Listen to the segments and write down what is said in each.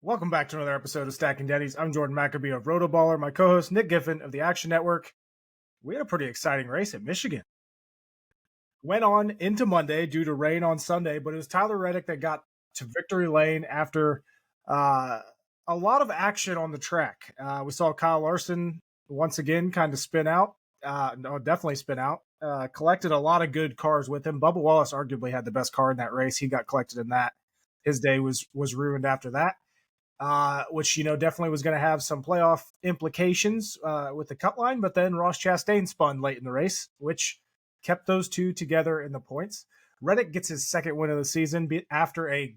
Welcome back to another episode of Stacking Dennys. I'm Jordan McAbee of RotoBaller. My co-host Nick Giffen of the Action Network. We had a pretty exciting race at Michigan. Went on into Monday due to rain on Sunday, but it was Tyler Reddick that got to victory lane after a lot of action on the track. We saw Kyle Larson once again kind of spin out. Definitely spin out. Collected a lot of good cars with him. Bubba Wallace arguably had the best car in that race. He got collected in that. His day was ruined after that. Which, definitely was going to have some playoff implications with the cut line. But then Ross Chastain spun late in the race, which kept those two together in the points. Reddick gets his second win of the season after a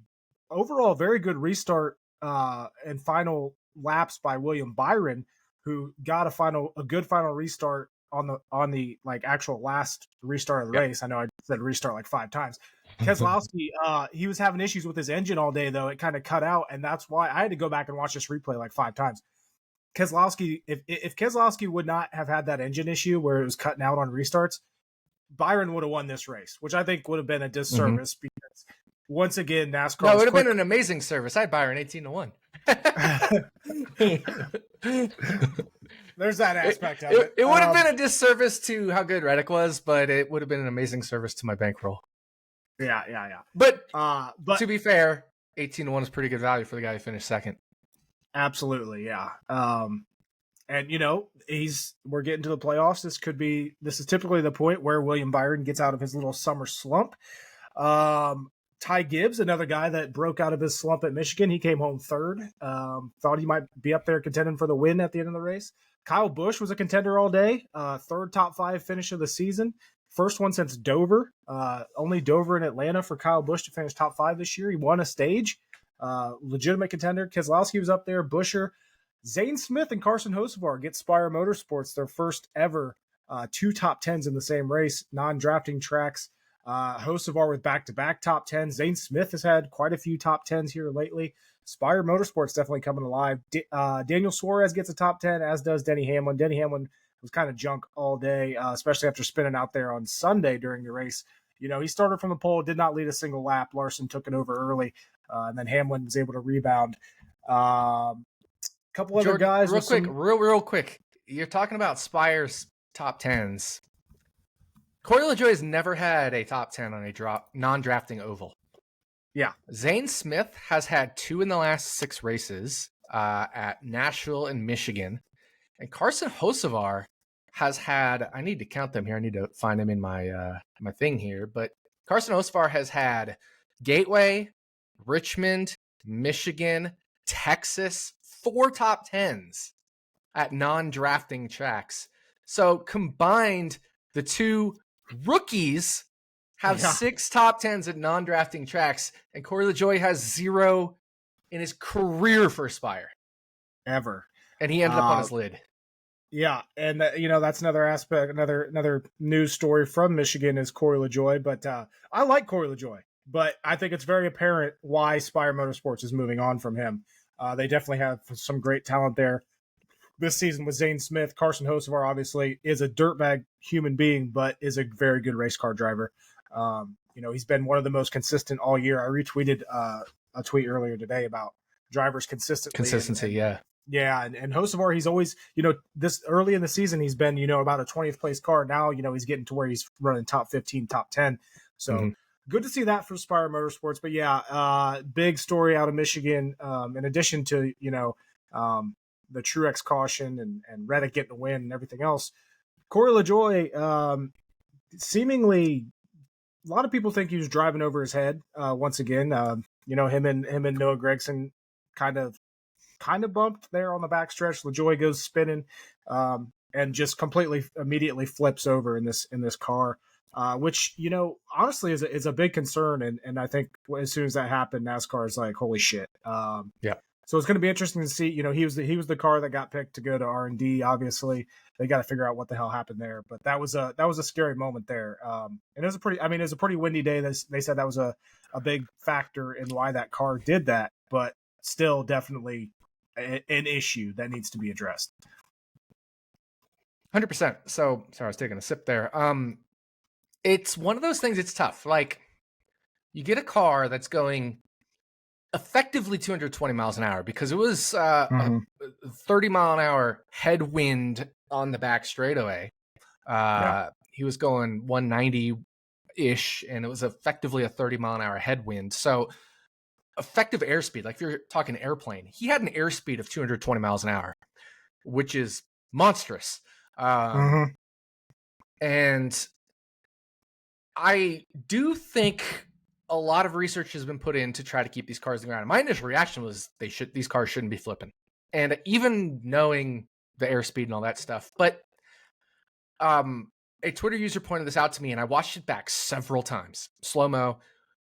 overall very good restart and final laps by William Byron, who got a good final restart on the actual last restart of the race. I know I said restart like 5 times. Keselowski, he was having issues with his engine all day, though. It kind of cut out, and that's why I had to go back and watch this replay like 5 times. Keselowski, if Keselowski would not have had that engine issue where it was cutting out on restarts, Byron would have won this race, which I think would have been a disservice because once again, NASCAR. No, it would have been an amazing service. I had Byron 18-1. There's that aspect of it. It would have been a disservice to how good Reddick was, but it would have been an amazing service to my bankroll. Yeah. But to be fair, 18-1 is pretty good value for the guy who finished second. Absolutely, yeah. And we're getting to the playoffs. This is typically the point where William Byron gets out of his little summer slump. Ty Gibbs, another guy that broke out of his slump at Michigan, he came home third. Thought he might be up there contending for the win at the end of the race. Kyle Busch was a contender all day. Third top 5 finish of the season. First one since Dover. Only Dover and Atlanta for Kyle Busch to finish top 5 this year. He won a stage. Legitimate contender. Keselowski was up there. Buescher. Zane Smith and Carson Hocevar get Spire Motorsports their first ever 2 top 10s in the same race. Non-drafting tracks. Hocevar with back-to-back top 10s. Zane Smith has had quite a few top 10s here lately. Spire Motorsports definitely coming alive. Daniel Suarez gets a top 10, as does Denny Hamlin. Denny Hamlin was kind of junk all day, especially after spinning out there on Sunday during the race. He started from the pole, did not lead a single lap. Larson took it over early, and then Hamlin was able to rebound. A couple other guys. Real quick. You're talking about Spire's top 10s. Cory LaJoie has never had a top 10 on a non-drafting oval. Yeah. Zane Smith has had 2 in the last 6 races at Nashville and Michigan. And Carson Hocevar has had, I need to count them here. I need to find them in my my thing here. But Carson Hocevar has had Gateway, Richmond, Michigan, Texas, 4 top 10s at non-drafting tracks. So combined, the 2 rookies have 6 top 10s at non-drafting tracks, and Cory LaJoie has 0 in his career for Spire. Ever. And he ended up on his lid. Yeah, and that's another aspect, another news story from Michigan is Cory LaJoie. But I like Cory LaJoie, but I think it's very apparent why Spire Motorsports is moving on from him. They definitely have some great talent there. This season with Zane Smith, Carson Hocevar obviously is a dirtbag human being, but is a very good race car driver. He's been one of the most consistent all year. I retweeted a tweet earlier today about drivers consistency. Yeah, and Hocevar, he's always, this early in the season, he's been, about a 20th place car. Now, he's getting to where he's running top 15, top 10. So good to see that for Spire Motorsports. But yeah, big story out of Michigan. In addition to, the Truex caution and Reddick getting the win and everything else. Cory LaJoie, seemingly, a lot of people think he was driving over his head once again. Him and Noah Gragson kind of bumped there on the backstretch. LaJoie goes spinning and just immediately flips over in this car, which honestly is a big concern. And I think as soon as that happened, NASCAR is like, holy shit. Yeah. So it's going to be interesting to see. He was the car that got picked to go to R&D. Obviously, they got to figure out what the hell happened there. But that was a scary moment there. And it was a pretty windy day. They said that was a big factor in why that car did that. But still, definitely an issue that needs to be addressed. 100%. So sorry, I was taking a sip there. It's one of those things. It's tough. Like, you get a car that's going effectively 220 miles an hour because it was a Mhm. 30-mile-an-hour headwind on the back straightaway. He was going 190-ish, and it was effectively a 30-mile-an-hour headwind. So effective airspeed, like if you're talking airplane, he had an airspeed of 220 miles an hour, which is monstrous. Mhm. And I do think a lot of research has been put in to try to keep these cars on the ground. My initial reaction was these cars shouldn't be flipping. And even knowing the airspeed and all that stuff. But a Twitter user pointed this out to me, and I watched it back several times. Slow-mo.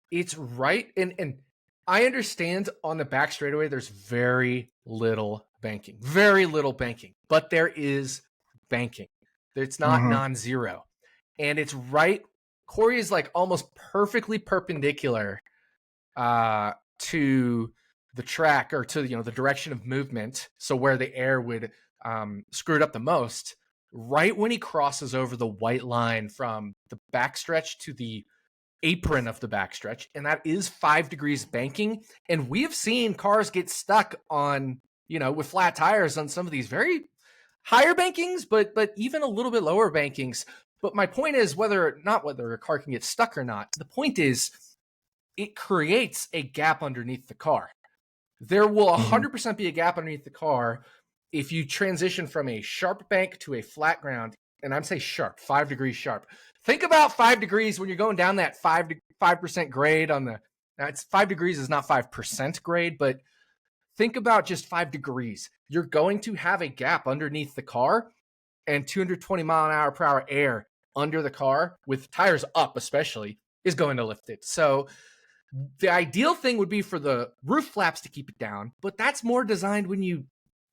It's right. And I understand on the back straightaway, there's very little banking. Very little banking. But there is banking. It's not Mhm. non-zero. And it's right. Cory is like almost perfectly perpendicular to the track, or to the direction of movement. So where the air would screw it up the most, right when he crosses over the white line from the backstretch to the apron of the backstretch, and that is 5 degrees banking. And we have seen cars get stuck on, with flat tires on some of these very higher bankings, but even a little bit lower bankings. But my point is whether a car can get stuck or not. The point is it creates a gap underneath the car. There will 100% be a gap underneath the car if you transition from a sharp bank to a flat ground. And I'm saying sharp, 5 degrees sharp. Think about 5 degrees when you're going down that 5% grade on the. Now, it's 5 degrees is not 5% grade, but think about just 5 degrees. You're going to have a gap underneath the car, and 220 mile an hour per hour air under the car with tires up, especially, is going to lift it. So the ideal thing would be for the roof flaps to keep it down, but that's more designed when you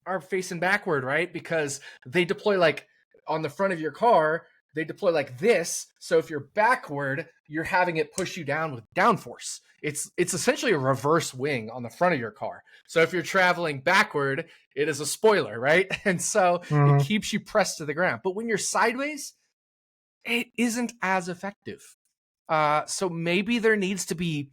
are facing backward, right? Because they deploy like on the front of your car, they deploy like this. So if you're backward, you're having it push you down with downforce. It's essentially a reverse wing on the front of your car. So if you're traveling backward, it is a spoiler, right? And so it Mhm. keeps you pressed to the ground. But when you're sideways, it isn't as effective. So maybe there needs to be.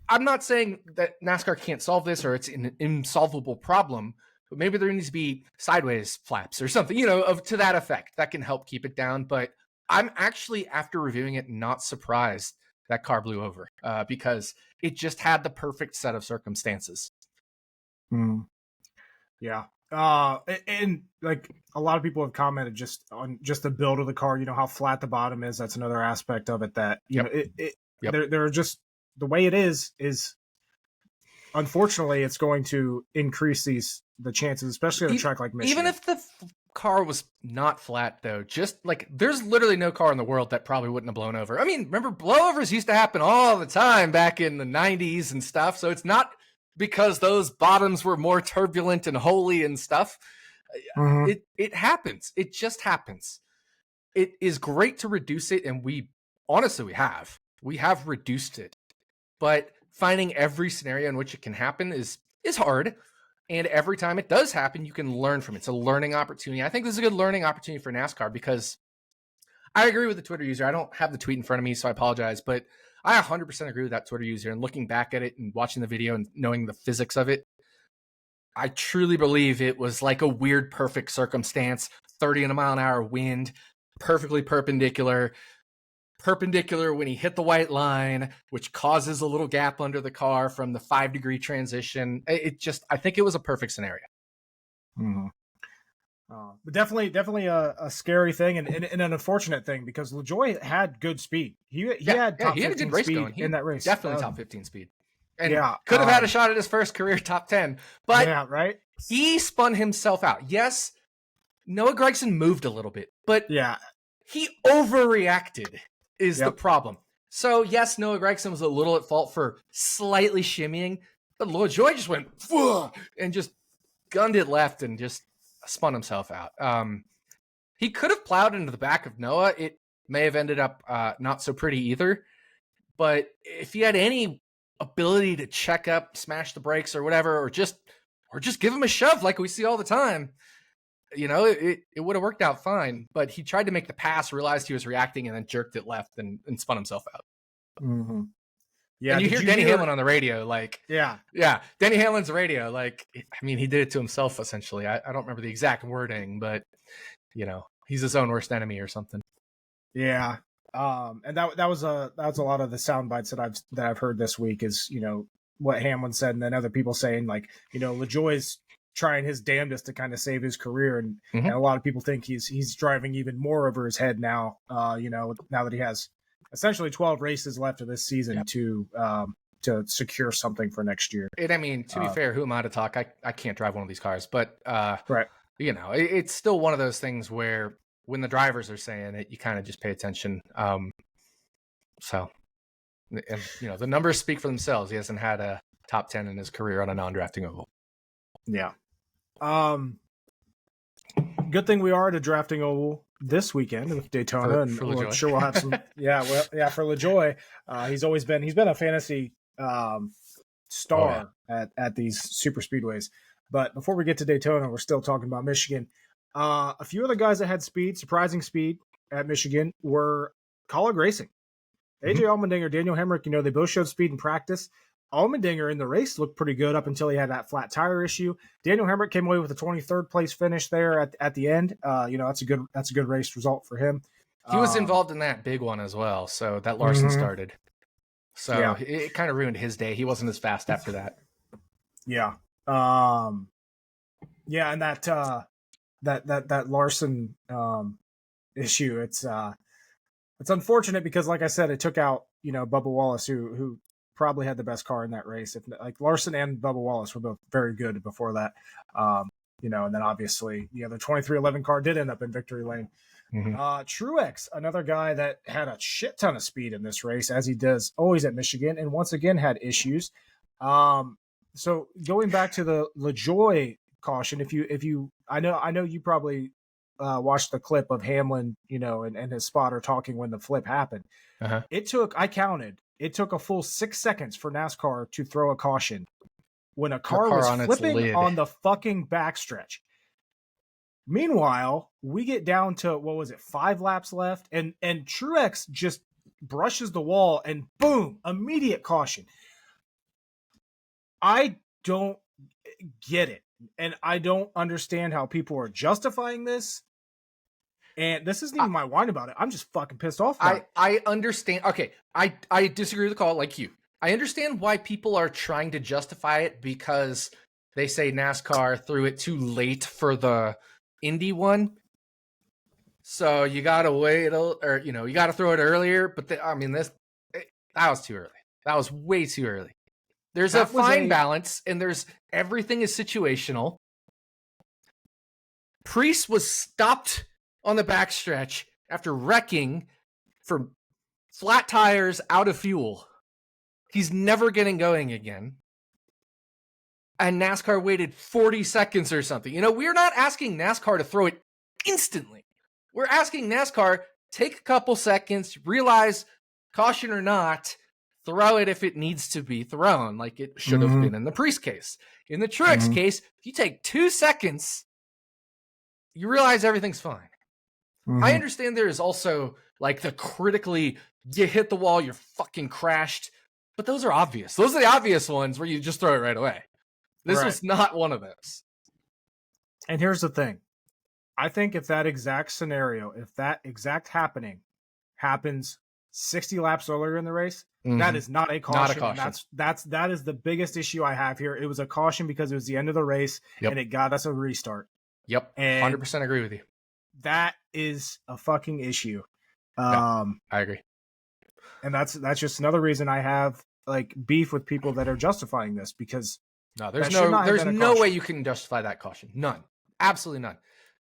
I'm not saying that NASCAR can't solve this or it's an insolvable problem, but maybe there needs to be sideways flaps or something, to that effect that can help keep it down. But I'm actually, after reviewing it, not surprised that car blew over because it just had the perfect set of circumstances. Mhm. Yeah. And like a lot of people have commented just on just the build of the car, how flat the bottom is. That's another aspect of it that, Yep. there are just the way it is unfortunately it's going to increase the chances, especially at a track like Michigan. Even if the car was not flat, though, just like there's literally no car in the world that probably wouldn't have blown over. I mean, remember, blowovers used to happen all the time back in the 90s and stuff. So it's not because those bottoms were more turbulent and holy and stuff. Mhm. It happens. It just happens. It is great to reduce it, and we have reduced it. But finding every scenario in which it can happen is hard. And every time it does happen, you can learn from it. It's a learning opportunity. I think this is a good learning opportunity for NASCAR because I agree with the Twitter user. I don't have the tweet in front of me, so I apologize. But I 100% agree with that Twitter user. And looking back at it and watching the video and knowing the physics of it, I truly believe it was like a weird, perfect circumstance. 30 in a mile an hour wind, perfectly perpendicular when he hit the white line, which causes a little gap under the car from the 5 degree transition. I think it was a perfect scenario. Mm-hmm. But definitely a scary thing and an unfortunate thing because LaJoie had good speed. He had top he had a 15 good race speed going. in that race. Definitely top 15 speed. And yeah, could have had a shot at his first career top 10. But yeah, right? he spun himself out. Yes, Noah Gragson moved a little bit, but yeah, he overreacted is Yep. the problem. So yes, Noah Gragson was a little at fault for slightly shimmying, but LaJoie just went and just gunned it left and just spun himself out. He could have plowed into the back of Noah. It may have ended up not so pretty either. But if he had any ability to check up, smash the brakes or whatever, or just give him a shove like we see all the time, it would have worked out fine. But he tried to make the pass, realized he was reacting, and then jerked it left and spun himself out. Mm-hmm. Yeah, and you did hear Denny Hamlin on the radio, yeah, Denny Hamlin's radio, I mean, he did it to himself essentially. I don't remember the exact wording, but he's his own worst enemy or something. yeah. And that was a lot of the sound bites that I've heard this week is what Hamlin said, and then other people saying LaJoie's trying his damnedest to kind of save his career, and a lot of people think he's driving even more over his head now. Now that he has essentially 12 races left of this season to secure something for next year. And I mean, to be fair, who am I to talk? I can't drive one of these cars, but right. It's still one of those things where when the drivers are saying it, you kind of just pay attention. So, and the numbers speak for themselves. He hasn't had a top 10 in his career on a non-drafting oval. Yeah. Good thing we are at a drafting oval this weekend with Daytona, and I'm sure we'll have some. For LaJoie, he's been a fantasy star at these super speedways. But before we get to Daytona, we're still talking about Michigan. A few of the guys that had surprising speed at Michigan were Colleague Racing. AJ Allmendinger, Daniel Hemrick, they both showed speed in practice. Allmendinger in the race looked pretty good up until he had that flat tire issue. Daniel Hemrick came away with a 23rd place finish there at the end. That's a good race result for him. He was involved in that big one as well, so that Larson started. So it kind of ruined his day. He wasn't as fast after that. Yeah. And that Larson issue, it's unfortunate because, like I said, it took out Bubba Wallace, who probably had the best car in that race. If Larson and Bubba Wallace were both very good before that, and then obviously the other 2311 car did end up in victory lane. Truex, another guy that had a shit ton of speed in this race, as he does always at Michigan, and once again had issues. So going back to the LaJoie caution, if you, I know you probably watched the clip of Hamlin, and his spotter talking when the flip happened. It took a full 6 seconds for NASCAR to throw a caution when a car was flipping on the fucking backstretch. Meanwhile, we get down to 5 laps left, and Truex just brushes the wall, and boom, immediate caution. I don't get it, and I don't understand how people are justifying this. And this isn't even my whine about it. I'm just fucking pissed off. I understand. Okay, I disagree with the call like you. I understand why people are trying to justify it because they say NASCAR threw it too late for the Indy one. So you got to wait, or you got to throw it earlier. But that was too early. That was way too early. There's a fine balance, and everything is situational. Priest was stopped on the backstretch after wrecking for flat tires, out of fuel. He's never getting going again. And NASCAR waited 40 seconds or something. We're not asking NASCAR to throw it instantly. We're asking NASCAR, take a couple seconds, realize caution or not, throw it if it needs to be thrown, like it should have been in the Priest case. In the Truex case, if you take 2 seconds, you realize everything's fine. I understand there is also the critically, you hit the wall, you're fucking crashed. But those are obvious. Those are the obvious ones where you just throw it right away. This was not one of those. And here's the thing. I think if that exact scenario, if that exact happening happens 60 laps earlier in the race, that is not a caution. Not a caution. That is the biggest issue I have here. It was a caution because it was the end of the race and it got us a restart. Yep. And 100% agree with you. That is a fucking issue. I agree. And that's just another reason I have beef with people that are justifying this, because there's no way you can justify that caution. None. Absolutely none.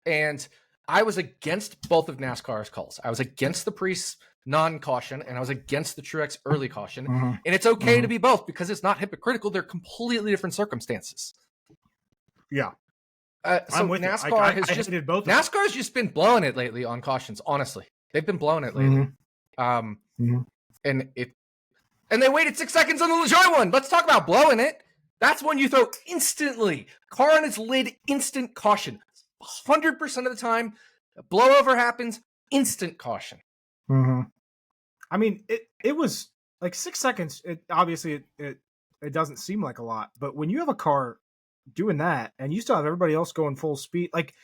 And I was against both of NASCAR's calls. I was against the Priest non-caution, and I was against the Truex early caution. And it's okay to be both because it's not hypocritical. They're completely different circumstances. Yeah. So NASCAR has just been blowing it lately on cautions. Honestly, they've been blowing it lately. And they waited 6 seconds on the LaJoie one. Let's talk about blowing it. That's when you throw instantly. Car on its lid, instant caution. 100% of the time, a blowover happens, instant caution. I mean, it was like 6 seconds, it doesn't seem like a lot, but when you have a car doing that and you still have everybody else going full speed, like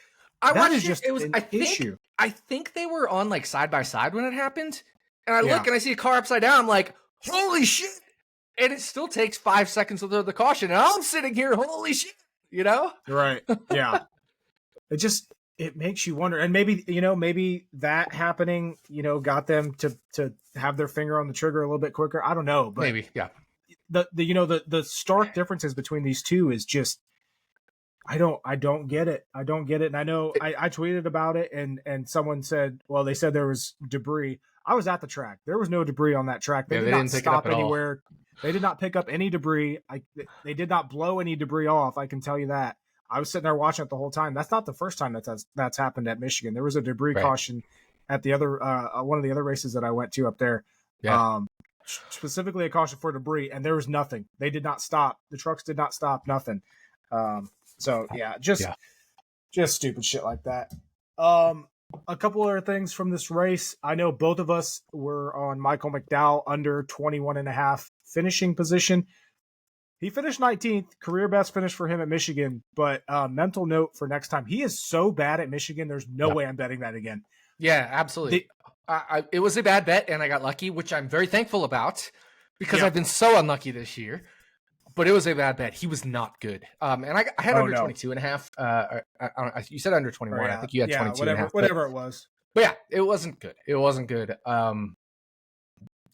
I that watched is just it was an I think issue. I think they were on like side by side when it happened. And I Yeah. look and I see a car upside down. I'm like, holy shit. And it still takes 5 seconds to throw the caution. And I'm sitting here, holy shit, you know? Right. Yeah. It makes you wonder. And maybe that happening, got them to have their finger on the trigger a little bit quicker. I don't know. But Maybe, yeah. the stark differences between these two is just I don't get it. I don't get it. And I know I tweeted about it and someone said, well, they said there was debris. I was at the track. There was no debris on that track. They did not stop anywhere. They did not pick up any debris. They did not blow any debris off. I can tell you that. I was sitting there watching it the whole time. That's not the first time that's happened at Michigan. There was a debris caution at the other one of the other races that I went to up there. Yeah. Specifically a caution for debris, and there was nothing. They did not stop. The trucks did not stop. Nothing. So yeah, just stupid shit like that. A couple other things from this race. I know both of us were on Michael McDowell under 21.5 finishing position. He finished 19th, career best finish for him at Michigan, but mental note for next time. He is so bad at Michigan, there's no way I'm betting that again. Yeah, absolutely. It was a bad bet, and I got lucky, which I'm very thankful about because I've been so unlucky this year. But it was a bad bet. He was not good. And I had under 22.5. You said under 21. I think you had 22.5. Whatever it was. But yeah, it wasn't good. It wasn't good.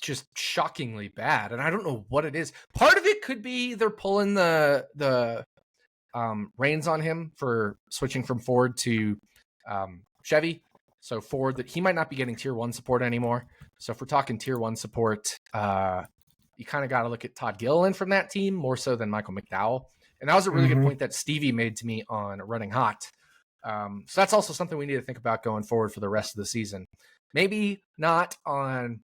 Just shockingly bad. And I don't know what it is. Part of it could be they're pulling the reins on him for switching from Ford to Chevy. So Ford, that he might not be getting tier 1 support anymore. So if we're talking tier 1 support, you kind of got to look at Todd Gilliland from that team more so than Michael McDowell. And that was a really good point that Stevie made to me on Running Hot. So that's also something we need to think about going forward for the rest of the season. Maybe not on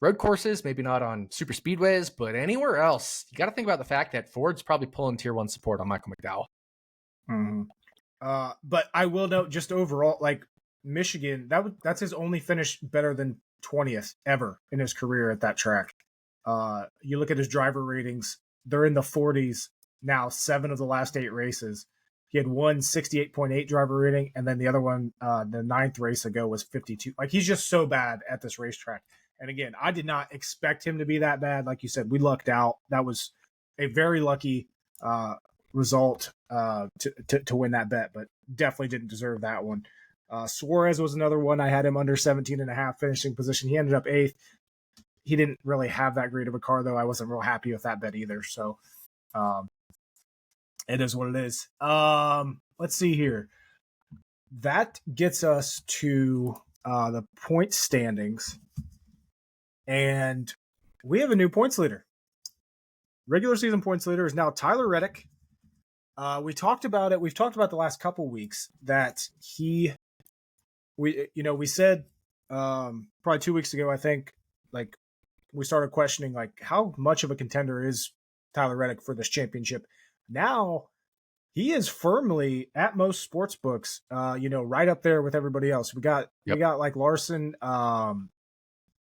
road courses, maybe not on super speedways, but anywhere else, you got to think about the fact that Ford's probably pulling tier 1 support on Michael McDowell. But I will note just overall, like Michigan, that's his only finish better than 20th ever in his career at that track. You look at his driver ratings, they're in the 40s now, 7 of the last 8 races. He had one 68.8 driver rating, and then the other one, the 9th race ago, was 52. Like, he's just so bad at this racetrack. And again, I did not expect him to be that bad. Like you said, we lucked out. That was a very lucky result to win that bet, but definitely didn't deserve that one. Suarez was another one. I had him under 17.5 finishing position. He ended up 8th. He didn't really have that great of a car, though. I wasn't real happy with that bet either. So it is what it is. Let's see here. That gets us to the point standings. And we have a new points leader. Regular season points leader is now Tyler Reddick. We talked about it. We've talked about the last couple weeks that we said probably 2 weeks ago, I think, like, we started questioning, like, how much of a contender is Tyler Reddick for this championship? Now he is firmly at most sports books, right up there with everybody else. We got like Larson,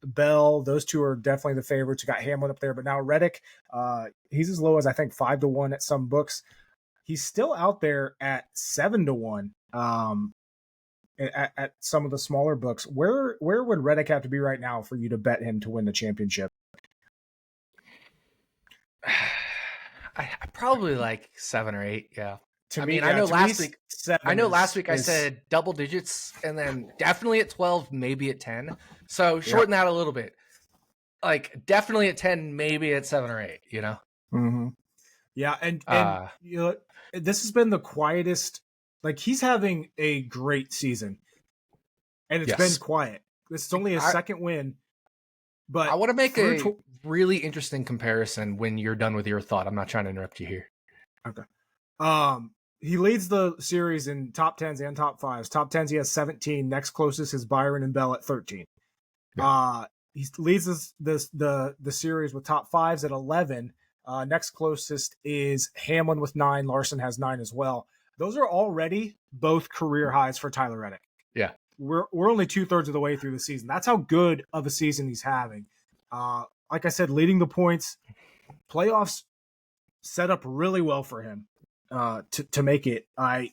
Bell. Those two are definitely the favorites. We got Hamlin up there, but now Reddick, he's as low as I think 5-1 at some books. He's still out there at 7-1. At some of the smaller books. Where would Reddick have to be right now for you to bet him to win the championship? I probably like 7 or 8. Yeah. I know last week I said double digits, and then definitely at 12, maybe at 10. So shorten that a little bit. Like definitely at 10, maybe at 7 or 8. You know. Mm-hmm. Yeah, and this has been the quietest. Like, he's having a great season, and it's been quiet. This is only his second win. But I want to make a really interesting comparison when you're done with your thought. I'm not trying to interrupt you here. Okay. He leads the series in top 10s and top 5s. Top 10s, he has 17. Next closest is Byron and Bell at 13. Yeah. He leads the series with top 5s at 11. Next closest is Hamlin with 9. Larson has 9 as well. Those are already both career highs for Tyler Reddick. Yeah. We're only 2/3 of the way through the season. That's how good of a season he's having. like I said, leading the points. Playoffs set up really well for him to make it. I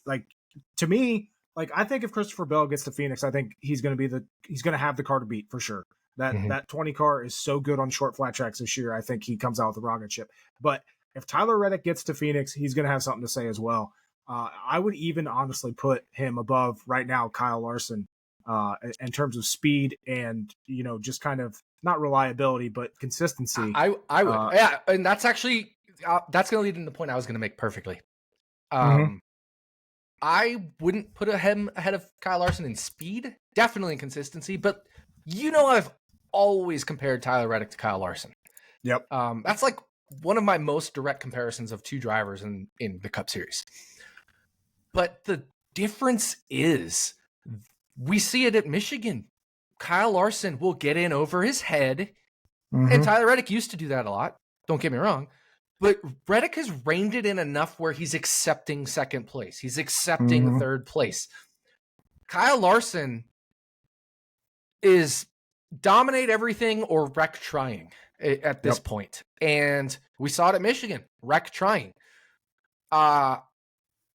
think if Christopher Bell gets to Phoenix, I think he's going to have the car to beat for sure. That 20 car is so good on short flat tracks this year. I think he comes out with a rocket ship. But if Tyler Reddick gets to Phoenix, he's going to have something to say as well. I would even honestly put him above right now Kyle Larson in terms of speed and, just kind of not reliability, but consistency. I would. Yeah. And that's actually, that's going to lead into the point I was going to make perfectly. I wouldn't put him ahead of Kyle Larson in speed, definitely in consistency, but I've always compared Tyler Reddick to Kyle Larson. Yep. That's like one of my most direct comparisons of two drivers in the Cup Series. But the difference is we see it at Michigan. Kyle Larson will get in over his head, and Tyler Reddick used to do that a lot. Don't get me wrong. But Reddick has reined it in enough where he's accepting second place. He's accepting third place. Kyle Larson is dominate everything or wreck trying at this point. And we saw it at Michigan, wreck trying.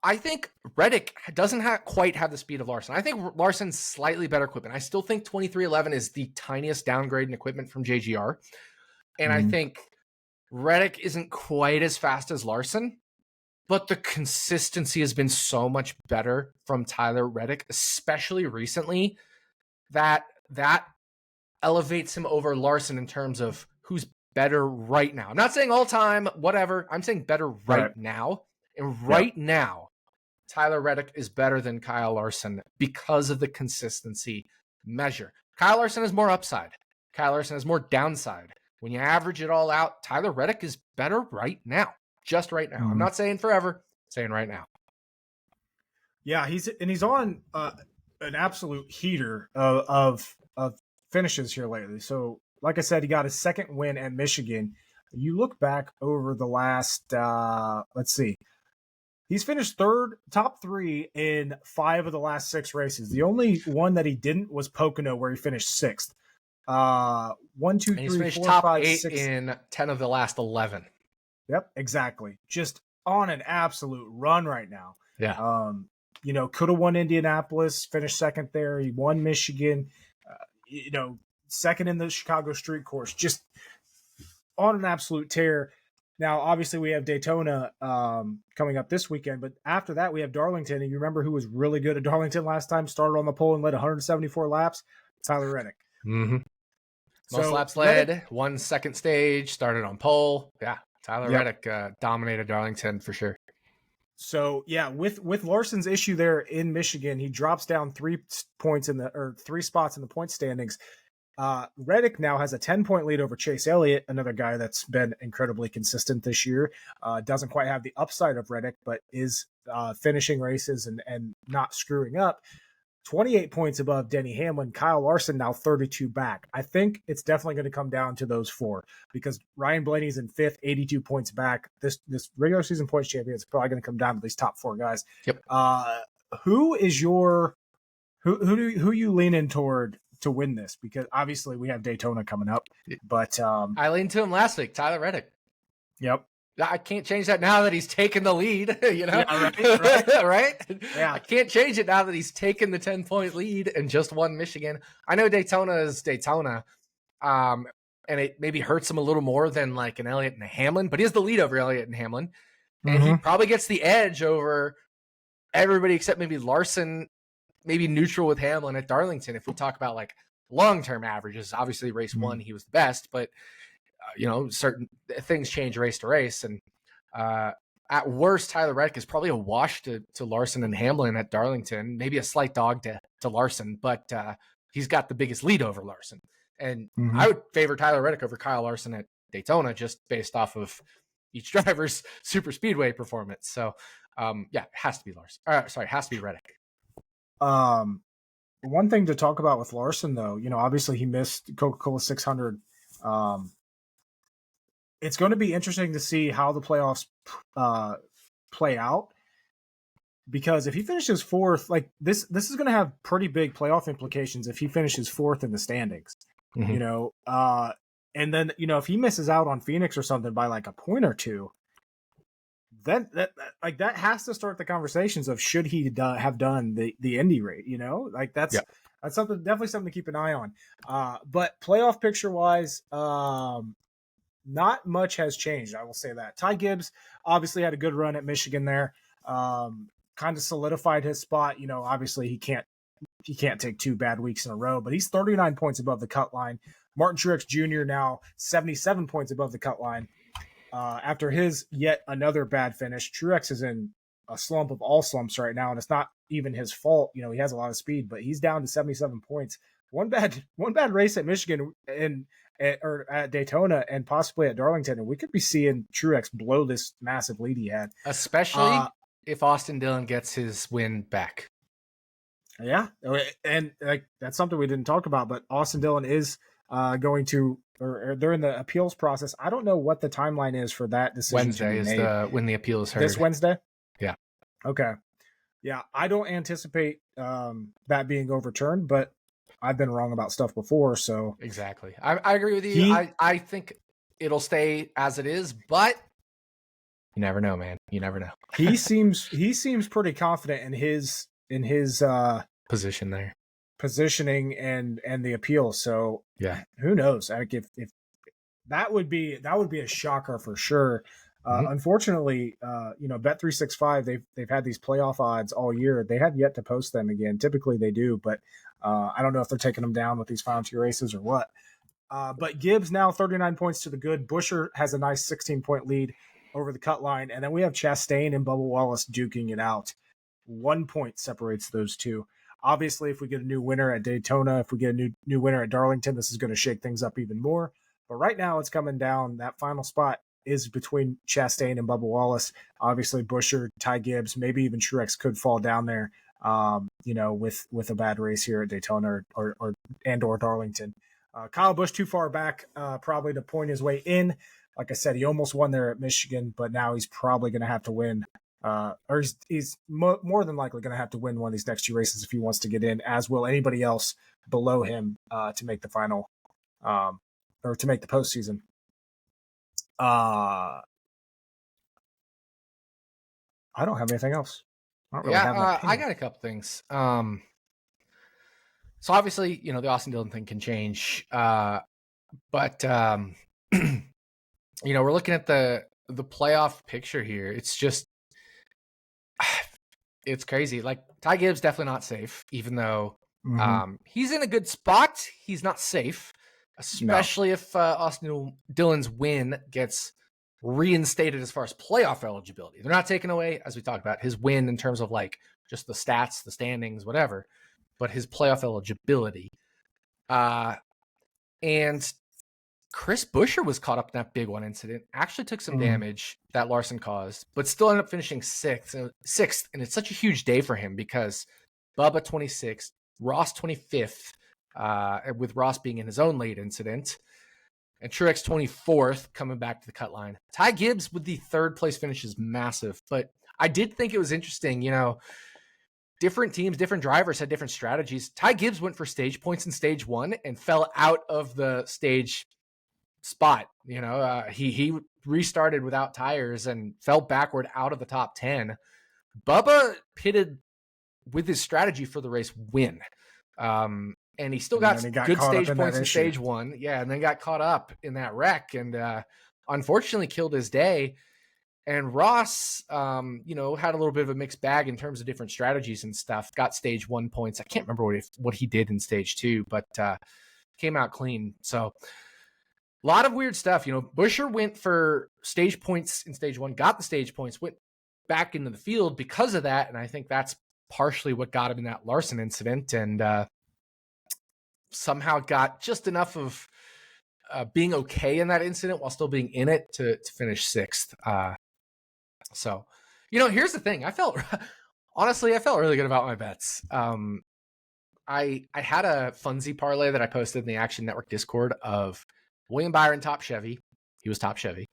I think Reddick doesn't quite have the speed of Larson. I think Larson's slightly better equipment. I still think 2311 is the tiniest downgrade in equipment from JGR. And I think Reddick isn't quite as fast as Larson, but the consistency has been so much better from Tyler Reddick, especially recently, that elevates him over Larson in terms of who's better right now. I'm not saying all time, whatever. I'm saying better right now. And right now, Tyler Reddick is better than Kyle Larson because of the consistency measure. Kyle Larson has more upside. Kyle Larson has more downside. When you average it all out, Tyler Reddick is better right now. Just right now. I'm not saying forever, I'm saying right now. Yeah, he's on an absolute heater of finishes here lately. So, like I said, he got his second win at Michigan. You look back over the last, let's see, he's finished top three in 5 of the last 6 races. The only one that he didn't was Pocono, where he finished 6th. 1, 2, 3, 4, top 5, 8 6 in 10 of the last 11. Yep, exactly. Just on an absolute run right now. Yeah. Could have won Indianapolis, finished second there. He won Michigan, second in the Chicago Street Course. Just on an absolute tear. Now, obviously, we have Daytona coming up this weekend, but after that, we have Darlington. And you remember who was really good at Darlington last time? Started on the pole and led 174 laps? Tyler Reddick. Most laps led, won second stage, started on pole. Yeah, Tyler Reddick dominated Darlington for sure. So yeah, with Larson's issue there in Michigan, he drops down 3 spots in the point standings. Reddick now has a 10-point lead over Chase Elliott, another guy that's been incredibly consistent this year. Doesn't quite have the upside of Reddick, but is finishing races and not screwing up. 28 points above Denny Hamlin. Kyle Larson now 32 back. I think it's definitely going to come down to those 4 because Ryan Blaney's in 5th, 82 points back. This regular season points champion is probably going to come down to these top 4 guys. Yep. Who is who you lean in toward to win this? Because obviously we have Daytona coming up, but I leaned to him last week, Tyler Reddick. Yep. I can't change that now that he's taken the lead, Yeah, right? right? Yeah. I can't change it now that he's taken the 10-point lead and just won Michigan. I know Daytona is Daytona, and it maybe hurts him a little more than like an Elliott and a Hamlin, but he has the lead over Elliott and Hamlin, and he probably gets the edge over everybody except maybe Larson, maybe neutral with Hamlin at Darlington. If we talk about like long-term averages, obviously race 1, he was the best, but certain things change race to race. And at worst, Tyler Reddick is probably a wash to Larson and Hamlin at Darlington, maybe a slight dog to Larson, but he's got the biggest lead over Larson. And I would favor Tyler Reddick over Kyle Larson at Daytona just based off of each driver's super speedway performance. So it has to be Larson. Has to be Reddick. One thing to talk about with Larson, though, obviously he missed Coca-Cola 600. It's going to be interesting to see how the playoffs play out, because if he finishes 4th, like this is going to have pretty big playoff implications if he finishes 4th in the standings. And then, if he misses out on Phoenix or something by like a point or two, then that has to start the conversations of should he have done the Indy rate, like that's something, definitely something to keep an eye on. But playoff picture wise, not much has changed. I will say that Ty Gibbs obviously had a good run at Michigan there. Kind of solidified his spot. Obviously he can't take 2 bad weeks in a row, but he's 39 points above the cut line. Martin Truex Jr. now 77 points above the cut line. After his yet another bad finish, Truex is in a slump of all slumps right now, and it's not even his fault. He has a lot of speed, but he's down to 77 points. One bad race at Michigan or at Daytona and possibly at Darlington, and we could be seeing Truex blow this massive lead he had. Especially if Austin Dillon gets his win back. Yeah, and like that's something we didn't talk about, but Austin Dillon is going to, or they're in the appeals process. I don't know what the timeline is for that decision. Wednesday is when the appeal is heard. This Wednesday? Yeah. Okay. Yeah, I don't anticipate that being overturned, but I've been wrong about stuff before, so. Exactly. I agree with you. I think it'll stay as it is, but you never know, man. You never know. he seems pretty confident in his position there. Positioning and the appeal. So yeah, who knows? I think if that would be a shocker for sure. Unfortunately, Bet365 they've had these playoff odds all year. They have yet to post them again. Typically they do, but I don't know if they're taking them down with these final 2 races or what. But Gibbs now 39 points to the good. Buscher has a nice 16-point lead over the cut line, and then we have Chastain and Bubba Wallace duking it out. 1 point separates those two. Obviously, if we get a new winner at Daytona, if we get a new winner at Darlington, this is going to shake things up even more. But right now, it's coming down. That final spot is between Chastain and Bubba Wallace. Obviously, Buscher, Ty Gibbs, maybe even Truex could fall down there, with a bad race here at Daytona or Darlington. Kyle Busch too far back, probably to point his way in. Like I said, he almost won there at Michigan, but now he's probably going to have to win. Or he's more than likely going to have to win one of these next 2 races if he wants to get in, as will anybody else below him to make the final or to make the postseason. I don't have anything else. I got a couple things. So obviously, the Austin Dillon thing can change, but we're looking at the playoff picture here. It's just. It's crazy. Like Ty Gibbs definitely not safe, even though he's in a good spot. He's not safe, especially if Austin Dillon's win gets reinstated as far as playoff eligibility. They're not taking away, as we talked about, his win in terms of like just the stats, the standings, whatever, but his playoff eligibility. And Chris Buescher was caught up in that big one incident, actually took some damage that Larson caused, but still ended up finishing sixth. And it's such a huge day for him because Bubba 26th, Ross 25th, with Ross being in his own late incident, and Truex 24th coming back to the cut line. Ty Gibbs with the 3rd place finish is massive, but I did think it was interesting, different teams, different drivers had different strategies. Ty Gibbs went for stage points in stage 1 and fell out of the stage spot. He restarted without tires and fell backward out of the top 10. Bubba pitted with his strategy for the race win. And he still got good stage points in stage 1. Yeah. And then got caught up in that wreck and unfortunately killed his day. And Ross, had a little bit of a mixed bag in terms of different strategies and stuff. Got stage 1 points. I can't remember what he did in stage 2, but came out clean. So a lot of weird stuff. Buescher went for stage points in stage 1, got the stage points, went back into the field because of that. And I think that's partially what got him in that Larson incident, and somehow got just enough of being okay in that incident while still being in it to finish 6th. So, here's the thing. I felt really good about my bets. I had a Funzy parlay that I posted in the Action Network Discord of William Byron, top Chevy. He was top Chevy.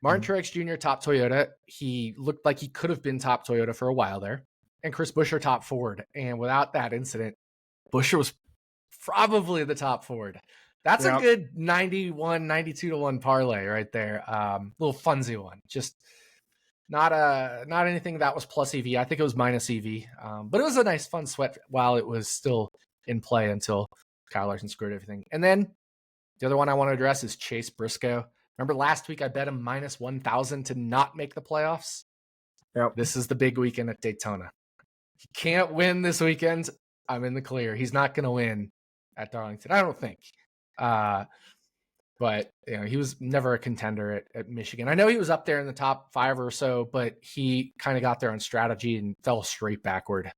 Martin Truex Jr., top Toyota. He looked like he could have been top Toyota for a while there. And Chris Buescher, top Ford. And without that incident, Buescher was probably the top Ford. That's a good 91, 92 to 1 parlay right there. Little funsy one. Just not anything that was plus EV. I think it was minus EV. But it was a nice fun sweat while it was still in play until Kyle Larson screwed everything. And then the other one I want to address is Chase Briscoe. Remember last week I bet him minus 1,000 to not make the playoffs? Yep. This is the big weekend at Daytona. He can't win this weekend. I'm in the clear. He's not going to win at Darlington, I don't think. But he was never a contender at Michigan. I know he was up there in the top 5 or so, but he kind of got there on strategy and fell straight backward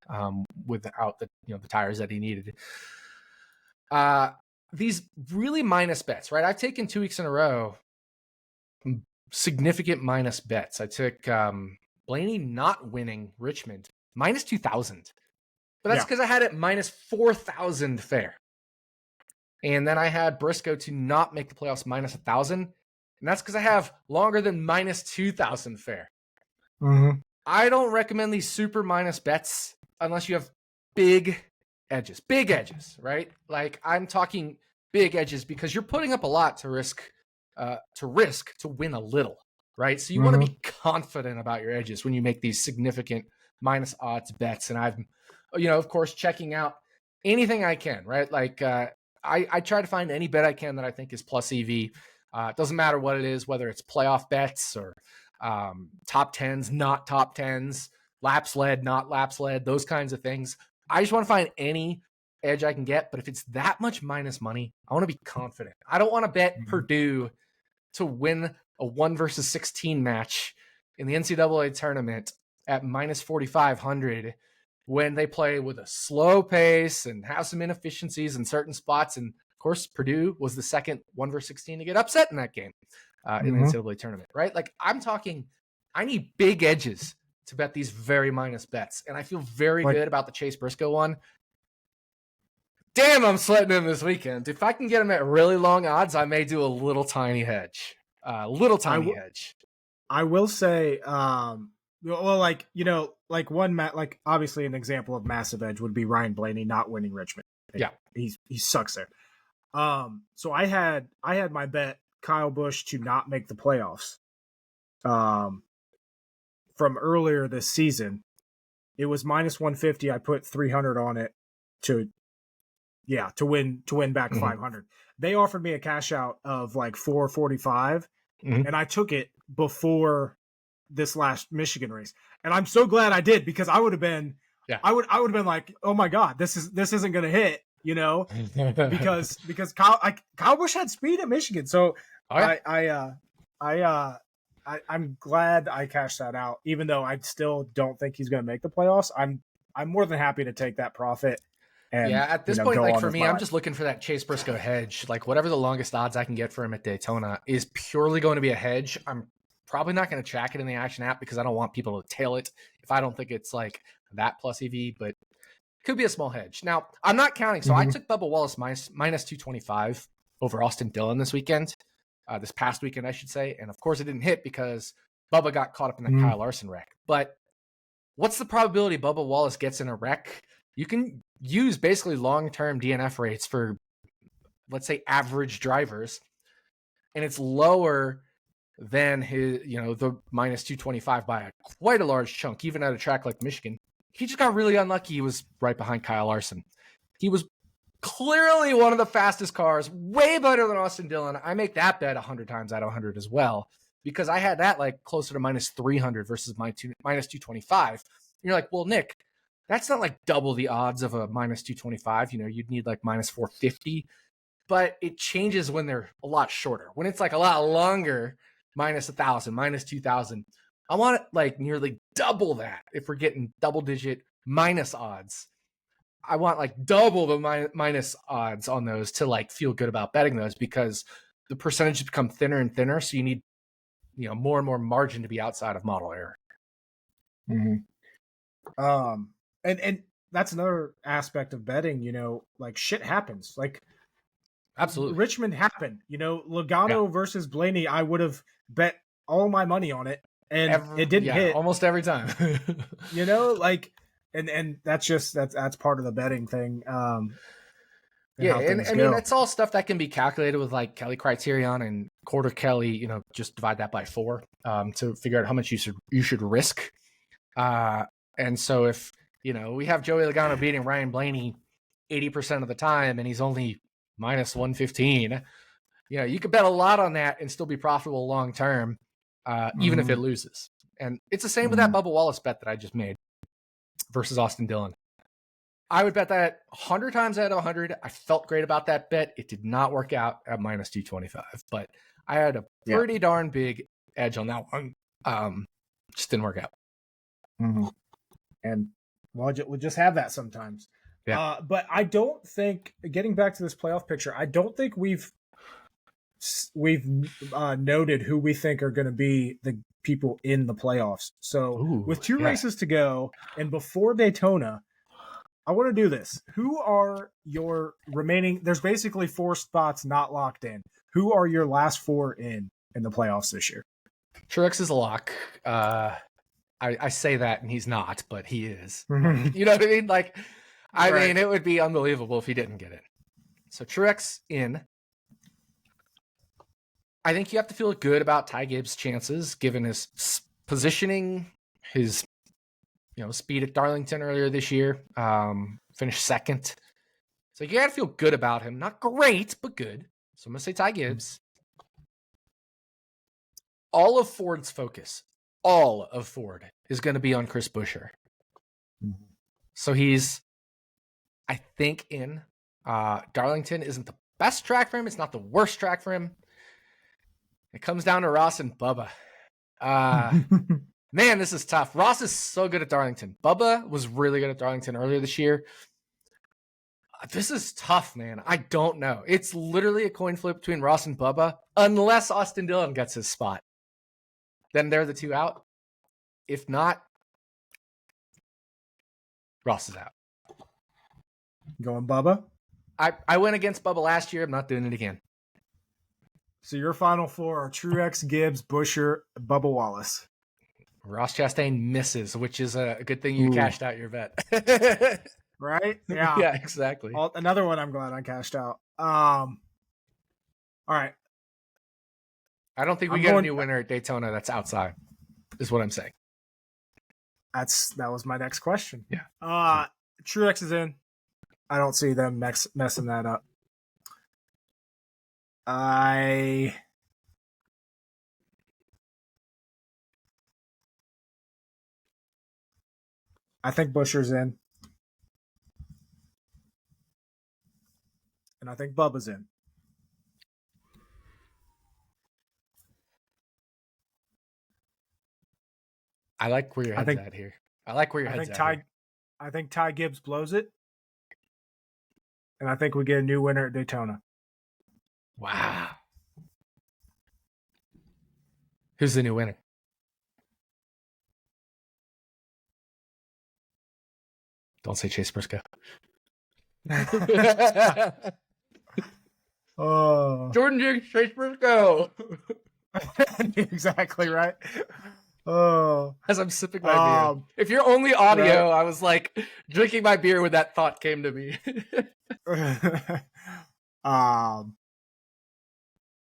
without the tires that he needed. These really minus bets, right? I've taken 2 weeks in a row significant minus bets. I took Blaney not winning Richmond minus 2,000, but that's because I had it minus 4,000 fair. And then I had Briscoe to not make the playoffs minus 1,000. And that's because I have longer than minus 2,000 fair. Mm-hmm. I don't recommend these super minus bets unless you have big edges, right? Like I'm talking big edges because you're putting up a lot to risk to win a little, right? So you want to be confident about your edges when you make these significant minus odds bets. And I'm, of course, checking out anything I can, right? Like, I try to find any bet I can that I think is plus EV. It doesn't matter what it is, whether it's playoff bets or top 10s, not top 10s, laps led, not laps led, those kinds of things. I just want to find any edge I can get. But if it's that much minus money, I want to be confident. I don't want to bet Purdue to win a 1 versus 16 match in the NCAA tournament at minus 4,500 when they play with a slow pace and have some inefficiencies in certain spots. And of course, Purdue was the second 1 versus 16 to get upset in that game in the NCAA tournament, right? Like I'm talking, I need big edges to bet these very minus bets. And I feel very good about the Chase Briscoe one. Damn, I'm sweating him this weekend. If I can get him at really long odds, I may do a little tiny hedge. Hedge. I will say, like obviously an example of massive edge would be Ryan Blaney not winning Richmond. Yeah, he sucks there. So I had my bet Kyle Busch to not make the playoffs. From earlier this season, it was minus 150. I put 300 on it to win back 500. They offered me a cash out of like 445, and I took it before this last Michigan race. And I'm so glad I did because I would have been, I would have been like, oh my God, this isn't going to hit, because Kyle Busch had speed at Michigan. So I'm glad I cashed that out, even though I still don't think he's going to make the playoffs. I'm more than happy to take that profit. And, at this point, like for me, I'm just looking for that Chase Briscoe hedge. Like whatever the longest odds I can get for him at Daytona is purely going to be a hedge. I'm probably not going to track it in the Action app because I don't want people to tail it if I don't think it's like that plus EV, but it could be a small hedge. Now, I'm not counting. So I took Bubba Wallace minus 225 over Austin Dillon this weekend, this past weekend, I should say. And of course it didn't hit because Bubba got caught up in the Kyle Larson wreck. But what's the probability Bubba Wallace gets in a wreck? You can use basically long-term DNF rates for, let's say, average drivers, and it's lower than his, the minus 225 by quite a large chunk, even at a track like Michigan. He just got really unlucky. He was right behind Kyle Larson. He was clearly one of the fastest cars, way better than Austin Dillon. I make that bet 100 times out of 100 as well, because I had that like closer to minus 300 versus minus 225. And you're like, well, Nick, that's not like double the odds of a minus 225. You'd need like minus 450, but it changes when they're a lot shorter. When it's like a lot longer, minus 1,000, minus 2,000, I want it like nearly double that. If we're getting double digit minus odds, I want like double the minus odds on those to like feel good about betting those, because the percentages become thinner and thinner. So you need, more and more margin to be outside of model error. And that's another aspect of betting, like shit happens. Like absolutely, Richmond happened, Logano versus Blaney. I would have bet all my money on it, and it didn't hit almost every time. And that's just that's part of the betting thing. Yeah, how and things I mean go. that's all stuff that can be calculated with like Kelly criterion and quarter Kelly. Just divide that by 4 to figure out how much you should risk. And so if we have Joey Logano beating Ryan Blaney 80% of the time, and he's only minus 115, you could bet a lot on that and still be profitable long term, even if it loses. And it's the same with that Bubba Wallace bet that I just made versus Austin Dillon. I would bet that 100 times out of 100. I felt great about that bet. It did not work out at minus 225, but I had a pretty darn big edge on that one. Just didn't work out. And we'll just have that sometimes. Yeah. But I don't think, getting back to this playoff picture, I don't think we've noted who we think are going to be the people in the playoffs. So with 2 races to go and before Daytona, I want to do this. Who are your remaining? There's basically 4 spots not locked in. Who are your last 4 in the playoffs this year? Truex is a lock. I say that and he's not, but he is. You know what I mean? Like, I mean, it would be unbelievable if he didn't get in. So Truex in. I think you have to feel good about Ty Gibbs' chances, given his positioning, his speed at Darlington earlier this year, finished 2nd. So you got to feel good about him. Not great, but good. So I'm going to say Ty Gibbs. All of Ford's focus, all of Ford, is going to be on Chris Buescher. So he's, I think, in. Darlington isn't the best track for him. It's not the worst track for him. It comes down to Ross and Bubba. Man, this is tough. Ross is so good at Darlington. Bubba was really good at Darlington earlier this year. This is tough, man. I don't know. It's literally a coin flip between Ross and Bubba, unless Austin Dillon gets his spot. Then they're the 2 out. If not, Ross is out. Going Bubba? I went against Bubba last year. I'm not doing it again. So your final 4 are Truex, Gibbs, Buescher, Bubba Wallace. Ross Chastain misses, which is a good thing you cashed out your bet. Right? Yeah. Yeah, exactly. Another one I'm glad I cashed out. All right. I don't think we get a new winner at Daytona that's outside, is what I'm saying. That was my next question. Yeah. Truex is in. I don't see them messing that up. I think Buescher's in. And I think Bubba's in. I like where your head's at here. I like where your head's at here. I think Ty Gibbs blows it. And I think we get a new winner at Daytona. Wow. Who's the new winner? Don't say Chase Briscoe. Oh, Jordan Jiggs, Chase Briscoe. Exactly right. Oh, as I'm sipping my beer. If you're only audio, right. I was like drinking my beer when that thought came to me.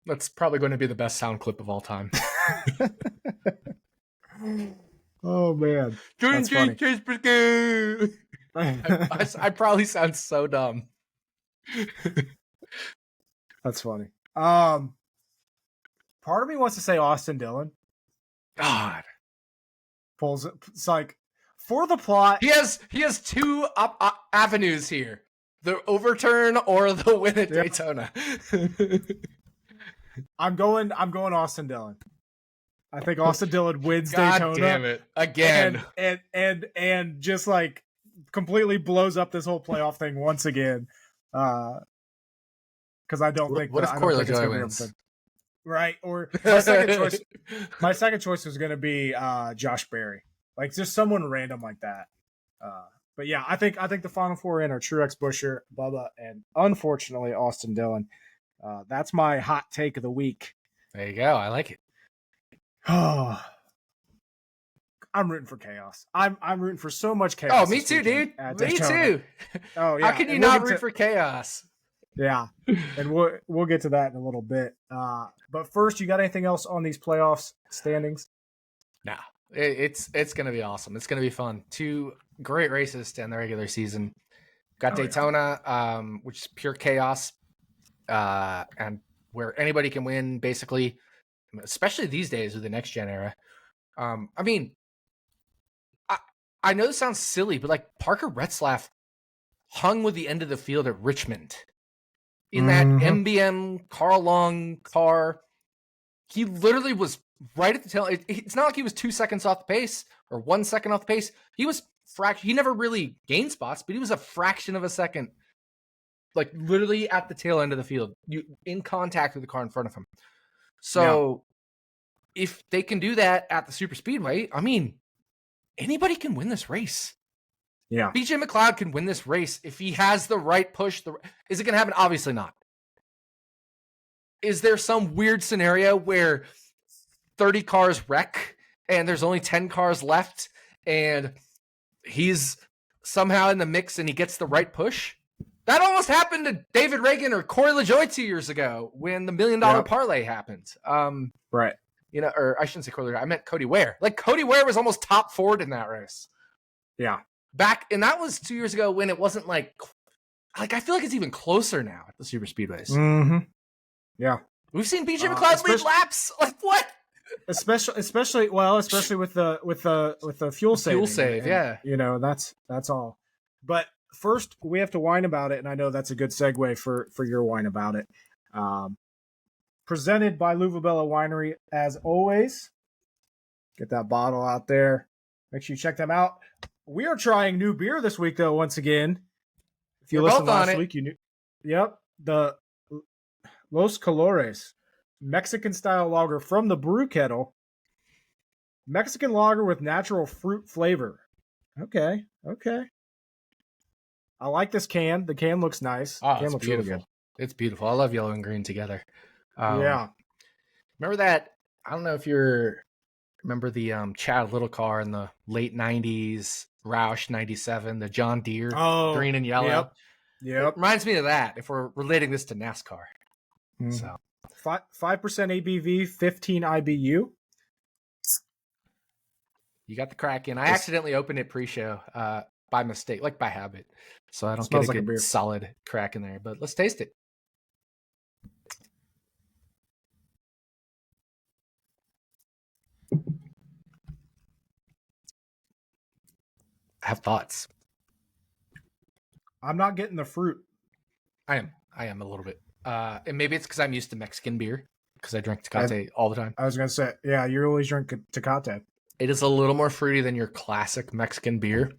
That's probably going to be the best sound clip of all time. Oh man, Jordan Jiggs, Chase Briscoe. I probably sound so dumb. That's funny. Part of me wants to say Austin Dillon. God, pulls it. It's like for the plot. He has two avenues here: the overturn or the win at Daytona. I'm going Austin Dillon. I think Austin Dillon wins Daytona. God damn it again, and just like completely blows up this whole playoff thing once again. Because I don't think. What if Cory LaJoie wins? Right, or my second choice was going to be Josh Berry, like just someone random like that. But yeah, I think the final 4 in are Truex, Buescher, Bubba, and unfortunately Austin Dillon. That's my hot take of the week. There you go. I like it. Oh, I'm rooting for chaos. I'm rooting for so much chaos. Oh, me too, dude. Me too. Oh yeah. How can you not root for chaos? Yeah, and we'll get to that in a little bit. But first, you got anything else on these playoffs standings? No, it's going to be awesome. It's going to be fun. 2 great races to end the regular season. Got Daytona, which is pure chaos, and where anybody can win, basically, especially these days with the next gen era. I mean, I know this sounds silly, but like Parker Retzlaff hung with the end of the field at Richmond in that MBM Carl Long car. He literally was right at the tail. It's not like he was 2 seconds off the pace or 1 second off the pace. He was he never really gained spots, but he was a fraction of a second, like literally at the tail end of the field, in contact with the car in front of him. So if they can do that at the super speedway, I mean, anybody can win this race. Yeah. BJ McLeod can win this race if he has the right push. Is it going to happen? Obviously not. Is there some weird scenario where 30 cars wreck and there's only 10 cars left and he's somehow in the mix and he gets the right push? That almost happened to David Reagan or Cory LaJoie 2 years ago when the $1 million parlay happened. Right. You know, or I shouldn't say Cory LaJoie. I meant Cody Ware. Like Cody Ware was almost top 4 in that race. Yeah. And that was 2 years ago when it wasn't like I feel like it's even closer now at the super speedways. Mm-hmm. Yeah. We've seen BJ McLeod lead laps. Like what? Especially with the fuel saving. Fuel save, yeah. You know, that's all. But first, we have to whine about it, and I know that's a good segue for your whine about it. Presented by Luvabella Winery, as always. Get that bottle out there. Make sure you check them out. We are trying new beer this week, though, once again. If you listened last week, you knew. Yep. The Los Colores Mexican-style lager from the brew kettle. Mexican lager with natural fruit flavor. Okay. I like this can. The can looks nice. Oh, the can it's looks beautiful. Really good. It's beautiful. I love yellow and green together. Yeah. Remember that? I don't know if remember the Chad Little car in the late 90s, Roush 97, the John Deere, green and yellow. Yep. It reminds me of that if we're relating this to NASCAR. So 5% ABV, 15 IBU. You got the crack in. I accidentally opened it pre-show by mistake, like by habit. So I don't get a good solid crack in there. But let's taste it. I have thoughts. I'm not getting the fruit. I am a little bit. And maybe it's because I'm used to Mexican beer because I drink Tecate all the time. I was going to say, yeah, you always drink Tecate. It is a little more fruity than your classic Mexican beer.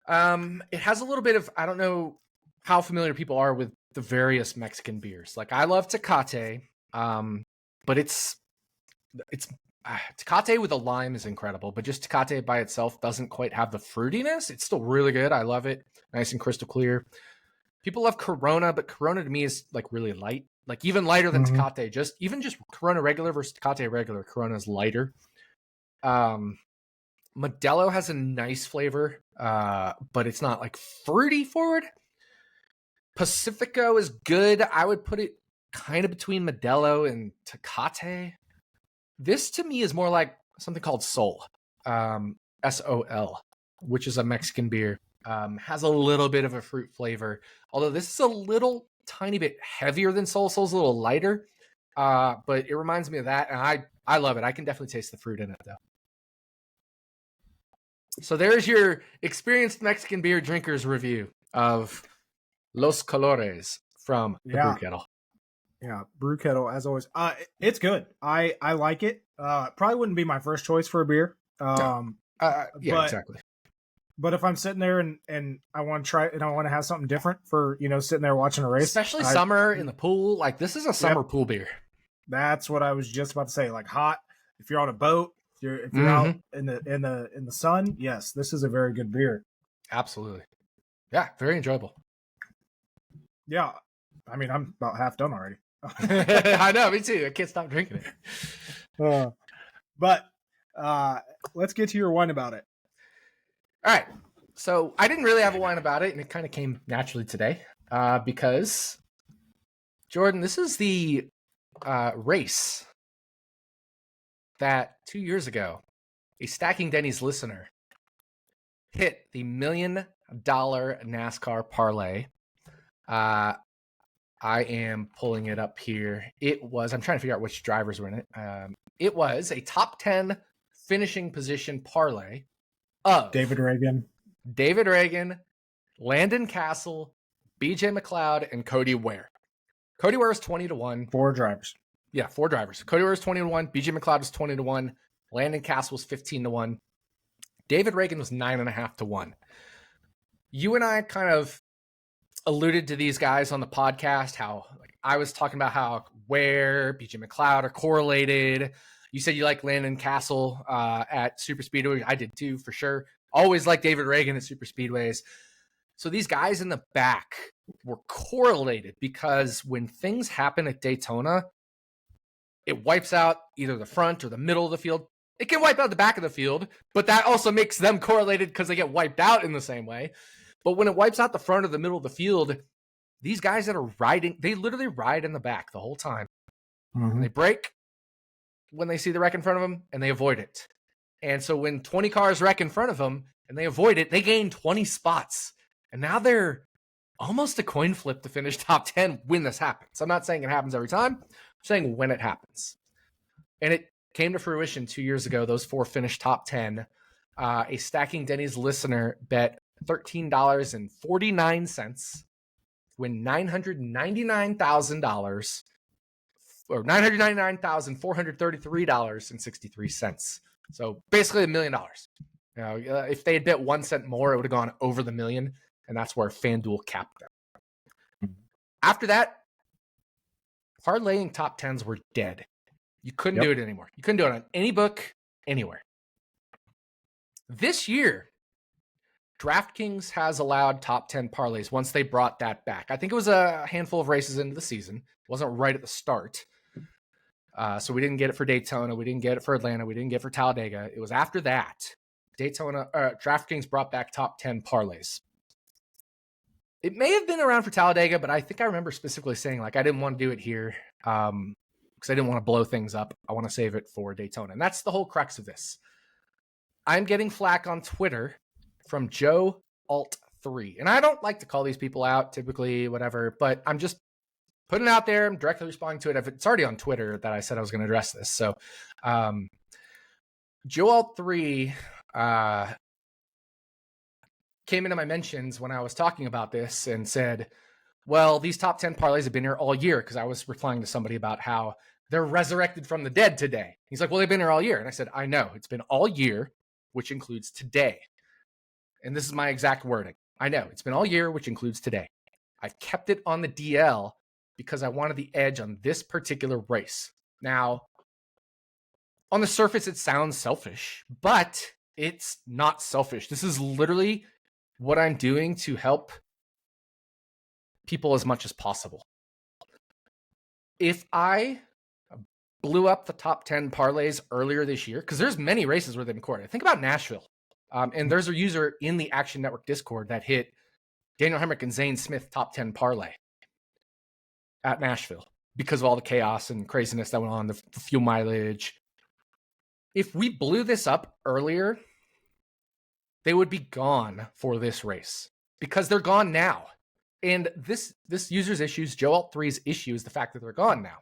It has a little bit of, I don't know how familiar people are with the various Mexican beers. Like I love Tecate, but it's Tecate with a lime is incredible, but just Tecate by itself doesn't quite have the fruitiness. It's still really good. I love it. Nice and crystal clear. People love Corona, but Corona to me is like really light, like even lighter than Tecate. Just Corona regular versus Tecate regular. Corona is lighter. Modelo has a nice flavor, but it's not like fruity forward. Pacifico is good. I would put it kind of between Modelo and Tecate. This to me is more like something called Sol, S-O-L, which is a Mexican beer. Has a little bit of a fruit flavor, although this is a little tiny bit heavier than Sol. Sol's a little lighter, but it reminds me of that, and I love it. I can definitely taste the fruit in it, though. So there's your experienced Mexican beer drinkers review of Los Colores from the Brew Kettle. Yeah, Brew Kettle, as always. It's good. I like it. Probably wouldn't be my first choice for a beer. Exactly. But if I'm sitting there and I want to try and I want to have something different for, sitting there watching a race. Especially summer in the pool. Like this is a summer pool beer. That's what I was just about to say. Like hot. If you're on a boat, if you're out in the sun, yes, this is a very good beer. Absolutely. Yeah, very enjoyable. Yeah. I mean, I'm about half done already. I know, me too. I can't stop drinking it. But let's get to your wine about it. All right. So I didn't really have a wine about it, and it kind of came naturally today. because, Jordan, this is the race that 2 years ago, a Stacking Dennys listener hit the $1 million NASCAR parlay. I am pulling it up here. It was, I'm trying to figure out which drivers were in it. It was a top 10 finishing position parlay of David Reagan, Landon Castle, BJ McLeod, and Cody Ware. Cody Ware is 20-1. 4 drivers. Yeah, 4 drivers. Cody Ware is 20-1. BJ McLeod was 20-1. Landon Castle was 15-1. David Reagan was 9.5-1. You and I kind of alluded to these guys on the podcast, how I was talking about how Ware, BJ McLeod are correlated. You said you like Landon Castle at Super Speedway. I did too, for sure. Always like David Reagan at Super Speedways. So these guys in the back were correlated because when things happen at Daytona, it wipes out either the front or the middle of the field. It can wipe out the back of the field, but that also makes them correlated because they get wiped out in the same way. But when it wipes out the front or the middle of the field, these guys that are riding, they literally ride in the back the whole time. Mm-hmm. They brake when they see the wreck in front of them, and they avoid it. And so when 20 cars wreck in front of them and they avoid it, they gain 20 spots. And now they're almost a coin flip to finish top 10 when this happens. I'm not saying it happens every time. I'm saying when it happens. And it came to fruition 2 years ago. Those 4 finished top 10. A Stacking Dennys listener bet $13.49, win $999,000 or $999,433.63. So basically $1 million. You know, if they had bet 1 cent more, it would have gone over the million, and that's where FanDuel capped them. After that, parlaying top 10s were dead. You couldn't do it anymore. You couldn't do it on any book, anywhere. This year, DraftKings has allowed top 10 parlays once they brought that back. I think it was a handful of races into the season. It wasn't right at the start. So we didn't get it for Daytona. We didn't get it for Atlanta. We didn't get it for Talladega. It was after that, DraftKings brought back top 10 parlays. It may have been around for Talladega, but I think I remember specifically saying, like, I didn't want to do it here because I didn't want to blow things up. I want to save it for Daytona. And that's the whole crux of this. I'm getting flack on Twitter from Joe Alt3. And I don't like to call these people out typically, whatever, but I'm just putting it out there. I'm directly responding to it. It's already on Twitter that I said I was going to address this. So Joe Alt3 came into my mentions when I was talking about this and said, well, these top 10 parlays have been here all year, because I was replying to somebody about how they're resurrected from the dead today. He's like, well, they've been here all year. And I said, I know, it's been all year, which includes today. And this is my exact wording. I know, it's been all year, which includes today. I've kept it on the DL because I wanted the edge on this particular race. Now, on the surface, it sounds selfish, but it's not selfish. This is literally what I'm doing to help people as much as possible. If I blew up the top 10 parlays earlier this year, because there's many races where they've been recorded. Think about Nashville. And there's a user in the Action Network Discord that hit Daniel Hemrick and Zane Smith top 10 parlay at Nashville because of all the chaos and craziness that went on, the fuel mileage. If we blew this up earlier, they would be gone for this race because they're gone now. And this user's issues, Joe Alt3's issue, is the fact that they're gone now.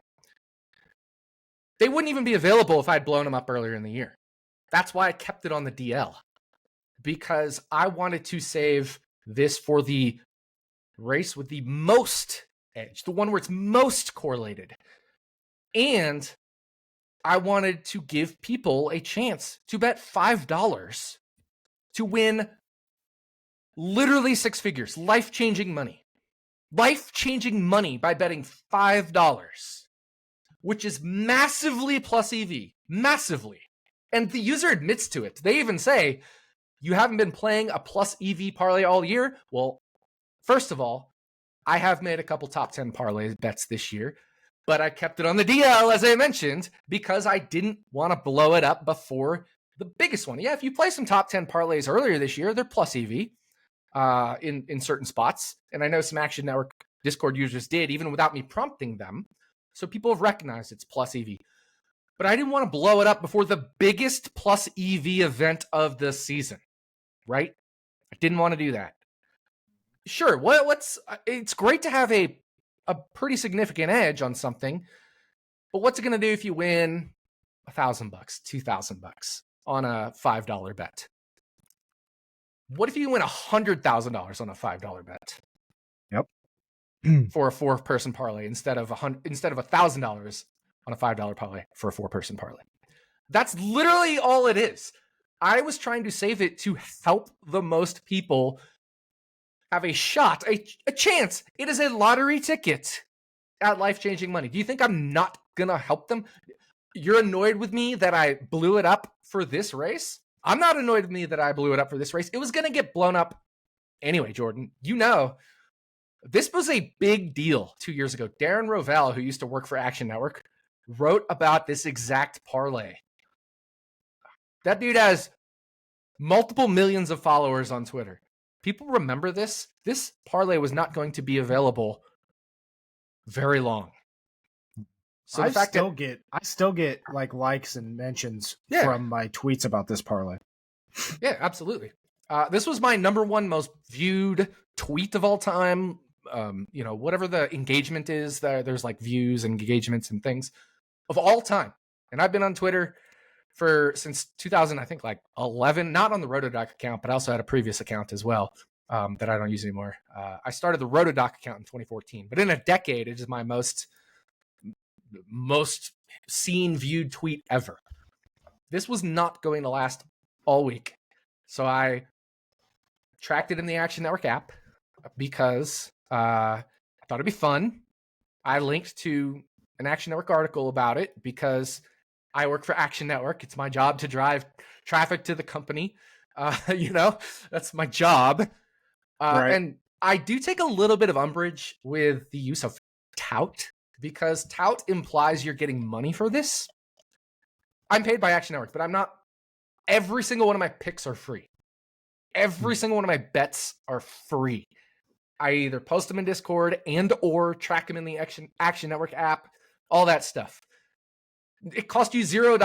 They wouldn't even be available if I'd blown them up earlier in the year. That's why I kept it on the DL, because I wanted to save this for the race with the most edge, the one where it's most correlated. And I wanted to give people a chance to bet $5 to win literally 6 figures, life-changing money. Life-changing money by betting $5, which is massively plus EV, massively. And the user admits to it. They even say, you haven't been playing a plus EV parlay all year? Well, first of all, I have made a couple top 10 parlay bets this year, but I kept it on the DL, as I mentioned, because I didn't want to blow it up before the biggest one. Yeah, if you play some top 10 parlays earlier this year, they're plus EV. in certain spots. And I know some Action Network Discord users did, even without me prompting them. So people have recognized it's plus EV. But I didn't want to blow it up before the biggest plus EV event of the season, right? I didn't want to do that. Sure, it's great to have a pretty significant edge on something, but what's it going to do if you win $1,000, $2,000 on a $5 bet? What if you win $100,000 on a $5 bet? Yep. For a 4-person parlay instead of $1,000 on a $5 parlay for a 4-person parlay. That's literally all it is. I was trying to save it to help the most people have a shot, a chance. It is a lottery ticket at life-changing money. Do you think I'm not gonna help them? You're annoyed with me that I blew it up for this race? I'm not annoyed with me that I blew it up for this race. It was gonna get blown up anyway, Jordan. You know, this was a big deal 2 years ago. Darren Rovell, who used to work for Action Network, wrote about this exact parlay. That dude has multiple millions of followers on Twitter. People remember this. This parlay was not going to be available very long. So I still get like likes and mentions from my tweets about this parlay. Yeah, absolutely. This was my #1 most viewed tweet of all time. Whatever the engagement is, there's like views and engagements and things of all time. And I've been on Twitter since 2000, I think like 11, not on the RotoDoc account, but I also had a previous account as well that I don't use anymore. I started the RotoDoc account in 2014, but in a decade, it is my most seen, viewed tweet ever. This was not going to last all week. So I tracked it in the Action Network app because I thought it'd be fun. I linked to an Action Network article about it because I work for Action Network. It's my job to drive traffic to the company. That's my job. Right. And I do take a little bit of umbrage with the use of tout, because tout implies you're getting money for this. I'm paid by Action Network, but I'm not. Every single one of my picks are free. Every single one of my bets are free. I either post them in Discord or track them in the Action Network app, all that stuff. It cost you $0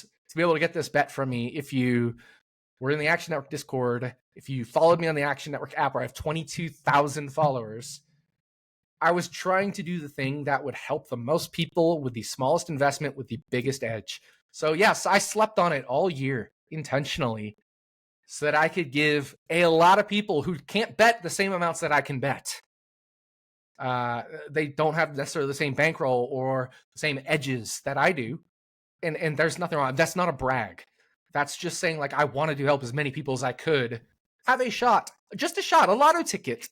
to be able to get this bet from me if you were in the Action Network Discord, if you followed me on the Action Network app where I have 22,000 followers. I was trying to do the thing that would help the most people with the smallest investment with the biggest edge. So yes, I slept on it all year intentionally so that I could give a lot of people who can't bet the same amounts that I can bet. They don't have necessarily the same bankroll or the same edges that I do. And there's nothing wrong. That's not a brag. That's just saying, like, I wanted to help as many people as I could have a shot, just a shot, a lotto ticket,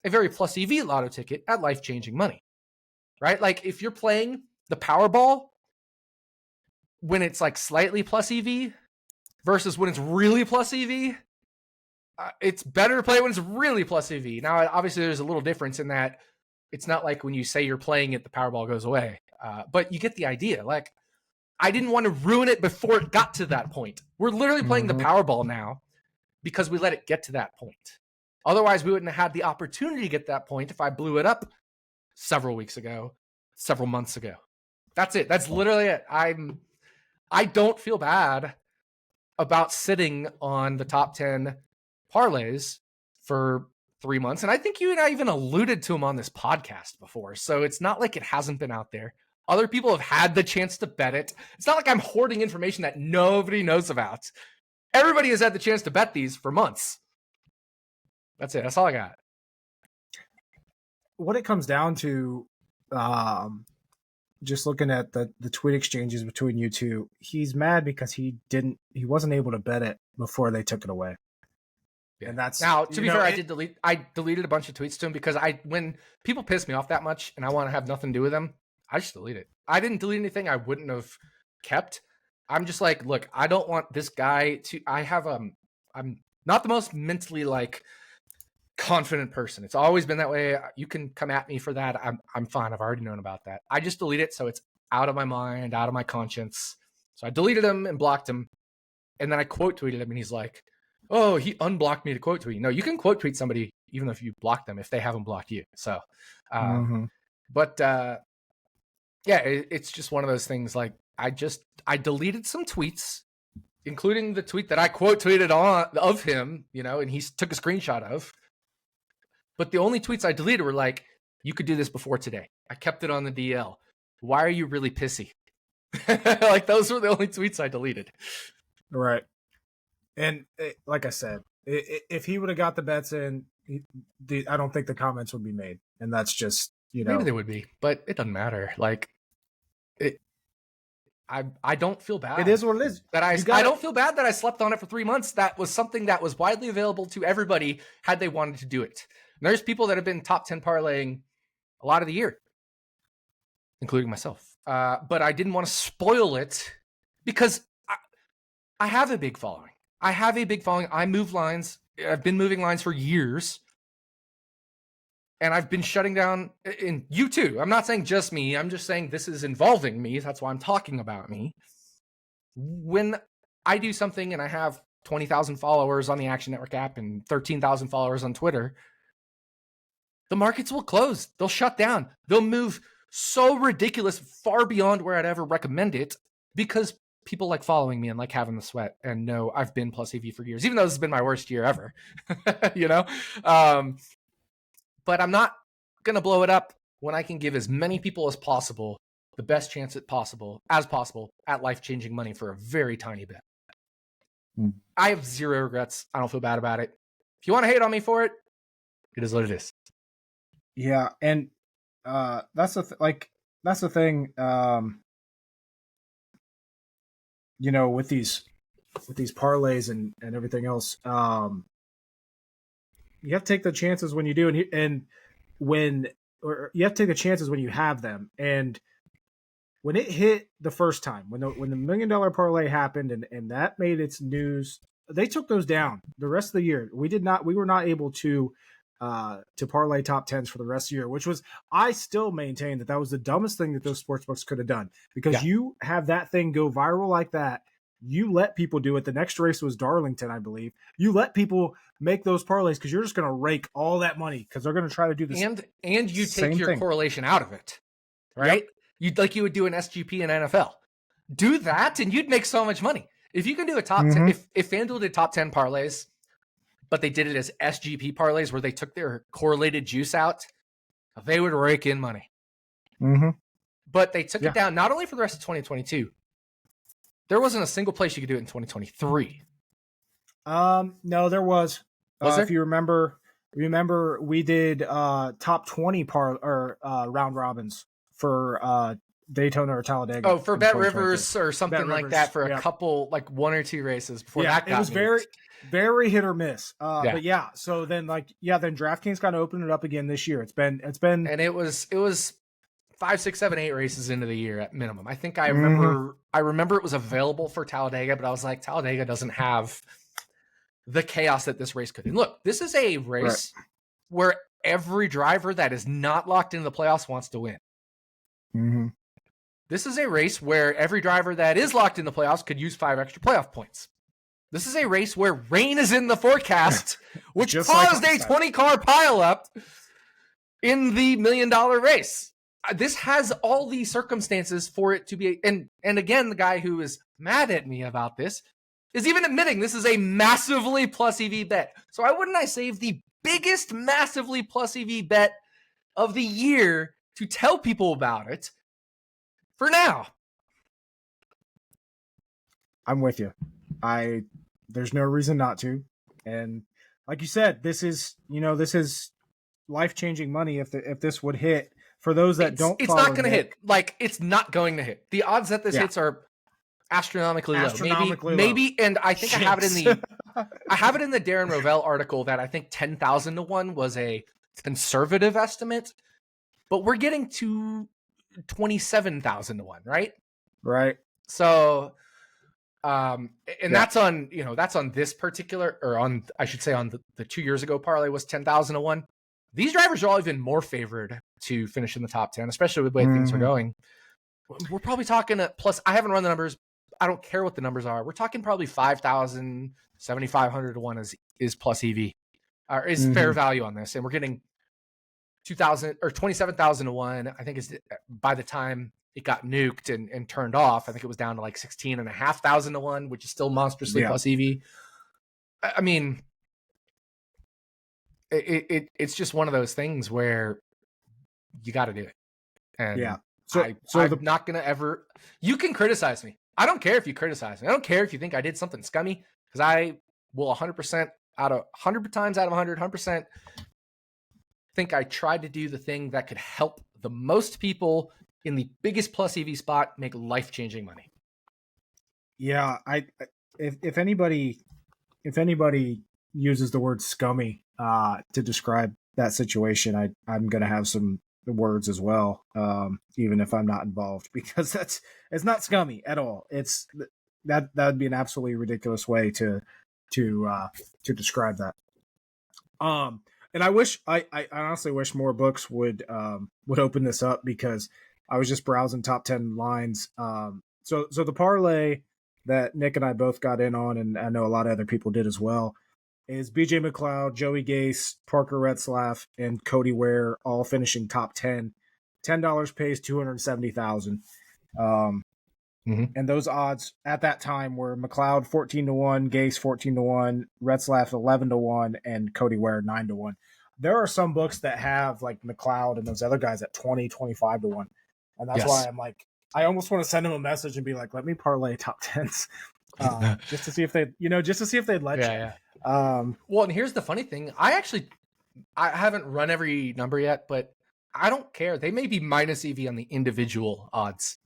a very plus EV lotto ticket at life-changing money, right? Like, if you're playing the Powerball when it's like slightly plus EV versus when it's really plus EV, it's better to play when it's really plus EV. Now, obviously, there's a little difference in that it's not like when you say you're playing it, the Powerball goes away. But you get the idea. Like, I didn't want to ruin it before it got to that point. We're literally playing the Powerball now because we let it get to that point. Otherwise, we wouldn't have had the opportunity to get that point if I blew it up several weeks ago, several months ago. That's it. That's literally it. I don't feel bad about sitting on the top 10 parlays for 3 months. And I think you and I even alluded to them on this podcast before. So it's not like it hasn't been out there. Other people have had the chance to bet it. It's not like I'm hoarding information that nobody knows about. Everybody has had the chance to bet these for months. That's it. That's all I got. What it comes down to, just looking at the tweet exchanges between you two, he's mad because he wasn't able to bet it before they took it away. Yeah. And that's now, to be fair, I deleted a bunch of tweets to him because when people piss me off that much and I want to have nothing to do with them, I just delete it. I didn't delete anything I wouldn't have kept. I'm just like, look, I don't want this guy to. I'm not the most mentally like confident person. It's always been that way. You can come at me for that. I'm fine. I've already known about that. I just delete it so it's out of my mind, out of my conscience. So I deleted him and blocked him, and then I quote tweeted him, and he's like, oh, he unblocked me to quote tweet. No, you can quote tweet somebody even if you block them if they haven't blocked you. So, but yeah, it's just one of those things. Like I deleted some tweets, including the tweet that I quote tweeted of him, and he took a screenshot of. But the only tweets I deleted were like, you could do this before today. I kept it on the DL. Why are you really pissy? Like, those were the only tweets I deleted. Right. And like I said, if he would have got the bets in, I don't think the comments would be made. And that's just, Maybe they would be, but it doesn't matter. Like, I don't feel bad. It is what it is. I don't feel bad that I slept on it for 3 months. That was something that was widely available to everybody had they wanted to do it. And there's people that have been top 10 parlaying a lot of the year, including myself. But I didn't want to spoil it because I have a big following. I move lines. I've been moving lines for years. And I've been shutting down, and you too. I'm not saying just me. I'm just saying this is involving me. That's why I'm talking about me. When I do something and I have 20,000 followers on the Action Network app and 13,000 followers on Twitter, the markets will close. They'll shut down. They'll move so ridiculous, far beyond where I'd ever recommend it, because people like following me and like having the sweat and know I've been plus EV for years, even though this has been my worst year ever, But I'm not going to blow it up when I can give as many people as possible the best chance as possible at life-changing money for a very tiny bet. I have zero regrets. I don't feel bad about it. If you want to hate on me for it, it is what it is. Yeah, and that's the thing. With these parlays and everything else, you have to take the chances when you do, and you have to take the chances when you have them. And when it hit the first time, when the $1 million parlay happened, and that made its news, they took those down the rest of the year. We were not able to parlay top tens for the rest of the year, which was, I still maintain that was the dumbest thing that those sportsbooks could have done, because you have that thing go viral like that. You let people do it. The next race was Darlington, I believe. You let people make those parlays because you're just going to rake all that money because they're going to try to do this. And you take your correlation out of it, right? Yep. You would do an SGP in NFL. Do that, and you'd make so much money. If you can do a top 10, if FanDuel did top 10 parlays, but they did it as SGP parlays where they took their correlated juice out, they would rake in money. But they took it down not only for the rest of 2022. There wasn't a single place you could do it in 2023. No, there was. There? If you remember, we did top 20 round robins for Daytona or Talladega. Oh, for Bet Rivers or something like that for a couple, like 1 or 2 races before that got it was very, very hit or miss. But so then then DraftKings kind of opened it up again this year. It's been, and it was 5, 6, 7, 8 races into the year at minimum. I think I remember it was available for Talladega, but I was like, Talladega doesn't have the chaos that this race could. And look, this is a race where every driver that is not locked into the playoffs wants to win. This is a race where every driver that is locked in the playoffs could use 5 extra playoff points. This is a race where rain is in the forecast, which caused a 20-car pileup in the $1 million race. This has all these circumstances for it to be, and again, the guy who is mad at me about this is even admitting this is a massively plus EV bet. So why wouldn't I save the biggest massively plus EV bet of the year to tell people about it for now? I'm with you. There's no reason not to. And like you said, this is life-changing money if this would hit. For those that don't, it's not going to hit. Like, it's not going to hit. The odds that this hits are astronomically low. Maybe, and I think I have it in the Darren Rovell article that I think 10,000 to 1 was a conservative estimate, but we're getting to 27,000 to 1, right? Right. So, that's on this particular, or on, I should say, on the 2 years ago parlay was 10,000 to 1. These drivers are all even more favored to finish in the top 10, especially with the way things are going. We're probably talking plus, I haven't run the numbers. I don't care what the numbers are. We're talking probably 5,000, 7,500 to 1 is plus EV, or is fair value on this. And we're getting 2,000 or 27,000 to 1. I think is by the time it got nuked and turned off, I think it was down to like 16,500 to 1, which is still monstrously plus EV. I mean, it's just one of those things where you got to do it. And I'm not going to ever, you can criticize me. I don't care if you criticize me. I don't care if you think I did something scummy, because I will 100% out of 100 times out of 100% think I tried to do the thing that could help the most people in the biggest plus EV spot make life-changing money. Yeah, if anybody uses the word scummy to describe that situation, I'm going to have some words as well, even if I'm not involved, because it's not scummy at all. It's that would be an absolutely ridiculous way to describe that. And I honestly wish more books would open this up, because I was just browsing top 10 lines. So the parlay that Nick and I both got in on, and I know a lot of other people did as well, is BJ McLeod, Joey Gase, Parker Retzlaff, and Cody Ware all finishing top 10. $10 pays $270,000. And those odds at that time were McLeod 14 to 1, Gase 14 to 1, Retzlaff 11 to 1, and Cody Ware 9 to 1. There are some books that have like McLeod and those other guys at 20, 25 to 1. And that's why I'm like, I almost want to send them a message and be like, let me parlay top 10s. Just to see if they'd let you. Yeah. Well, and here's the funny thing. I haven't run every number yet, but I don't care. They may be minus EV on the individual odds,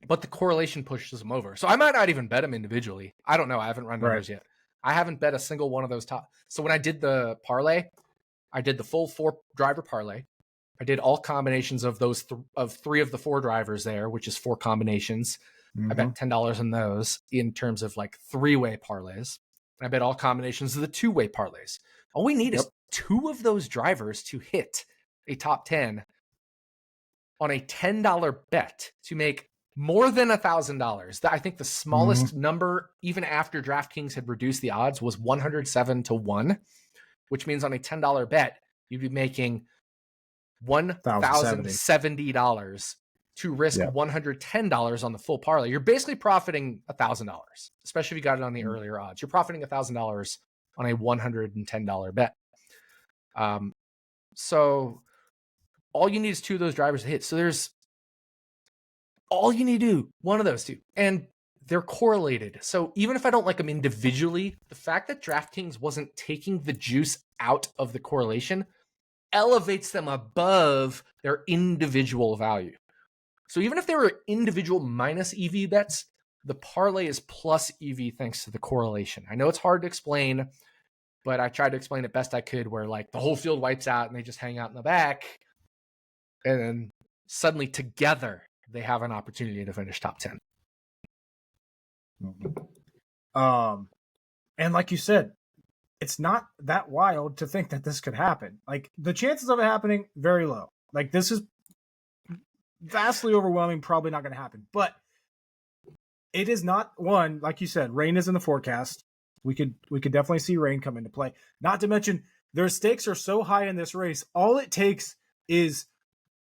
but the correlation pushes them over. So I might not even bet them individually. I don't know. I haven't run numbers yet. I haven't bet a single one of those top. So when I did the parlay, I did the full 4 driver parlay. I did all combinations of those of 3 of the 4 drivers there, which is 4 combinations. I bet $10 on those in terms of like 3-way parlays. And I bet all combinations of the 2-way parlays. All we need is 2 of those drivers to hit a top 10 on a $10 bet to make more than $1,000. I think the smallest number, even after DraftKings had reduced the odds, was 107 to 1, which means on a $10 bet, you'd be making $1,070 to risk $110 on the full parlay. You're basically profiting $1,000, especially if you got it on the earlier odds. You're profiting $1,000 on a $110 bet. So all you need is 2 of those drivers to hit. So there's all you need to do, one of those 2, and they're correlated. So even if I don't like them individually, the fact that DraftKings wasn't taking the juice out of the correlation elevates them above their individual value. So even if they were individual minus EV bets, the parlay is plus EV thanks to the correlation. I know it's hard to explain, but I tried to explain it best I could, where like the whole field wipes out and they just hang out in the back, and then suddenly together they have an opportunity to finish top 10. And like you said, it's not that wild to think that this could happen. Like, the chances of it happening, very low. Like, this is vastly overwhelming, probably not going to happen. But it is not, one, like you said, rain is in the forecast. We could definitely see rain come into play. Not to mention, their stakes are so high in this race. All it takes is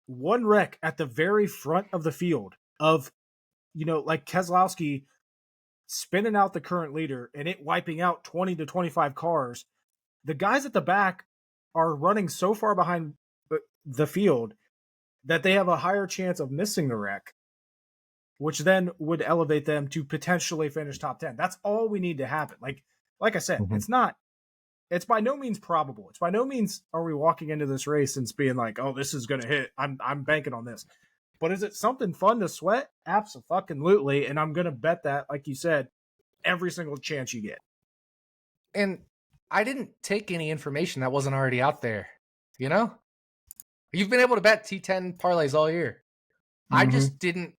one wreck at the very front of the field of, like Keselowski spinning out the current leader and it wiping out 20 to 25 cars. The guys at the back are running so far behind the field that they have a higher chance of missing the wreck, which then would elevate them to potentially finish top 10. That's all we need to happen. Like I said, it's by no means probable. It's by no means are we walking into this race and being like, oh, this is going to hit. I'm banking on this. But is it something fun to sweat? Absolutely. And I'm going to bet that, like you said, every single chance you get. And I didn't take any information that wasn't already out there. You've been able to bet T10 parlays all year. I just didn't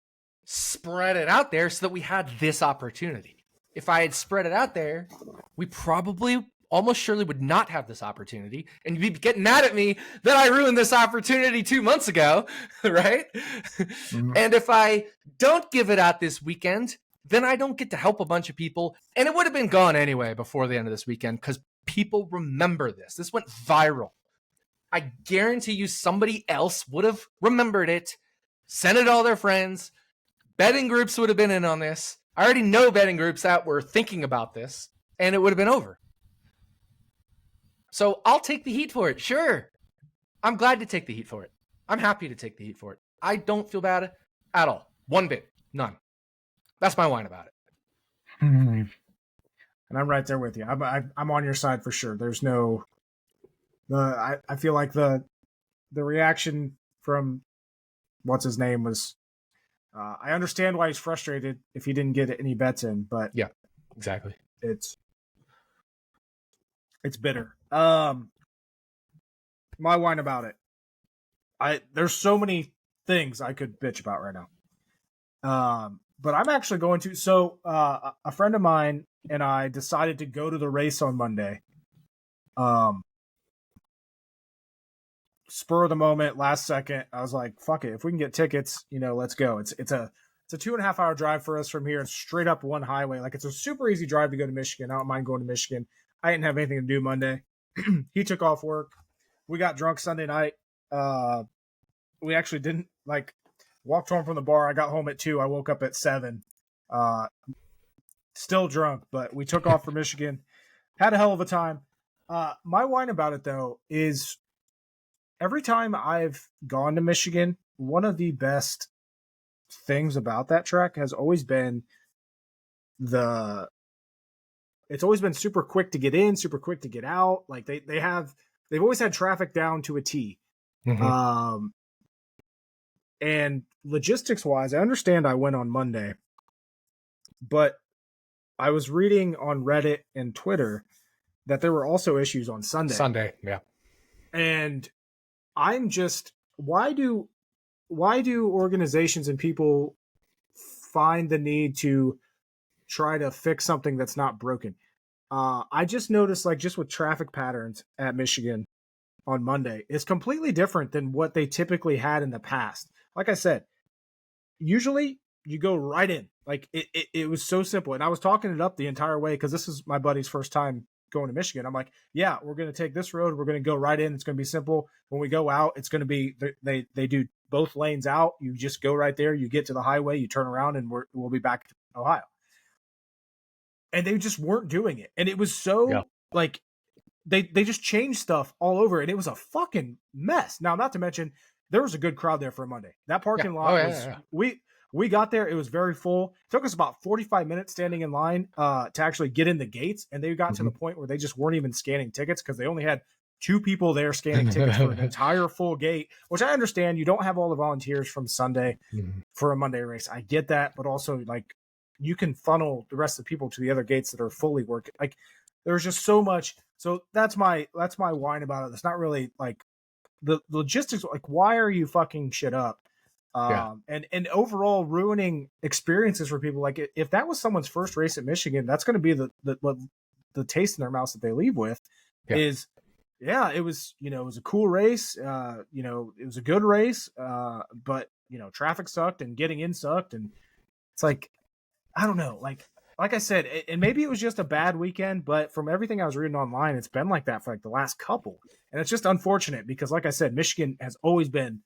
spread it out there so that we had this opportunity. If I had spread it out there, we probably almost surely would not have this opportunity, and you'd be getting mad at me that I ruined this opportunity 2 months ago, right? And if I don't give it out this weekend, then I don't get to help a bunch of people. And it would have been gone anyway before the end of this weekend because people remember this. This went viral. I guarantee you somebody else would have remembered it, sent it to all their friends. Betting groups would have been in on this. I already know betting groups that were thinking about this, and it would have been over. So I'll take the heat for it. Sure. I'm glad to take the heat for it. I'm happy to take the heat for it. I don't feel bad at all. One bit. None. That's my whine about it. And I'm right there with you. I'm on your side for sure. There's no... I feel like the reaction from what's his name was... I understand why he's frustrated if he didn't get any bets in, but... Yeah, exactly. It's bitter. My whine about it. There's so many things I could bitch about right now. But I'm actually going to. So a friend of mine and I decided to go to the race on Monday. Spur of the moment, last second. I was like, "Fuck it! If we can get tickets, let's go." It's a 2.5 hour drive for us from here. It's straight up one highway. Like, it's a super easy drive to go to Michigan. I don't mind going to Michigan. I didn't have anything to do Monday. He took off work. We got drunk Sunday night. We actually didn't walked home from the bar. I got home at 2. I woke up at 7. Still drunk, but we took off for Michigan. Had a hell of a time. My whine about it, though, is every time I've gone to Michigan, one of the best things about that track has always been it's always been super quick to get in, super quick to get out. Like they've always had traffic down to a T. Mm-hmm. And logistics wise, I understand I went on Monday, but I was reading on Reddit and Twitter that there were also issues on Sunday. Yeah. And I'm just, why do organizations and people find the need to try to fix something that's not broken? I just noticed, just with traffic patterns at Michigan on Monday, it's completely different than what they typically had in the past. Like I said, usually you go right in. It was so simple. And I was talking it up the entire way because this is my buddy's first time going to Michigan. I'm like, yeah, we're going to take this road. We're going to go right in. It's going to be simple. When we go out, it's going to be, they do both lanes out. You just go right there. You get to the highway, you turn around, and we'll be back to Ohio. And they just weren't doing it. And it was so they just changed stuff all over. And it was a fucking mess. Now, not to mention, there was a good crowd there for a Monday. That parking lot we got there. It was very full. It took us about 45 minutes standing in line to actually get in the gates. And they got to the point where they just weren't even scanning tickets because they only had 2 people there scanning tickets for an entire full gate, which I understand. You don't have all the volunteers from Sunday for a Monday race. I get that. But also, you can funnel the rest of the people to the other gates that are fully working. There's just so much. So that's my whine about it. It's not really the logistics. Why are you fucking shit up? And overall ruining experiences for people. If that was someone's first race at Michigan, that's going to be the taste in their mouth that they leave with. It was, it was a cool race. It was a good race. But traffic sucked and getting in sucked. And it's I don't know. Like I said, and maybe it was just a bad weekend, but from everything I was reading online, it's been like that for the last couple. And it's just unfortunate because, like I said, Michigan has always been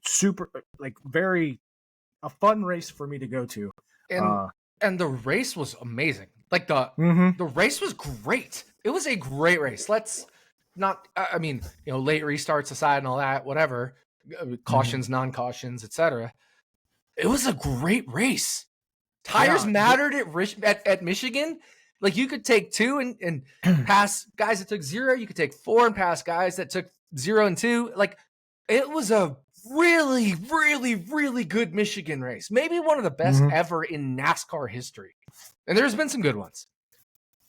super, very a fun race for me to go to. And the race was amazing. The race was great. It was a great race. Let's not, late restarts aside and all that, whatever, cautions, non-cautions, etc. It was a great race. Tires mattered at Michigan. You could take 2 and pass guys that took 0. You could take 4 and pass guys that took 0 and 2. It was a really, really, really good Michigan race. Maybe one of the best ever in NASCAR history. And there's been some good ones.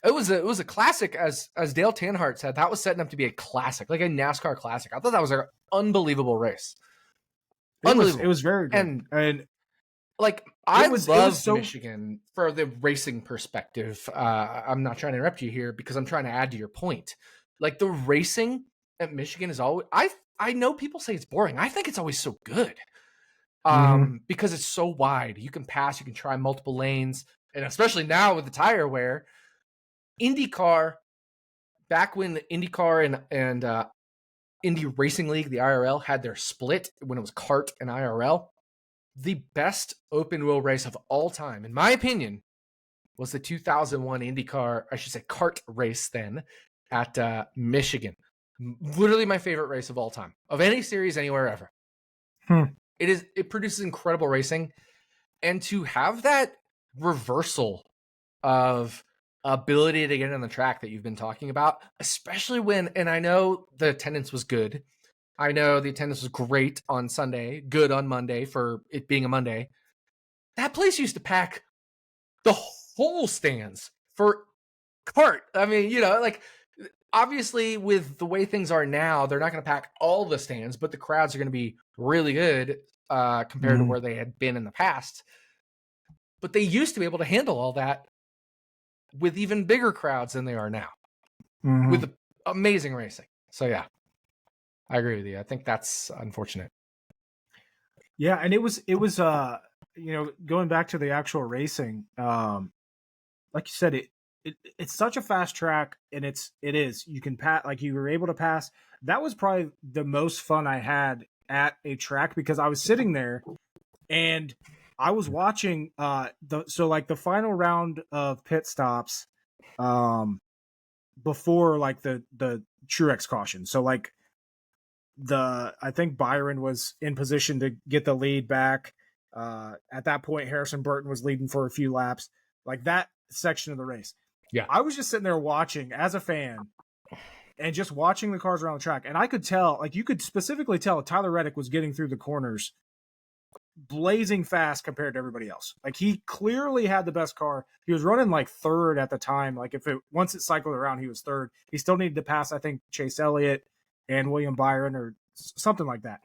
It was a classic, as Dale Tanhart said. That was setting up to be a classic, like a NASCAR classic. I thought that was an unbelievable race. Unbelievable. It was very good. And I love Michigan for the racing perspective. I'm not trying to interrupt you here because I'm trying to add to your point. The racing at Michigan is always, I know people say it's boring. I think it's always so good. because it's so wide. You can pass, you can try multiple lanes, and especially now with the tire wear. IndyCar, back when IndyCar and Indy Racing League, the IRL, had their split when it was kart and IRL, the best open wheel race of all time, in my opinion, was the 2001 IndyCar, I should say kart race then, at Michigan. Literally my favorite race of all time, of any series, anywhere, ever. It produces incredible racing, and to have that reversal of ability to get on the track that you've been talking about, especially when, and I know the attendance was good. I know the attendance was great on Sunday, good on Monday for it being a Monday. That place used to pack the whole stands for kart. I mean, like, obviously with the way things are now, they're not going to pack all the stands, but the crowds are going to be really good compared to where they had been in the past. But they used to be able to handle all that with even bigger crowds than they are now, with amazing racing. So yeah, I agree with you. I think that's unfortunate. Yeah, and it was going back to the actual racing, like you said, it's such a fast track, and it is. You can pass, like you were able to pass. That was probably the most fun I had at a track, because I was sitting there and I was watching the final round of pit stops before like the Truex caution. So like I think Byron was in position to get the lead back. At that point, Harrison Burton was leading for a few laps, like that section of the race. Yeah. I was just sitting there watching as a fan and just watching the cars around the track. And I could tell, like you could specifically tell Tyler Reddick was getting through the corners blazing fast compared to everybody else. Like he clearly had the best car. He was running like third at the time. Like once it cycled around, he was third. He still needed to pass, I think, Chase Elliott and William Byron or something like that.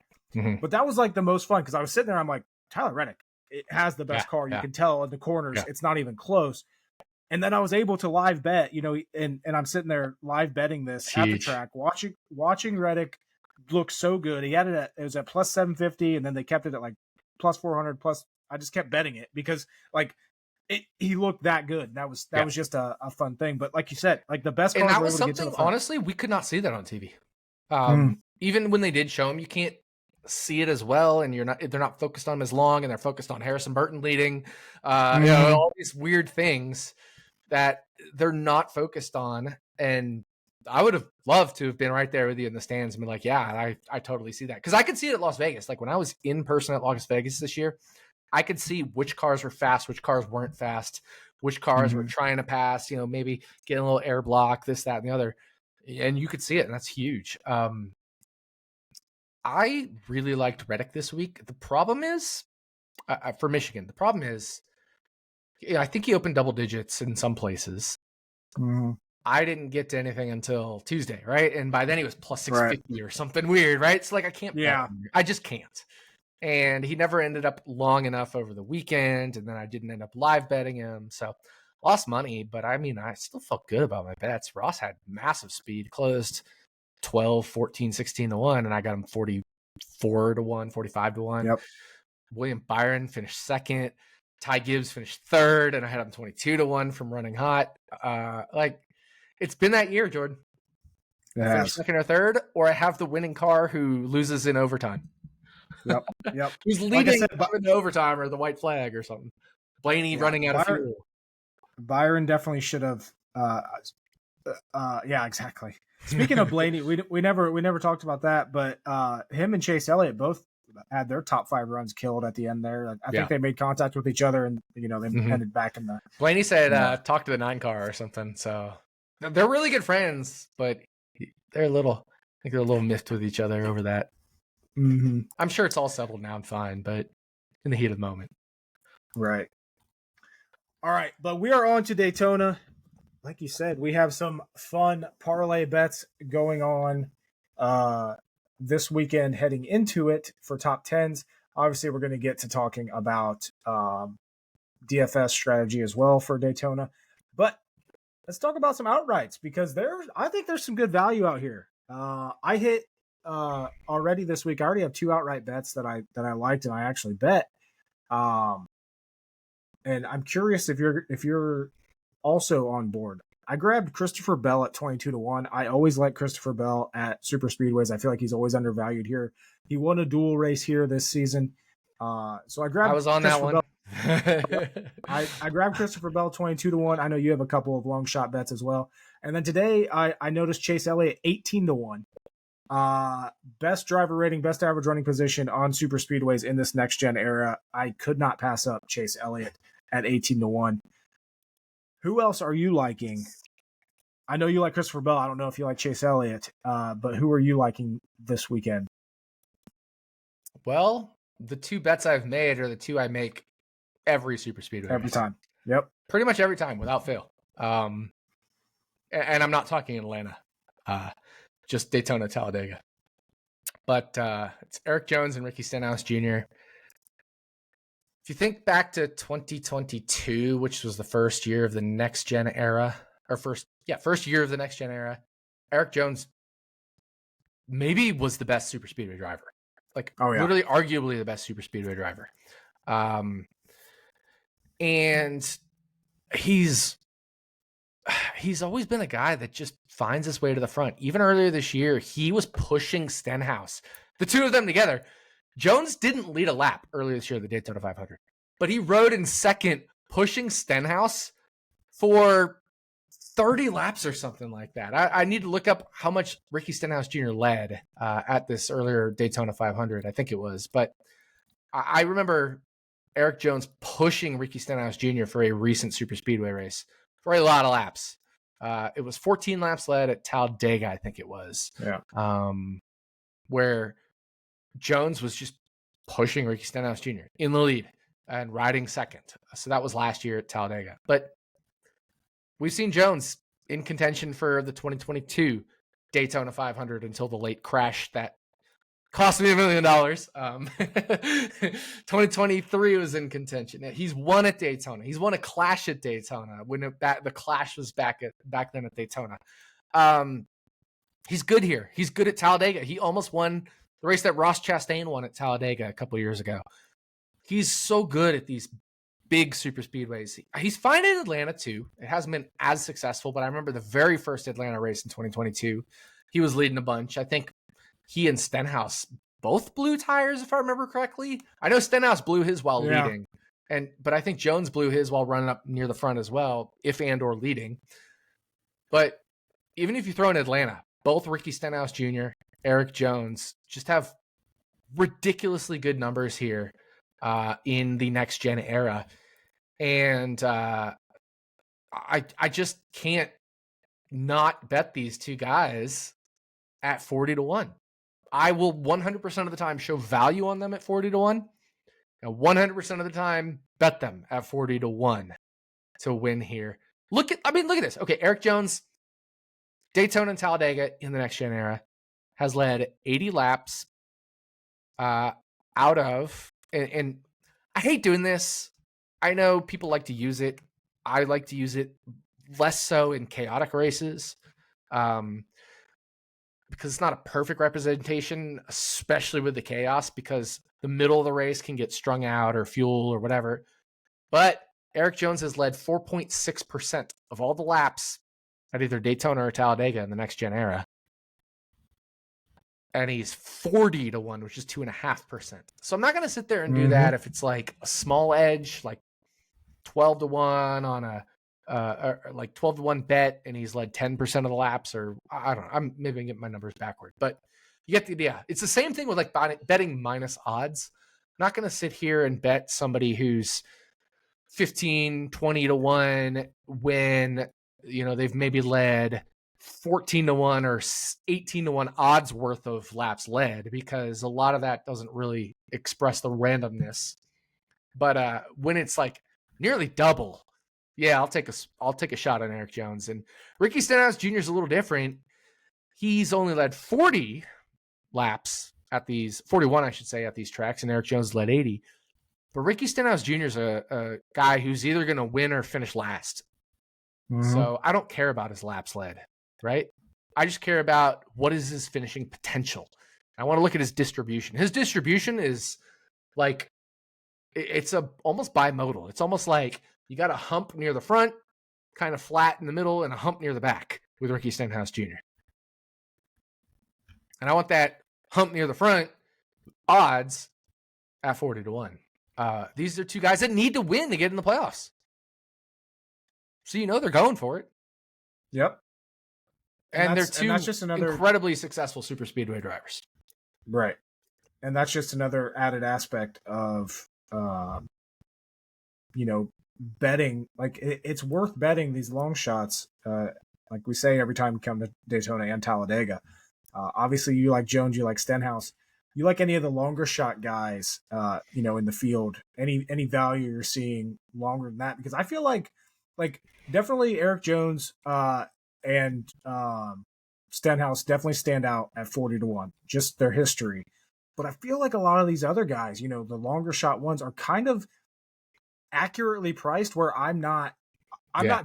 But that was like the most fun, because I was sitting there, I'm like, Tyler Reddick, it has the best car. You can tell in the corners, it's not even close. And then I was able to live bet, and I'm sitting there live betting this at the track, watching Reddick look so good. He had it was at plus 750, and then they kept it at like plus 400 plus. I just kept betting it because like he looked that good. That was just a fun thing. But like you said, like the best cars, and that was something, honestly, we could not see that on TV. Even when they did show him, you can't see it as well, and they're not focused on him as long, and they're focused on Harrison Burton leading, all these weird things that they're not focused on. And I would have loved to have been right there with you in the stands and been like, yeah, I totally see that. Because I could see it at Las Vegas. Like when I was in person at Las Vegas this year, I could see which cars were fast, which cars weren't fast, which cars were trying to pass, maybe getting a little air block, this, that, and the other. And you could see it, and that's huge. I really liked Reddick this week. The problem is, for Michigan, the problem is, I think he opened double digits in some places. I didn't get to anything until Tuesday, right? And by then he was plus 650 or something weird, right? It's like I can't bet him. I just can't. And he never ended up long enough over the weekend, and then I didn't end up live betting him. So lost money, but I mean, I still felt good about my bets. Ross had massive speed, closed 12, 14, 16 to 1, and I got him 44 to 1, 45 to 1. Yep. William Byron finished second. Ty Gibbs finished third, and I had him 22 to 1 from running hot. Like, it's been that year, Jordan. Finish second or third, or I have the winning car who loses in overtime. Yep. Who's leading in overtime or the white flag or something. Blaney running out of fuel. Byron definitely should have. Yeah, exactly. Speaking of Blaney, we never talked about that, but him and Chase Elliott both had their top 5 runs killed at the end there. I think they made contact with each other, and they ended back in the. Blaney said, "Talk to the 9 car" or something. So they're really good friends, but they're a little miffed with each other over that. I'm sure it's all settled now and fine, but in the heat of the moment. Right. All right, but we are on to Daytona. Like you said, we have some fun parlay bets going on this weekend heading into it for top 10s. Obviously, we're going to get to talking about DFS strategy as well for Daytona. But let's talk about some outrights, because I think there's some good value out here. I hit already this week. I already have 2 outright bets that I liked and I actually bet. And I'm curious if you're also on board. I grabbed Christopher Bell at 22-1. I always like Christopher Bell at super speedways. I feel like he's always undervalued here. He won a dual race here this season. So I grabbed I was on that one. I grabbed Christopher Bell 22-1. I know you have a couple of long shot bets as well. And then today I noticed Chase Elliott 18-1. Best driver rating, best average running position on super speedways in this next gen era. I could not pass up Chase Elliott at 18-1. Who else are you liking? I know you like Christopher Bell. I don't know if you like Chase Elliott, but who are you liking this weekend? Well, the 2 bets I've made are the 2 I make every super speedway Every time. Yep. Pretty much every time without fail. And I'm not talking Atlanta, just Daytona, Talladega. But it's Eric Jones and Ricky Stenhouse Jr. If you think back to 2022, which was the first year of the next gen era, or first year of the next gen era, Eric Jones maybe was the best super speedway driver. Literally arguably the best super speedway driver. And he's always been a guy that just finds his way to the front. Even earlier this year, he was pushing Stenhouse. The 2 of them together. Jones didn't lead a lap earlier this year at the Daytona 500, but he rode in second, pushing Stenhouse for 30 laps or something like that. I need to look up how much Ricky Stenhouse Jr. led at this earlier Daytona 500, I think it was. But I remember Eric Jones pushing Ricky Stenhouse Jr. for a recent super speedway race for a lot of laps. It was 14 laps led at Talladega, I think it was. Yeah. Where Jones was just pushing Ricky Stenhouse Jr. in the lead and riding second. So that was last year at Talladega. But we've seen Jones in contention for the 2022 Daytona 500 until the late crash that cost me $1 million. 2023 was in contention. He's won at Daytona. He's won a clash at Daytona when the clash was back then at Daytona. He's good here. He's good at Talladega. He almost won the race that Ross Chastain won at Talladega a couple years ago. He's so good at these big super speedways. He's fine in Atlanta too. It hasn't been as successful, but I remember the very first Atlanta race in 2022. He was leading a bunch. I think he and Stenhouse both blew tires, if I remember correctly. I know Stenhouse blew his while leading, but I think Jones blew his while running up near the front as well, if and or leading. But even if you throw in Atlanta, both Ricky Stenhouse Jr., Eric Jones just have ridiculously good numbers here in the next gen era. And I just can't not bet these 2 guys at 40-1. I will 100% of the time show value on them at 40-1. And 100% of the time bet them at 40-1 to win here. Look at this. Okay, Eric Jones, Daytona and Talladega in the next gen era, has led 80 laps out of, and I hate doing this. I know people like to use it. I like to use it less so in chaotic races because it's not a perfect representation, especially with the chaos, because the middle of the race can get strung out or fuel or whatever. But Eric Jones has led 4.6% of all the laps at either Daytona or Talladega in the next gen era. And he's 40-1, which is 2.5%. So I'm not going to sit there and do that if it's like a small edge, like 12-1 on a like 12-1 bet, and he's led 10% of the laps, or I don't know. I'm maybe getting my numbers backward, but you get the idea. It's the same thing with like betting minus odds. I'm not going to sit here and bet somebody who's 15-20-1 when, you know, they've maybe led 14-1 or 18-1 odds worth of laps led, because a lot of that doesn't really express the randomness. But when it's like nearly double, yeah, I'll take a shot on Eric Jones. And Ricky Stenhouse Jr. is a little different. He's only led 40 laps at these 41, I should say, at these tracks, and Eric Jones led 80. But Ricky Stenhouse Jr. is a guy who's either going to win or finish last. So I don't care about his laps led, right? I just care about what is his finishing potential. I want to look at his distribution. His distribution is like, it's almost bimodal. It's almost like you got a hump near the front, kind of flat in the middle, and a hump near the back with Ricky Stenhouse Jr. And I want that hump near the front odds at 40-1. These are two guys that need to win to get in the playoffs. So they're going for it. Yep. And they're two incredibly successful super speedway drivers. Right. And that's just another added aspect of, betting. Like, it's worth betting these long shots, like we say every time we come to Daytona and Talladega. Obviously, you like Jones, you like Stenhouse. You like any of the longer shot guys, in the field, any value you're seeing longer than that? Because I feel like definitely Eric Jones and Stenhouse definitely stand out at 40-1, just their history. But I feel like a lot of these other guys, the longer shot ones are kind of accurately priced where I'm not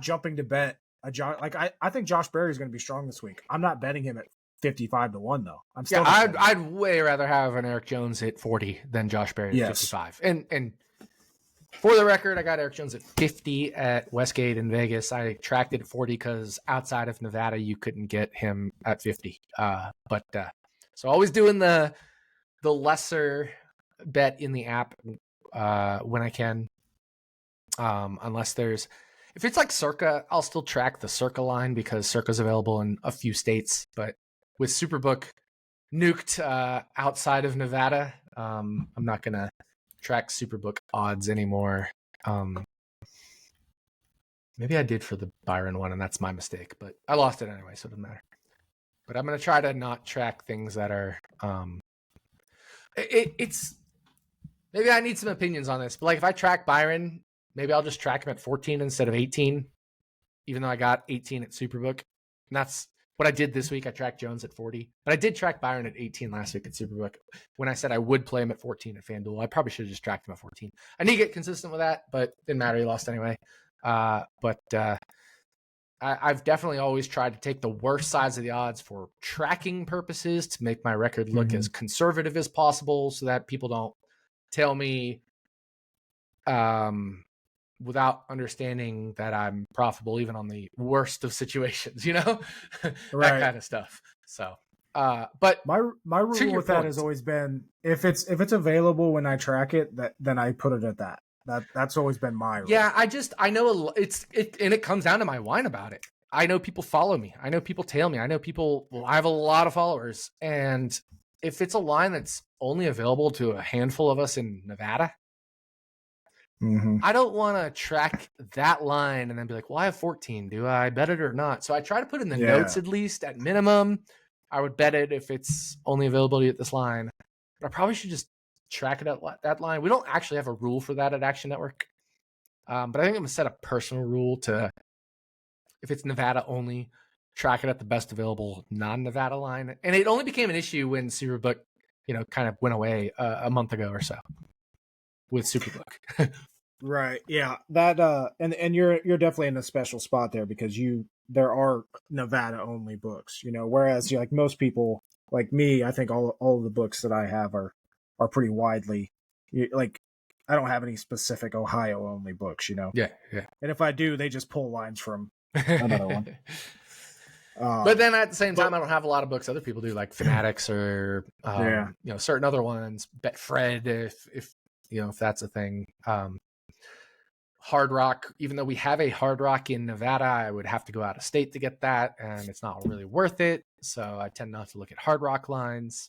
jumping to bet I think Josh Berry is going to be strong this week. I'm not betting him at 55-1 though. I'd way rather have an Eric Jones at 40 than Josh Berry at 55. And for the record, I got Eric Jones at 50 at Westgate in Vegas. I tracked it at 40 because outside of Nevada, you couldn't get him at 50. So always doing the lesser bet in the app when I can. Unless if it's like Circa, I'll still track the Circa line because Circa's available in a few states. But with Superbook nuked outside of Nevada, I'm not going to track Superbook odds anymore. Maybe I did for the Byron one, and that's my mistake. But I lost it anyway, so it doesn't matter. But I'm going to try to not track things that are... it's maybe I need some opinions on this. But like if I track Byron... Maybe I'll just track him at 14 instead of 18, even though I got 18 at Superbook. And that's what I did this week. I tracked Jones at 40. But I did track Byron at 18 last week at Superbook. When I said I would play him at 14 at FanDuel, I probably should have just tracked him at 14. I need to get consistent with that, but didn't matter. He lost anyway. I've definitely always tried to take the worst sides of the odds for tracking purposes to make my record look as conservative as possible so that people don't tell me without understanding that I'm profitable even on the worst of situations, that kind of stuff. So, but my rule with that has always been if it's available when I track it, then I put it at that. That's always been my rule. Yeah, I know and it comes down to my whine about it. I know people follow me. I know people tail me. I know I have a lot of followers. And if it's a line that's only available to a handful of us in Nevada, I don't want to track that line and then be like, well, I have 14. Do I bet it or not? So I try to put in the notes at least at minimum. I would bet it if it's only availability at this line. But I probably should just track it at that line. We don't actually have a rule for that at Action Network. But I think I'm going to set a personal rule to, if it's Nevada only, track it at the best available non-Nevada line. And it only became an issue when Superbook, kind of went away a month ago or so with Superbook. Right. Yeah. That and you're definitely in a special spot there because there are Nevada only books, whereas like most people like me, I think all of the books that I have are pretty widely like I don't have any specific Ohio only books, Yeah. And if I do, they just pull lines from another one. But then at the same time, I don't have a lot of books other people do, like Fanatics or certain other ones. Betfred, if that's a thing. Hard Rock, even though we have a Hard Rock in Nevada, I would have to go out of state to get that, and it's not really worth it. So I tend not to look at Hard Rock lines.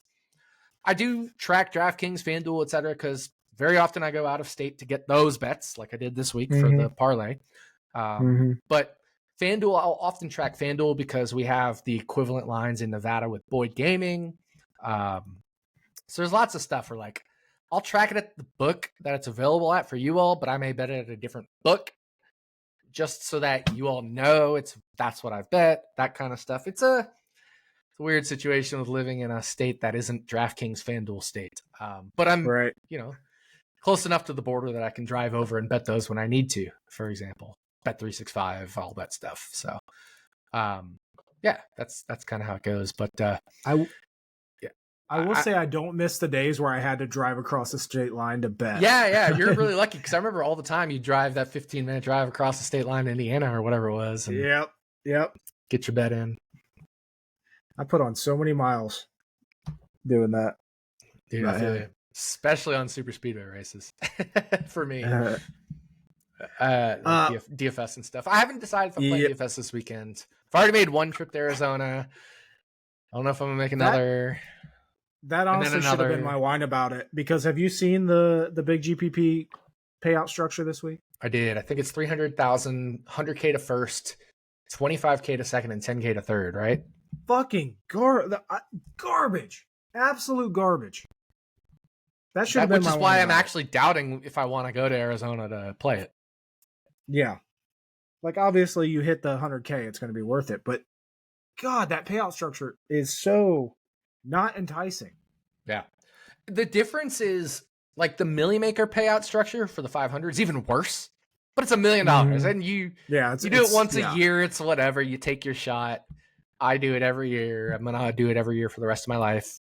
I do track DraftKings, FanDuel, etc., because very often I go out of state to get those bets, like I did this week for the parlay. But FanDuel, I'll often track FanDuel because we have the equivalent lines in Nevada with Boyd Gaming. So there's lots of stuff where like I'll track it at the book that it's available at for you all, but I may bet it at a different book just so that you all know that's what I've bet, that kind of stuff. It's a weird situation with living in a state that isn't DraftKings FanDuel state. But I'm, close enough to the border that I can drive over and bet those when I need to, for example, Bet365, all that stuff. So, that's kind of how it goes. But I will say I don't miss the days where I had to drive across the state line to bet. Yeah, you're really lucky because I remember all the time you drive that 15-minute drive across the state line to Indiana or whatever it was. And Yep. Get your bet in. I put on so many miles doing that. Dude, I feel you. Especially on super speedway races for me. DFS and stuff. I haven't decided if I'm playing DFS this weekend. I've already made one trip to Arizona. I don't know if I'm going to make another. That honestly should have been my whine about it, because have you seen the big GPP payout structure this week? I did. I think it's 300,000, 100K to first, 25K to second, and 10K to third, right? Fucking garbage. Absolute garbage. That should have been my whine. Which is why I'm actually doubting if I want to go to Arizona to play it. Yeah. Like, obviously, you hit the 100K, it's going to be worth it. But, God, that payout structure is so not enticing. Yeah. The difference is, like, the Millie Maker payout structure for the 500 is even worse. But it's $1 million. And you do it once a year. It's whatever. You take your shot. I do it every year. I'm going to do it every year for the rest of my life.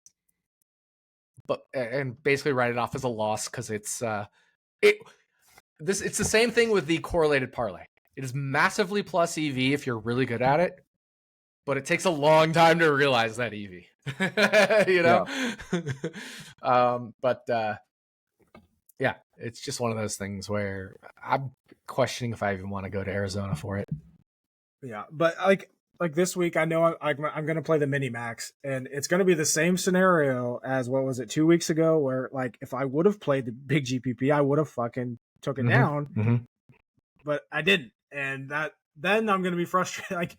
And basically write it off as a loss because it's the same thing with the correlated parlay. It is massively plus EV if you're really good at it, but it takes a long time to realize that EV. You know? Yeah. It's just one of those things where I'm questioning if I even want to go to Arizona for it. Yeah, but like this week, I know I'm going to play the mini max, and it's going to be the same scenario as what was it 2 weeks ago, where like if I would have played the big GPP, I would have fucking took it down, but I didn't, and then I'm going to be frustrated. Like,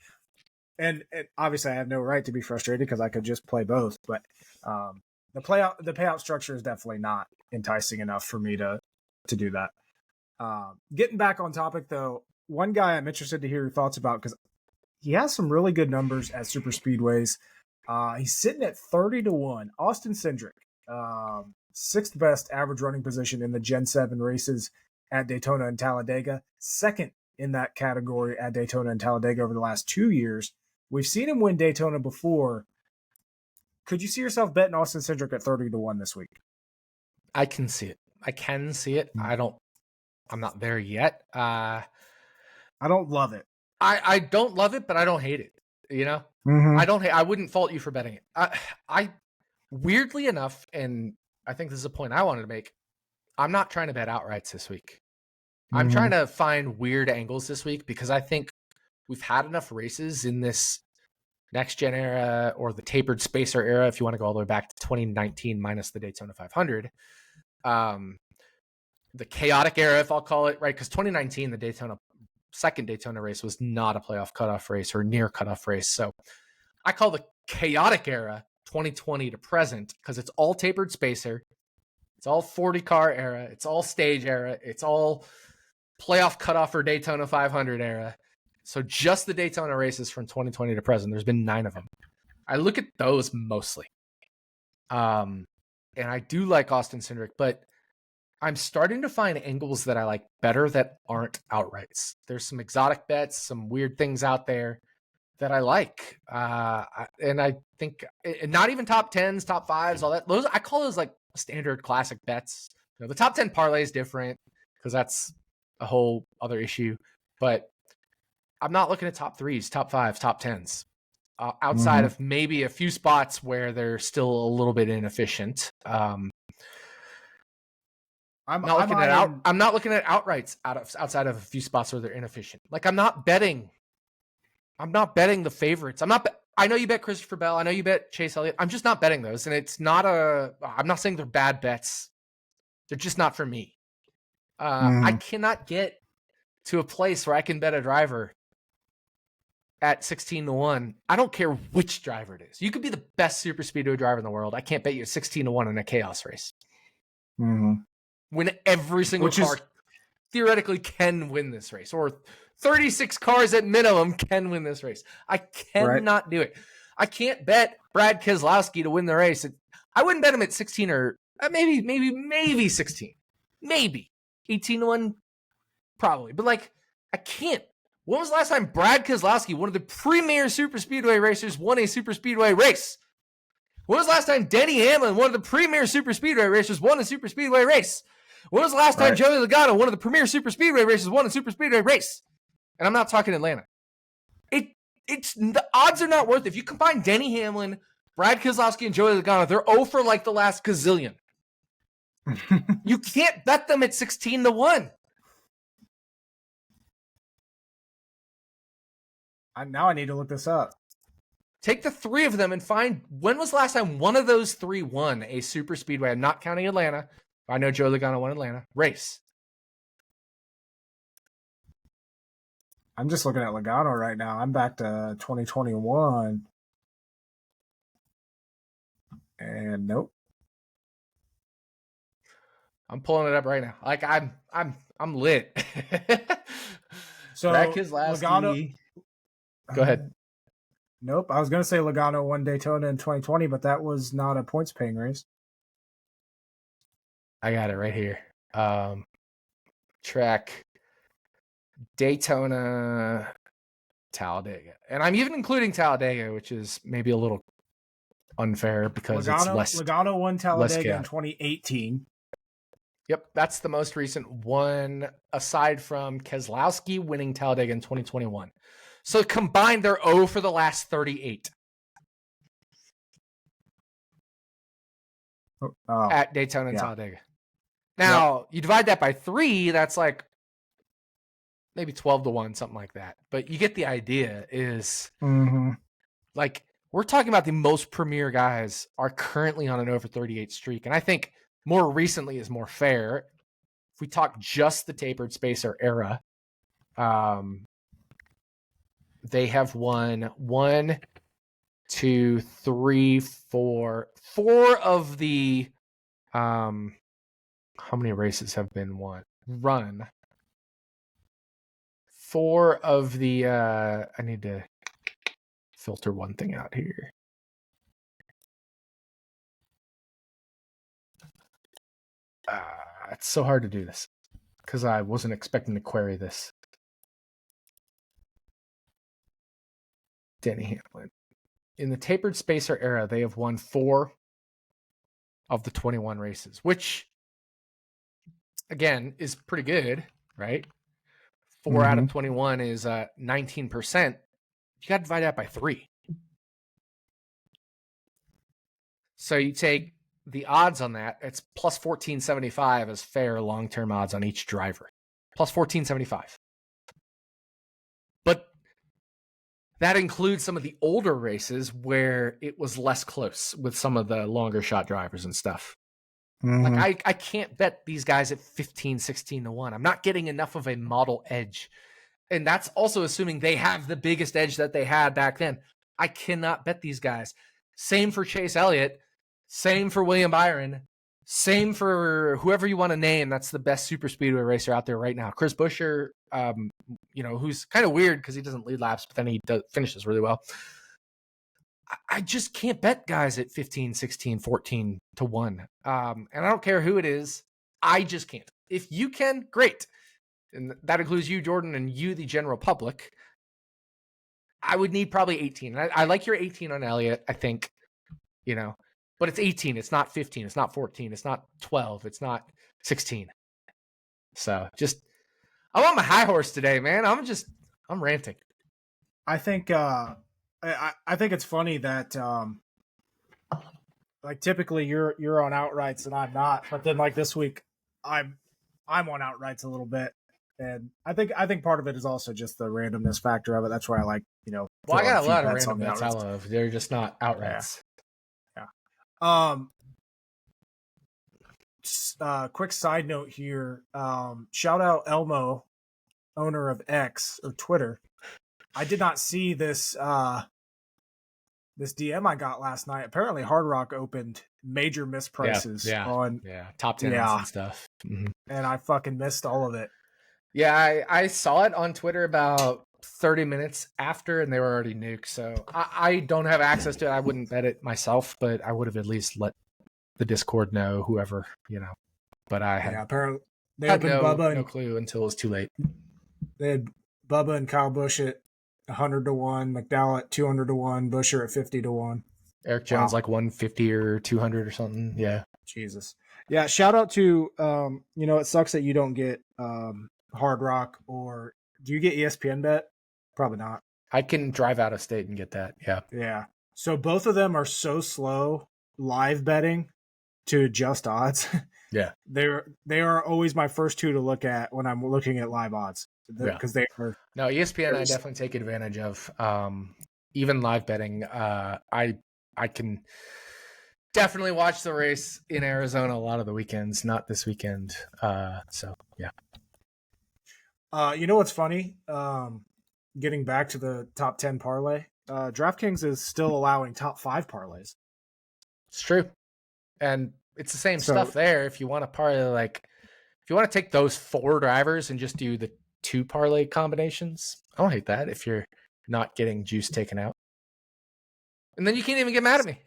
and obviously I have no right to be frustrated because I could just play both, but the payout structure is definitely not enticing enough for me to do that. Getting back on topic though, one guy I'm interested to hear your thoughts about, because he has some really good numbers at super speedways. He's sitting at 30-1. Austin Cindric, sixth best average running position in the Gen 7 races at Daytona and Talladega. Second in that category at Daytona and Talladega over the last 2 years. We've seen him win Daytona before. Could you see yourself betting Austin Cindric at 30-1 this week? I can see it. I'm not there yet. I don't love it. I don't love it, but I don't hate it. You know, I wouldn't fault you for betting it. I weirdly enough, and I think this is a point I wanted to make, I'm not trying to bet outrights this week. I'm trying to find weird angles this week because I think we've had enough races in this next gen era, or the tapered spacer era, if you want to go all the way back to 2019 minus the Daytona 500. The chaotic era, if I'll call it, right? Because 2019, the second Daytona race was not a playoff cutoff race or near cutoff race. So I call the chaotic era 2020 to present because it's all tapered spacer. It's all 40 car era. It's all stage era. It's all playoff cutoff or Daytona 500 era. So just the Daytona races from 2020 to present, there's been 9 of them. I look at those mostly. And I do like Austin Cindric, but I'm starting to find angles that I like better that aren't outrights. There's some exotic bets, some weird things out there that I like. And I think not even top 10s, top 5s, all that. Those, I call those like standard classic bets. You know, the top 10 parlay is different because that's a whole other issue. But I'm not looking at top 3s, top 5s, top 10s. Outside of maybe a few spots where they're still a little bit inefficient. I'm not looking at outrights outside of a few spots where they're inefficient. Like I'm not betting the favorites. I know you bet Christopher Bell. I know you bet Chase Elliott. I'm just not betting those. And I'm not saying they're bad bets. They're just not for me. I cannot get to a place where I can bet a driver at 16-1. I don't care which driver it is. You could be the best super speedway driver in the world. I can't bet you 16-1 in a chaos race. When every single car theoretically can win this race, or 36 cars at minimum can win this race. I cannot do it. I can't bet Brad Keselowski to win the race. I wouldn't bet him at 16 or maybe 16. Maybe 18-1, probably. But like, I can't. When was the last time Brad Keselowski, one of the premier super speedway racers, won a super speedway race? When was the last time Denny Hamlin, one of the premier super speedway racers, won a super speedway race? When was the last time Joey Logano, one of the premier super speedway racers, won a super speedway race? And I'm not talking Atlanta. It's the odds are not worth it. If you combine Denny Hamlin, Brad Keselowski, and Joey Logano, they're 0 for like the last gazillion. You can't bet them at 16 to 1. Now I need to look this up. Take the three of them and find when was the last time one of those three won a super speedway. I'm not counting Atlanta. I know Joey Logano won Atlanta race. I'm just looking at Logano right now. I'm back to 2021. And nope. I'm pulling it up right now. Like I'm lit. So Brad Keselowski. Logano. Go ahead. Nope. I was going to say Logano won Daytona in 2020, but that was not a points paying race. I got it right here. Track Daytona, Talladega. And I'm even including Talladega, which is maybe a little unfair because Logano won Talladega in 2018. Yep, that's the most recent one aside from Keselowski winning Talladega in 2021. So combined, they're 0 for the last 38 at Daytona and Talladega. Now, you divide that by 3, that's like maybe 12 to 1, something like that. But you get the idea is like we're talking about the most premier guys are currently on an over 38 streak. And I think more recently is more fair. If we talk just the tapered spacer era, they have won 4 of the how many races have been run? 4 of the I need to filter one thing out here. It's so hard to do this because I wasn't expecting to query this. Denny Hamlin. In the tapered spacer era, they have won 4 of the 21 races, which, again, is pretty good, right? 4 out of 21 is 19%. You got to divide that by 3. So you take the odds on that, it's plus 1475 as fair long-term odds on each driver. Plus 1475. But that includes some of the older races where it was less close with some of the longer shot drivers and stuff. Like I can't bet these guys at 15, 16 to 1. I'm not getting enough of a model edge. And that's also assuming they have the biggest edge that they had back then. I cannot bet these guys. Same for Chase Elliott. Same for William Byron. Same for whoever you want to name. That's the best super speedway racer out there right now. Chris Buescher, who's kind of weird because he doesn't lead laps, but then he finishes really well. I just can't bet guys at 15, 16, 14 to 1. And I don't care who it is. I just can't. If you can, great. And that includes you, Jordan, and you, the general public. I would need probably 18. I like your 18 on Elliott, I think, but it's 18. It's not 15. It's not 14. It's not 12. It's not 16. So I'm on my high horse today, man. I'm ranting. I think, I think it's funny that, like typically you're on outrights and I'm not, but then like this week I'm on outrights a little bit. And I think part of it is also just the randomness factor of it. That's why I like, well, I got a lot of random bets I love. They're just not outrights. Yeah. Quick side note here. Shout out Elmo, owner of X or Twitter. I did not see this this DM I got last night. Apparently Hard Rock opened major misprices on top 10 and stuff. Mm-hmm. And I fucking missed all of it. Yeah, I saw it on Twitter about 30 minutes after, and they were already nuked. So I don't have access to it. I wouldn't bet it myself, but I would have at least let the Discord know, whoever, But I had, apparently they had no clue until it was too late. They had Bubba and Kyle Busch at 100 to 1, McDowell at 200 to 1, Buescher at 50 to 1. Eric Jones Wow. like 150 or 200 or something. Yeah. Jesus. Yeah, shout out to it sucks that you don't get Hard Rock, or do you get ESPN Bet? Probably not. I can drive out of state and get that. Yeah. Yeah. So both of them are so slow live betting to adjust odds. Yeah. They are always my first two to look at when I'm looking at live odds, because they are. No, ESPN I definitely take advantage of. Even live betting. I can definitely watch the race in Arizona a lot of the weekends, not this weekend. So yeah. You know what's funny? Getting back to the top 10 parlay, DraftKings is still allowing top 5 parlays. It's true. And it's the same So- stuff there. If you want to parlay, like, if you want to take those 4 drivers and just do the 2 parlay combinations, I don't hate that if you're not getting juice taken out. And then you can't even get mad at me.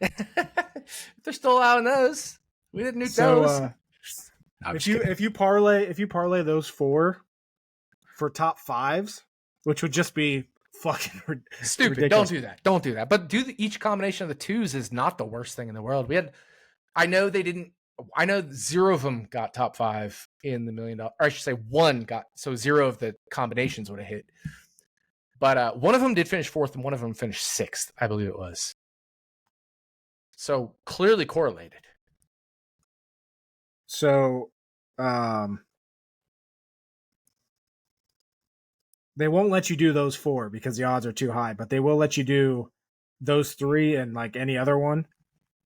They're still allowing those. We didn't nuke those. No, if you parlay those 4 for top 5s, which would just be fucking stupid. ridiculous. Don't do that. But each combination of the 2s is not the worst thing in the world. I know 0 of them got top 5 in the $1 million, or I should say 1 got, so 0 of the combinations would have hit. But one of them did finish 4th and one of them finished 6th, I believe it was. So clearly correlated. So, they won't let you do those 4 because the odds are too high, but they will let you do those 3 and like any other one.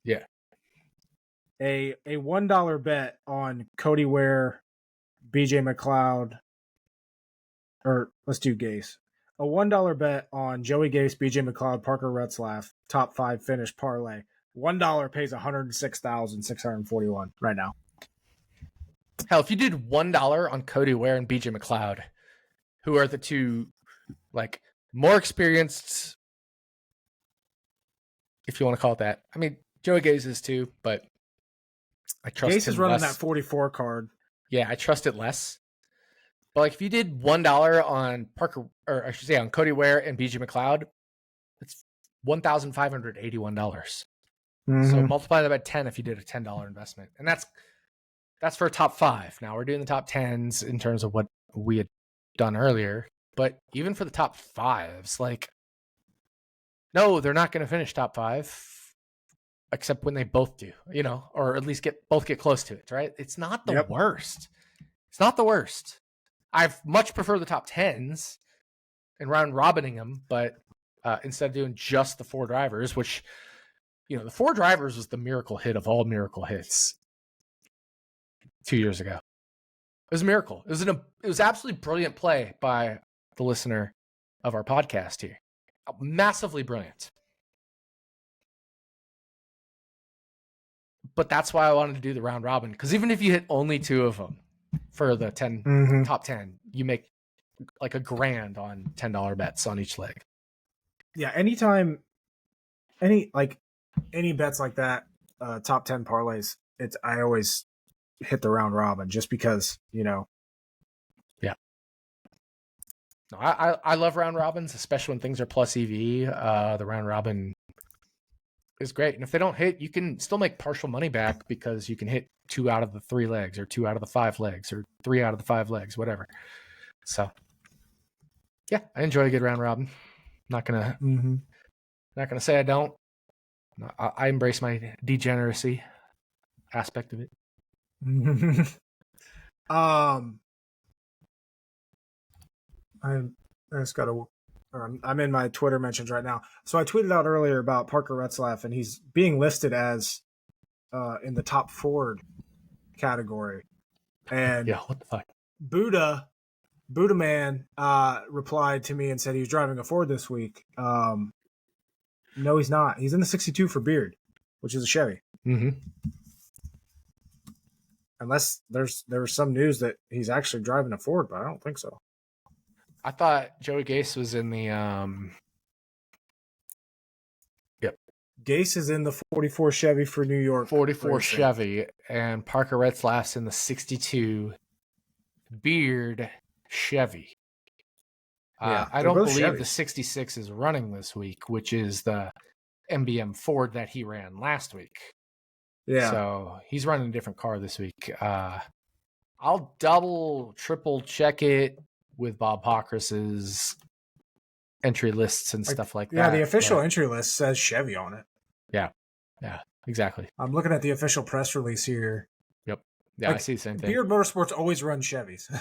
Yeah. A $1 bet on Cody Ware, BJ McLeod, or let's do Gase. A $1 bet on Joey Gase, BJ McLeod, Parker Retzlaff, top 5 finish parlay. $1 pays $106,641 right now. Hell, if you did $1 on Cody Ware and BJ McLeod, who are the 2 like more experienced, if you want to call it that. I mean, Joey Gase is too, but I trust Gase him is running less. that 44 card. Yeah, I trust it less. But like if you did $1 on Parker, or I should say on Cody Ware and BJ McLeod, it's $1,581. Mm-hmm. So multiply that by 10 if you did a $10 investment. And that's for a top 5. Now we're doing the top 10s in terms of what we had done earlier. But even for the top 5s, like, no, they're not going to finish top 5 except when they both do, or at least both get close to it, right? It's not the worst. It's not the worst. I've much prefer the top 10s and round robining them, but instead of doing just the 4 drivers, which, the 4 drivers was the miracle hit of all miracle hits 2 years ago. It was a miracle. It was absolutely brilliant play by the listener of our podcast here. Massively brilliant. But that's why I wanted to do the round robin, because even if you hit only 2 of them for the top 10, you make like $1,000 on $10 bets on each leg. Yeah, anytime, any bets like that, top 10 parlays, I always hit the round robin just because, Yeah. No, I love round robins, especially when things are plus EV. The round robin is great. And if they don't hit, you can still make partial money back because you can hit 2 out of the 3 legs or 2 out of the 5 legs or 3 out of the 5 legs, whatever. So yeah, I enjoy a good round robin. Not gonna say I don't. I embrace my degeneracy aspect of it. I'm in my Twitter mentions right now. So I tweeted out earlier about Parker Retzlaff, and he's being listed as in the top Ford category. And yeah, what the fuck? Buddha Man replied to me and said he was driving a Ford this week. No, he's not. He's in the 62 for Beard, which is a Chevy. Mm-hmm. Unless there was some news that he's actually driving a Ford, but I don't think so. I thought Joey Gase was in the Yep. Gase is in the 44 Chevy for New York. 44 racing. Chevy, and Parker Retzlaff's in the 62 Beard Chevy. Yeah, I don't believe Chevys. the 66 is running this week, which is the MBM Ford that he ran last week. Yeah. So he's running a different car this week. I'll double, triple check it with Bob Pockrass's entry lists and stuff like that. Yeah, the official entry list says Chevy on it. Yeah, exactly. I'm looking at the official press release here. Yep. Yeah, I see the same thing. Beard Motorsports always run Chevys.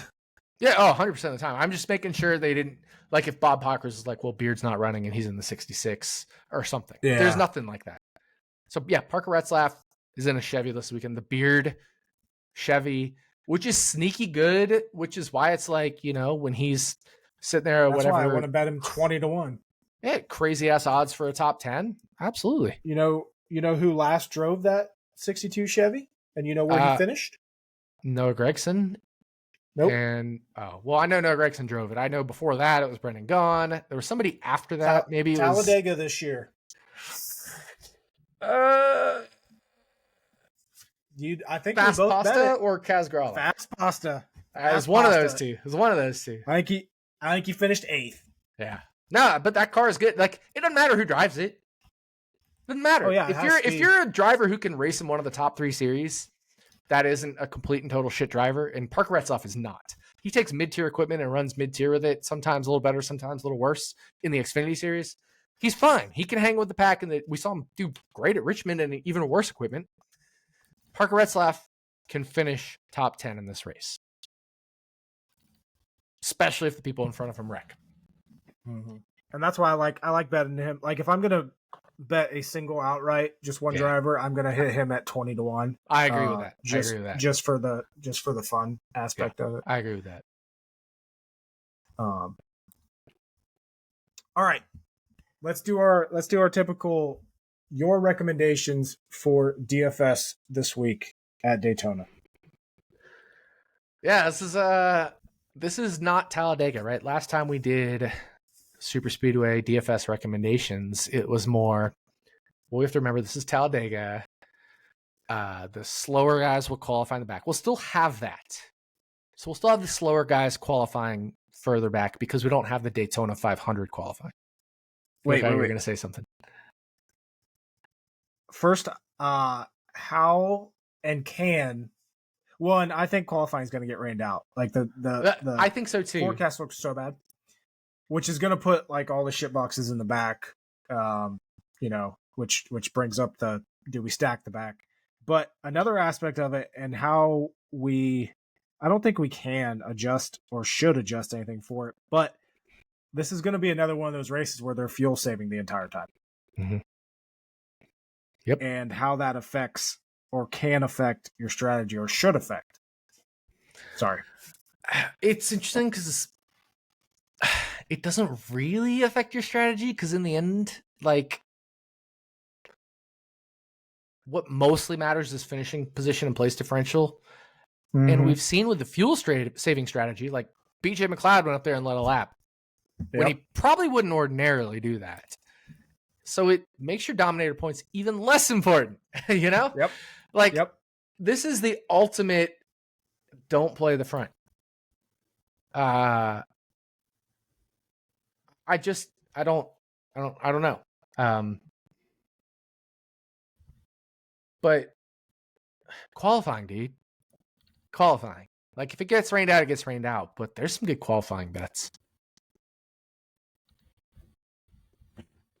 Yeah, 100% of the time. I'm just making sure they didn't, like if Bob Pockrass is like, well, Beard's not running and he's in the 66 or something. Yeah. There's nothing like that. So yeah, Parker Retzlaff is in a Chevy this weekend. The Beard Chevy, which is sneaky good, which is why it's like, when he's sitting there or That's whatever. why I want to bet him 20-1. Yeah, crazy ass odds for a top 10. Absolutely. You know who last drove that 62 Chevy? And you know where he finished? Noah Gregson. Nope. And I know Noah Gregson drove it. I know before that it was Brendan Gaughan. There was somebody after that. Maybe it was Talladega this year. I think Fast we both Pasta bet it. Or Kaz Grala? Fast Pasta. It was one of those two. I think he finished 8th. Yeah. No, but that car is good. Like, it doesn't matter who drives it. Doesn't matter. Oh, yeah, if you're a driver who can race in one of the top 3 series, that isn't a complete and total shit driver, and Parker Retzlaff is not. He takes mid-tier equipment and runs mid-tier with it, sometimes a little better, sometimes a little worse in the Xfinity series. He's fine. He can hang with the pack, and we saw him do great at Richmond and even worse equipment. Parker Retzlaff can finish top 10 in this race, especially if the people in front of him wreck. Mm-hmm. And that's why I like betting him. Like if I'm gonna bet a single outright, just one driver, I'm gonna hit him at 20-1. I agree with that. Just for the fun aspect of it. I agree with that. All right, let's do our typical your recommendations for DFS this week at Daytona. Yeah, this is not Talladega, right? Last time we did Super Speedway DFS recommendations, it was more, well, we have to remember this is Talladega. The slower guys will qualify in the back. We'll still have that. So we'll still have the slower guys qualifying further back because we don't have the Daytona 500 qualifying. Wait, you're going to say something. First, how and can one? I think qualifying is going to get rained out. Like the I think so too. Forecast looks so bad, which is going to put like all the shit boxes in the back. Which brings up do we stack the back? But another aspect of it and how I don't think we can adjust or should adjust anything for it. But this is going to be another one of those races where they're fuel saving the entire time. Mm-hmm. Yep. And how that affects or can affect your strategy or should affect. Sorry. It's interesting because it doesn't really affect your strategy because in the end, like, what mostly matters is finishing position and place differential. Mm-hmm. And we've seen with the fuel saving strategy, like BJ McLeod went up there and led a lap when he probably wouldn't ordinarily do that. So it makes your dominator points even less important, Yep. This is the ultimate don't play the front. I don't know. But qualifying, dude. Qualifying. Like if it gets rained out, it gets rained out. But there's some good qualifying bets.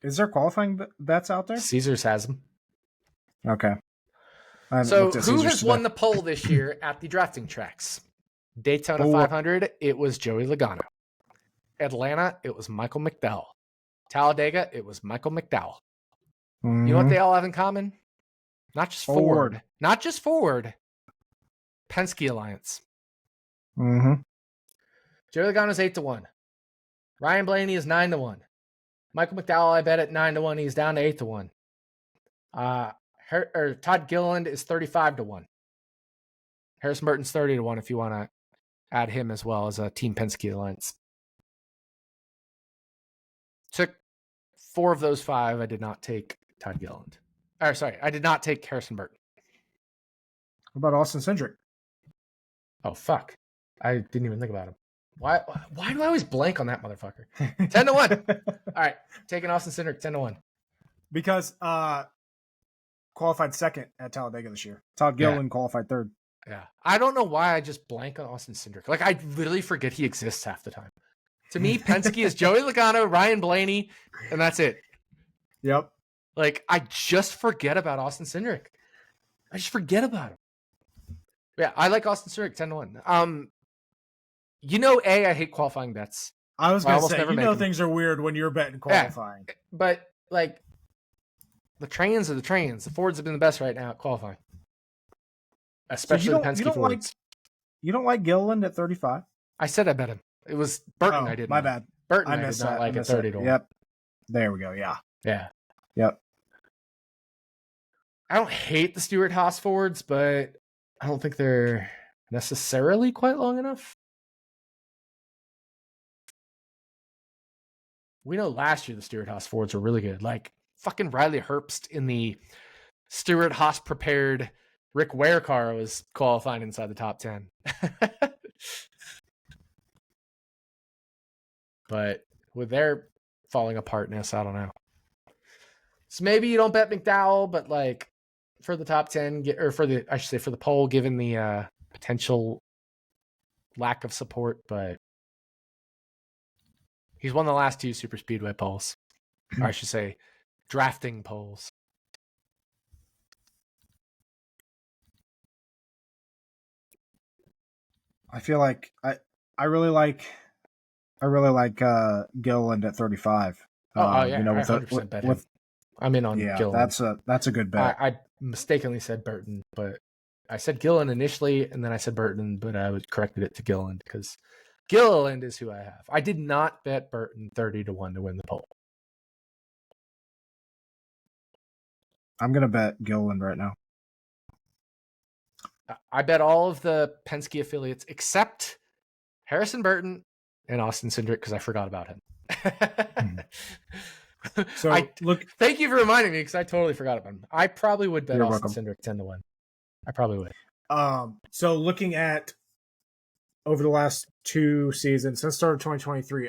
Is there qualifying bets out there? Caesars has them. Okay. So who has won the poll this year at the drafting tracks? Daytona 500, it was Joey Logano. Atlanta, it was Michael McDowell. Talladega, it was Michael McDowell. Mm-hmm. You know what they all have in common? Not just Ford. Not just Ford. Penske Alliance. Mm-hmm. Joey Logano is 8-1. Ryan Blaney is 9-1. Michael McDowell, I bet at 9-1. He's down to 8-1. Todd Gilliland is 35-1. Harrison Burton's 30-1 if you want to add him as well as a Team Penske Alliance. Took 4 of those 5. I did not take Todd Gilliland. I did not take Harrison Burton. What about Austin Cindric? Oh, fuck. I didn't even think about him. Why do I always blank on that motherfucker? 10-1. All right. Taking Austin Cindric 10-1. because qualified second at Talladega this year. Todd Gilliland qualified third. Yeah. I don't know why I just blank on Austin Cindric. Like, I literally forget he exists half the time. To me, Penske is Joey Logano, Ryan Blaney, and that's it. Yep. Like, I just forget about Austin Cindric. I just forget about him. Yeah, I like Austin Cindric 10-1. I hate qualifying bets. I was going to say, things are weird when you're betting qualifying. Yeah, but, like, the trains are the trains. The Fords have been the best right now at qualifying. Especially the Penske Fords. You don't like Gilliland at 35? I said I bet him. It was Burton I didn't. My bad. Burton I did not like at 30 to 1. Yep. There we go. Yeah. Yeah. Yep. I don't hate the Stewart-Haas Fords, but I don't think they're necessarily quite long enough. We know last year the Stewart-Haas Fords were really good. Like, fucking Riley Herbst in the Stewart-Haas prepared Rick Ware car was qualifying inside the top 10. But with their falling apartness, I don't know. So maybe you don't bet McDowell, but like for the top 10, for the poll, given the potential lack of support, but he's won the last 2 super speedway polls. Or I should say drafting polls. I feel like I really like Gilliland at 35. Yeah, I 100% bet him. I'm in on Gilliland. That's a good bet. I mistakenly said Burton, but I said Gilliland initially, and then I said Burton, but I corrected it to Gilliland because Gilliland is who I have. I did not bet Burton 30 to 1 to win the poll. I'm gonna bet Gilliland right now. I bet all of the Penske affiliates except Harrison Burton and Austin Cindric because I forgot about him. So thank you for reminding me because I totally forgot about him. I probably would bet Austin welcome. Cindric 10 to 1. I probably would. So looking at over the last 2 seasons since start of 2023,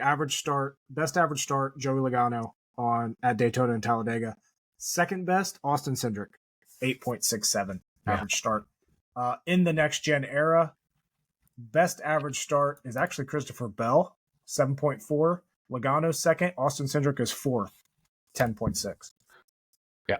best average start, Joey Logano at Daytona and Talladega. Second best, Austin Cindric, 8.67 average start. In the next gen era, best average start is actually Christopher Bell, 7.4. Logano's second. Austin Cindric is fourth, 10.6. Yeah.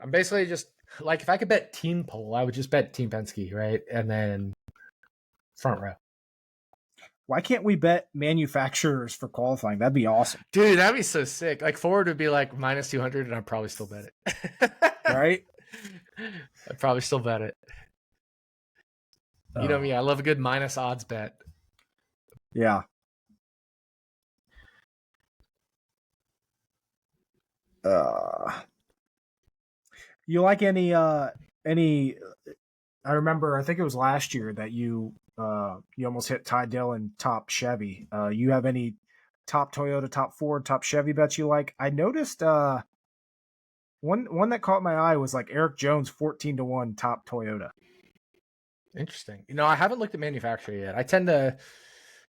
I'm basically just like, if I could bet team poll, I would just bet Team Penske, right? And then front row. Why can't we bet manufacturers for qualifying? That'd be awesome. Dude, that'd be so sick. Like, Ford would be like minus 200, and I'd probably still bet it. Right? I'd probably still bet it. You know me, I love a good minus odds bet. Yeah. You like any I remember, I think it was last year that you almost hit Ty Dillon top Chevy. You have any top Toyota, top Ford, top Chevy bets you like? I noticed one that caught my eye was like Eric Jones 14 to 1 top Toyota. Interesting. I haven't looked at manufacturer yet. I tend to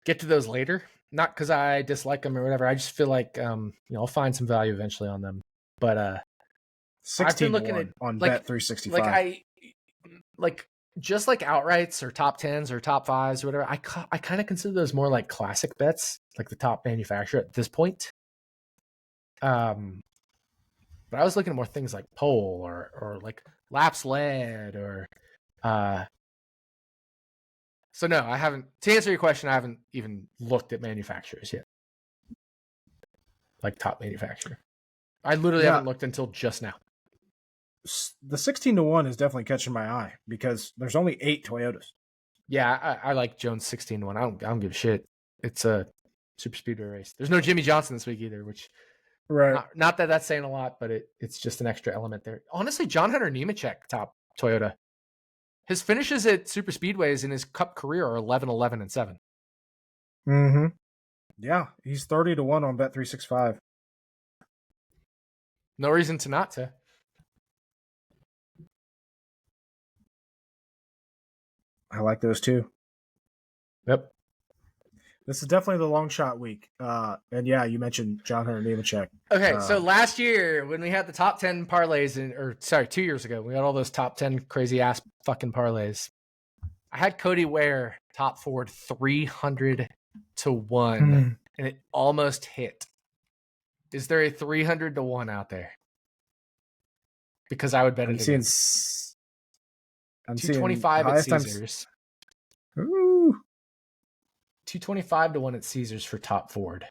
get to those later, not because I dislike them or whatever. I just feel like I'll find some value eventually on them. But 16 looking at on Bet 365. Like just like outrights or top 10s or top 5s or whatever. I kind of consider those more like classic bets, like the top manufacturer at this point. But I was looking at more things like pole or like laps led or so no, I haven't. To answer your question, I haven't even looked at manufacturers yet. Like top manufacturer. I literally haven't looked until just now. The 16 to 1 is definitely catching my eye because there's only 8 Toyotas. Yeah, I like Jones 16 to 1. I don't give a shit. It's a super speedway race. There's no Jimmy Johnson this week either, which right. Not that that's saying a lot, but it's just an extra element there. Honestly, John Hunter Nemechek top Toyota. His finishes at super speedways in his Cup career are 11, 11, and 7. Mm-hmm. Yeah, he's 30 to 1 on Bet 365. No reason to not to. I like those too. Yep. This is definitely the long shot week. And yeah, you mentioned John Hunter Nemechek. Okay, so last year when we had the top 10 parlays, 2 years ago, we had all those top 10 crazy ass fucking parlays. I had Cody Ware top forward 300 to 1, and it almost hit. Is there a 300 to 1 out there? Because I would bet I'm it seeing, again. I'm 225 at Caesars. Ooh. 225 to 1 at Caesars for top forward.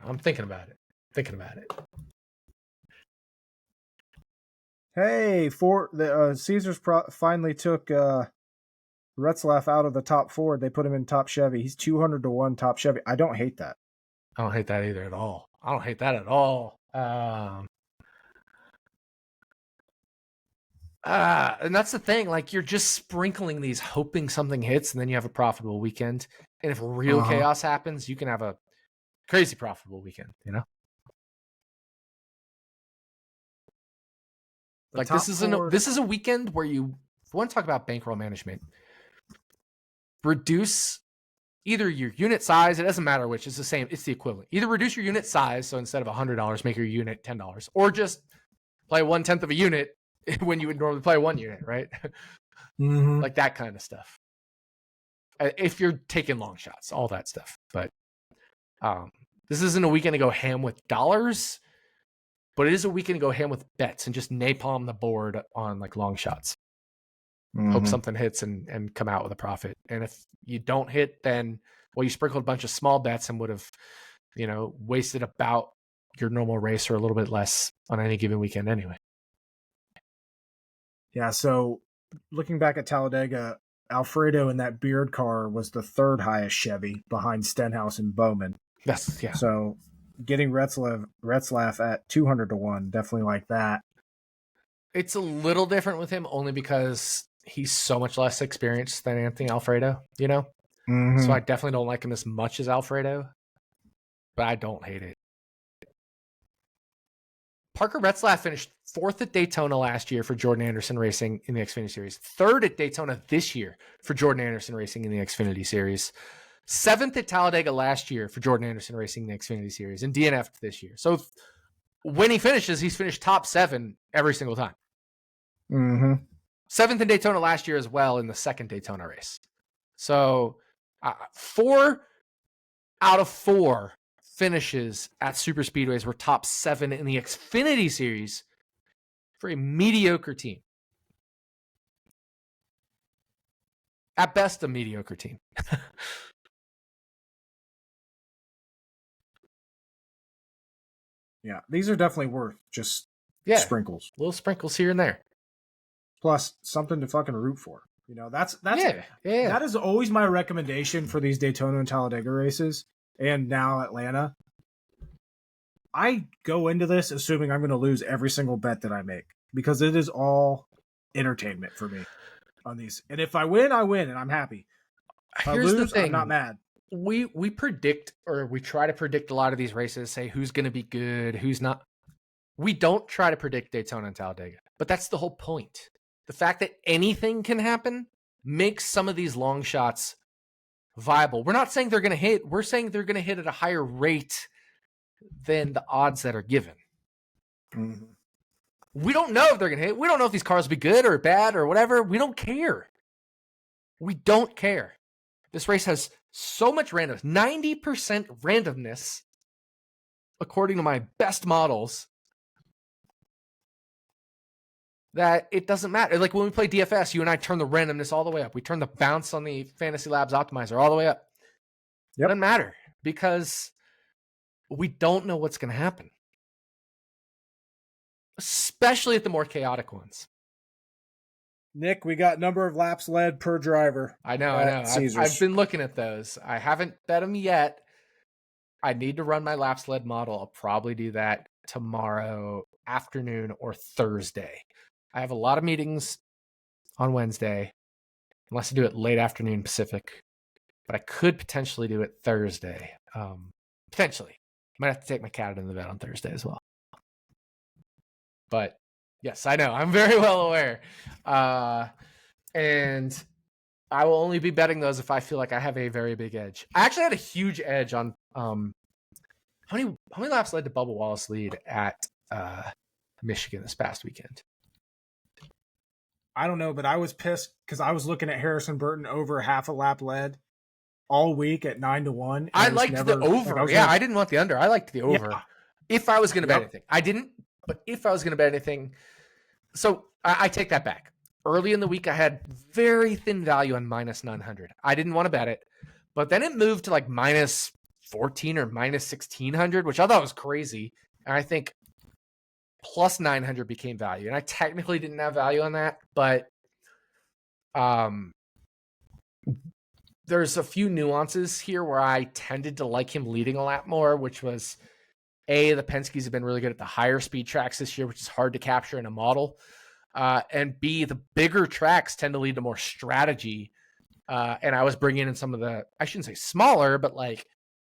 I'm thinking about it. Hey, Caesars finally took Retzlaff out of the top forward. They put him in top Chevy. He's 200 to 1 top Chevy. I don't hate that. I don't hate that either at all. And that's the thing. Like, you're just sprinkling these, hoping something hits, and then you have a profitable weekend. And if real chaos happens, you can have a crazy profitable weekend, you know? Like, this is a weekend where you want to talk about bankroll management. Reduce either your unit size, it doesn't matter which, it's the same, it's the equivalent. Either reduce your unit size, so instead of $100, make your unit $10, or just play 1/10 of a unit when you would normally play 1 unit, right? Like that kind of stuff. If you're taking long shots, all that stuff. But this isn't a weekend to go ham with dollars, but it is a weekend to go ham with bets and just napalm the board on like long shots. Hope something hits and come out with a profit. And if you don't hit, then, well, you sprinkled a bunch of small bets and would have, wasted about your normal race or a little bit less on any given weekend anyway. Yeah, so looking back at Talladega, Alfredo in that beard car was the 3rd highest Chevy behind Stenhouse and Bowman. Yes, yeah. So getting Retzlaff at 200 to 1, definitely like that. It's a little different with him only because he's so much less experienced than Anthony Alfredo, So I definitely don't like him as much as Alfredo, but I don't hate it. Parker Retzlaff finished 4th at Daytona last year for Jordan Anderson Racing in the Xfinity Series. 3rd at Daytona this year for Jordan Anderson Racing in the Xfinity Series. 7th at Talladega last year for Jordan Anderson Racing in the Xfinity Series, and DNF'd this year. So when he finishes, he's finished top 7 every single time. 7th in Daytona last year as well in the 2nd Daytona race. So 4 out of 4 finishes at super speedways were top 7 in the Xfinity Series for a mediocre team. At best, a mediocre team. Yeah, these are definitely worth just sprinkles. Little sprinkles here and there. Plus something to fucking root for. That is always my recommendation for these Daytona and Talladega races, and now Atlanta. I go into this assuming I'm going to lose every single bet that I make because it is all entertainment for me on these. And if I win, I win, and I'm happy. If I lose, I'm not mad. We predict, or we try to predict a lot of these races, say who's going to be good, who's not. We don't try to predict Daytona and Talladega, but that's the whole point. The fact that anything can happen makes some of these long shots viable. We're not saying they're going to hit. We're saying they're going to hit at a higher rate than the odds that are given. We don't know if they're going to hit. We don't know if these cars will be good or bad or whatever. We don't care. We don't care. This race has so much randomness. 90% randomness, according to my best models, that it doesn't matter. Like when we play DFS, you and I turn the randomness all the way up. We turn the bounce on the Fantasy Labs optimizer all the way up. It doesn't matter because we don't know what's going to happen, especially at the more chaotic ones. Nick, we got number of laps led per driver. I know. I've been looking at those. I haven't bet them yet. I need to run my laps led model. I'll probably do that tomorrow afternoon or Thursday. I have a lot of meetings on Wednesday, unless I do it late afternoon Pacific, but I could potentially do it Thursday. Potentially. Might have to take my cat in the vet on Thursday as well. But yes, I know. I'm very well aware. And I will only be betting those if I feel like I have a very big edge. I actually had a huge edge on how many laps led to Bubba Wallace lead at Michigan this past weekend? I don't know, but I was pissed because I was looking at Harrison Burton over half a lap led all week at 9-1. I liked the over. I didn't want the under. I liked the over. Yeah. If I was going to bet anything, I didn't. But if I was going to bet anything, so I take that back. Early in the week, I had very thin value on minus 900. I didn't want to bet it, but then it moved to like minus 14 or minus 1600, which I thought was crazy. And I think plus 900 became value. And I technically didn't have value on that, but there's a few nuances here where I tended to like him leading a lap more, which was A, the Penske's have been really good at the higher speed tracks this year, which is hard to capture in a model. And B, the bigger tracks tend to lead to more strategy. And I was bringing in some of the, I shouldn't say smaller, but like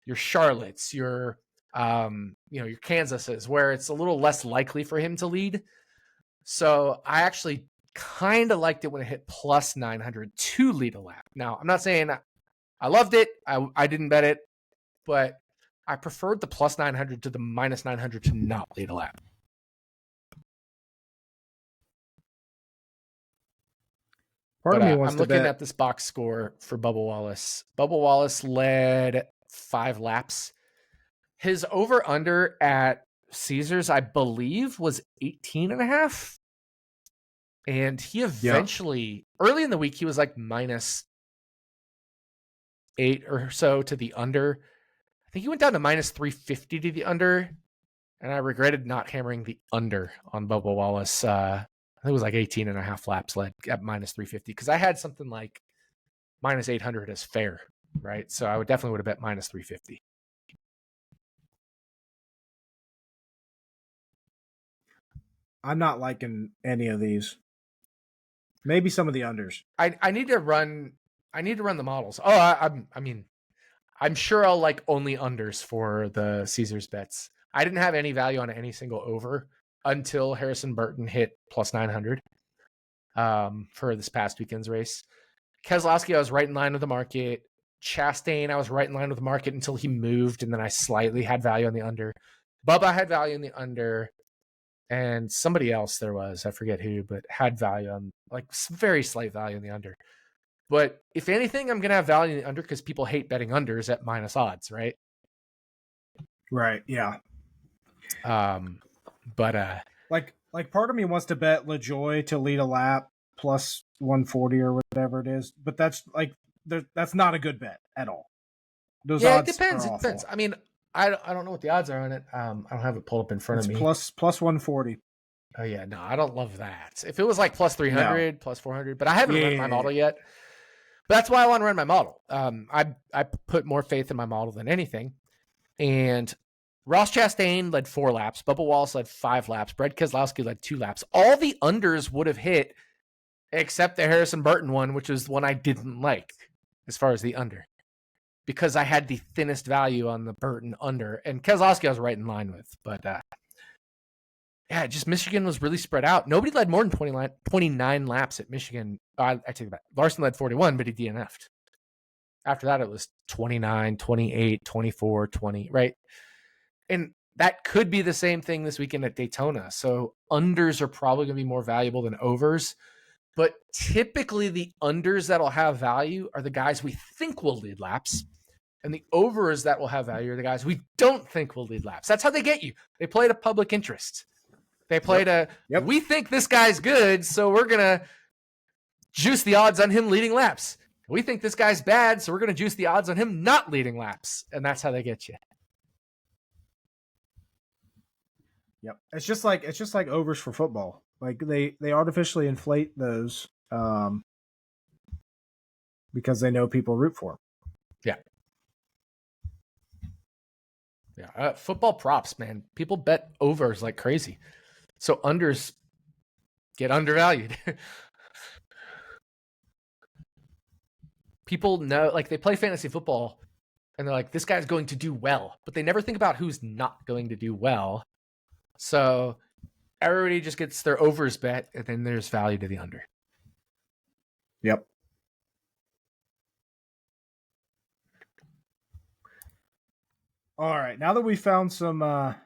your Charlottes, your Kansases, where it's a little less likely for him to lead. So I actually kind of liked it when it hit plus 900 to lead a lap. Now, I'm not saying I loved it. I didn't bet it, but I preferred the plus 900 to the minus 900 to not lead a lap. I'm looking at this box score for Bubba Wallace. Bubba Wallace led 5 laps. His over-under at Caesars, I believe, was 18.5. And he eventually, early in the week, he was like minus 8 or so to the under. I think he went down to minus 350 to the under. And I regretted not hammering the under on Bubba Wallace. I think it was like 18.5 laps led at minus 350. Because I had something like minus 800 as fair, right? So I would have bet minus 350. I'm not liking any of these. Maybe some of the unders. I need to run the models. Oh, I'm sure I'll like only unders for the Caesars bets. I didn't have any value on any single over until Harrison Burton hit plus 900 for this past weekend's race. Keselowski, I was right in line with the market. Chastain, I was right in line with the market until he moved, and then I slightly had value on the under. Bubba had value in the under. And somebody else there was, I forget who, but had value on, like, very slight value in the under. But if anything, I'm going to have value in the under because people hate betting unders at minus odds, right? Right, yeah. But like part of me wants to bet LaJoie to lead a lap plus 140 or whatever it is, but that's not a good bet at all. Those odds it depends. It depends. I mean, I don't know what the odds are on it. I don't have it pulled up in front of me. Plus 140. Oh yeah, no, I don't love that. If it was like plus 300, plus 400, but I haven't run my model yet. But that's why I want to run my model. I put more faith in my model than anything. And Ross Chastain led 4 laps. Bubba Wallace led 5 laps. Brad Keselowski led 2 laps. All the unders would have hit except the Harrison Burton one, which is one I didn't like as far as the under. Because I had the thinnest value on the Burton under. And Keselowski I was right in line with. But just Michigan was really spread out. Nobody led more than 29 laps at Michigan. I take it back. Larson led 41, but he DNF'd. After that, it was 29, 28, 24, 20, right? And that could be the same thing this weekend at Daytona. So unders are probably going to be more valuable than overs. But typically the unders that'll have value are the guys we think will lead laps. And the overs that will have value are the guys we don't think will lead laps. That's how they get you. They play to public interest. They play we think this guy's good, so we're going to juice the odds on him leading laps. We think this guy's bad, so we're going to juice the odds on him not leading laps. And that's how they get you. Yep. It's just like overs for football. Like they artificially inflate those because they know people root for them. Yeah. Yeah. Football props, man. People bet overs like crazy. So unders get undervalued. People know, like they play fantasy football and they're like, this guy's going to do well, but they never think about who's not going to do well. So everybody just gets their overs bet and then there's value to the under. Yep. All right. Now that we found some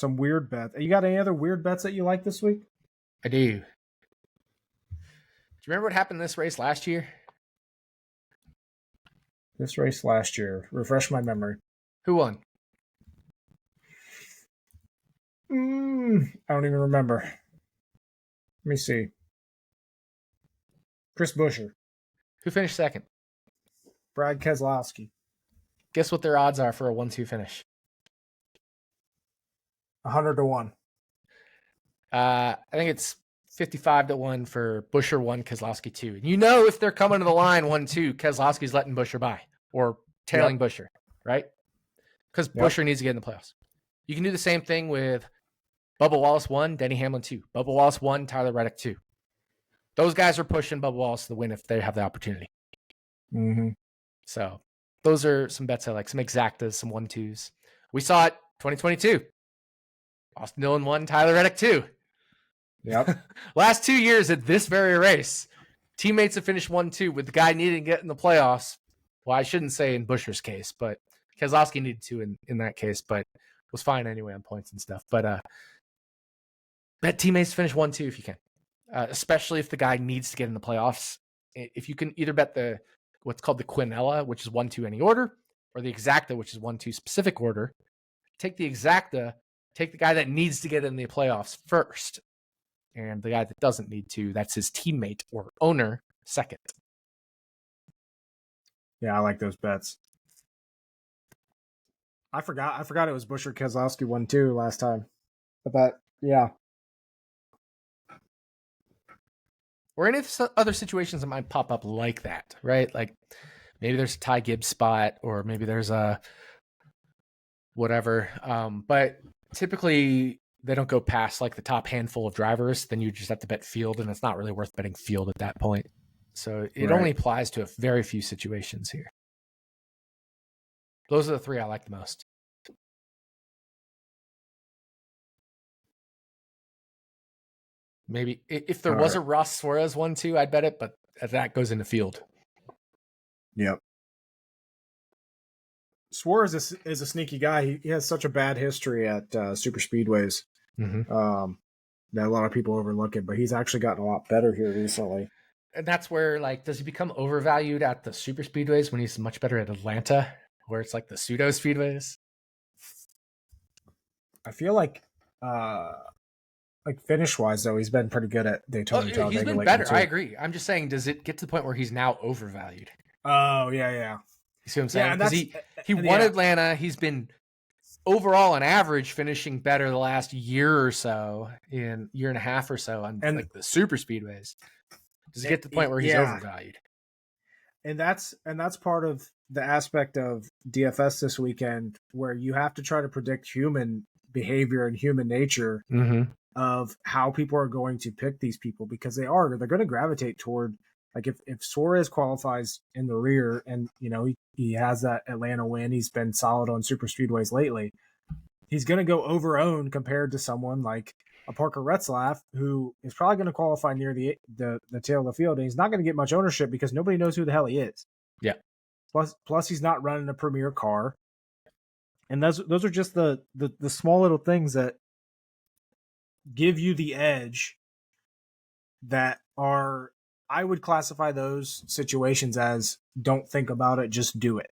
weird bets, you got any other weird bets that you like this week? I do. Do you remember what happened in this race last year? This race last year. Refresh my memory. Who won? I don't even remember. Let me see. Chris Buescher. Who finished second? Brad Keselowski. Guess what their odds are for a 1-2 finish? 100-1. I think it's 55-1 for Buescher 1, Keselowski 2. And you know if they're coming to the line 1-2, Keselowski's letting Buescher by or tailing Buescher, right? Because Buescher needs to get in the playoffs. You can do the same thing with Bubba Wallace 1, Denny Hamlin 2. Bubba Wallace 1, Tyler Reddick 2. Those guys are pushing Bubba Wallace to the win if they have the opportunity. Mm-hmm. So those are some bets I like, some exactas, some 1-2s. We saw it 2022. Austin Dillon 1, Tyler Reddick 2. Yep. Last 2 years at this very race, teammates have finished 1-2 with the guy needing to get in the playoffs. Well, I shouldn't say in Buescher's case, but Keselowski needed to in that case, but was fine anyway on points and stuff. But bet teammates finish 1-2 if you can, especially if the guy needs to get in the playoffs. If you can either bet what's called the Quinella, which is 1-2 any order, or the Exacta, which is 1-2 specific order, take the Exacta, take the guy that needs to get in the playoffs first. And the guy that doesn't need to, that's his teammate or owner, second. Yeah, I like those bets. I forgot it was Buescher Keselowski 1-2 last time. But yeah. Or any other situations that might pop up like that, right? Like maybe there's a Ty Gibbs spot, or maybe there's a whatever. But typically they don't go past like the top handful of drivers. Then you just have to bet field, and it's not really worth betting field at that point. So it only applies to a very few situations here. Those are the three I like the most. Maybe if there was a Ross Suarez 1-2, I'd bet it, but that goes into field. Yep. Suarez is a sneaky guy. He has such a bad history at super speedways that a lot of people overlook it, but he's actually gotten a lot better here recently. And that's where, like, does he become overvalued at the super speedways when he's much better at Atlanta, where it's like the pseudo speedways? I feel like finish wise though, he's been pretty good at Daytona. He's been better. I agree. I'm just saying, does it get to the point where he's now overvalued? Oh yeah. You see what I'm saying? Because he won Atlanta. He's been overall on average finishing better the last year or so, in year and a half or so on like the super speedways. Does it get to the point where he's overvalued? And that's part of the aspect of DFS this weekend, where you have to try to predict human behavior and human nature of how people are going to pick these people, because they're going to gravitate toward, like, if Suarez qualifies in the rear and, you know, he has that Atlanta win, he's been solid on super speedways lately, he's going to go over own compared to someone like a Parker Retzlaff, who is probably going to qualify near the tail of the field, and he's not going to get much ownership because nobody knows who the hell he is. Yeah. Plus he's not running a premier car. And those are just the small little things that give you the edge that are, I would classify those situations as don't think about it, just do it.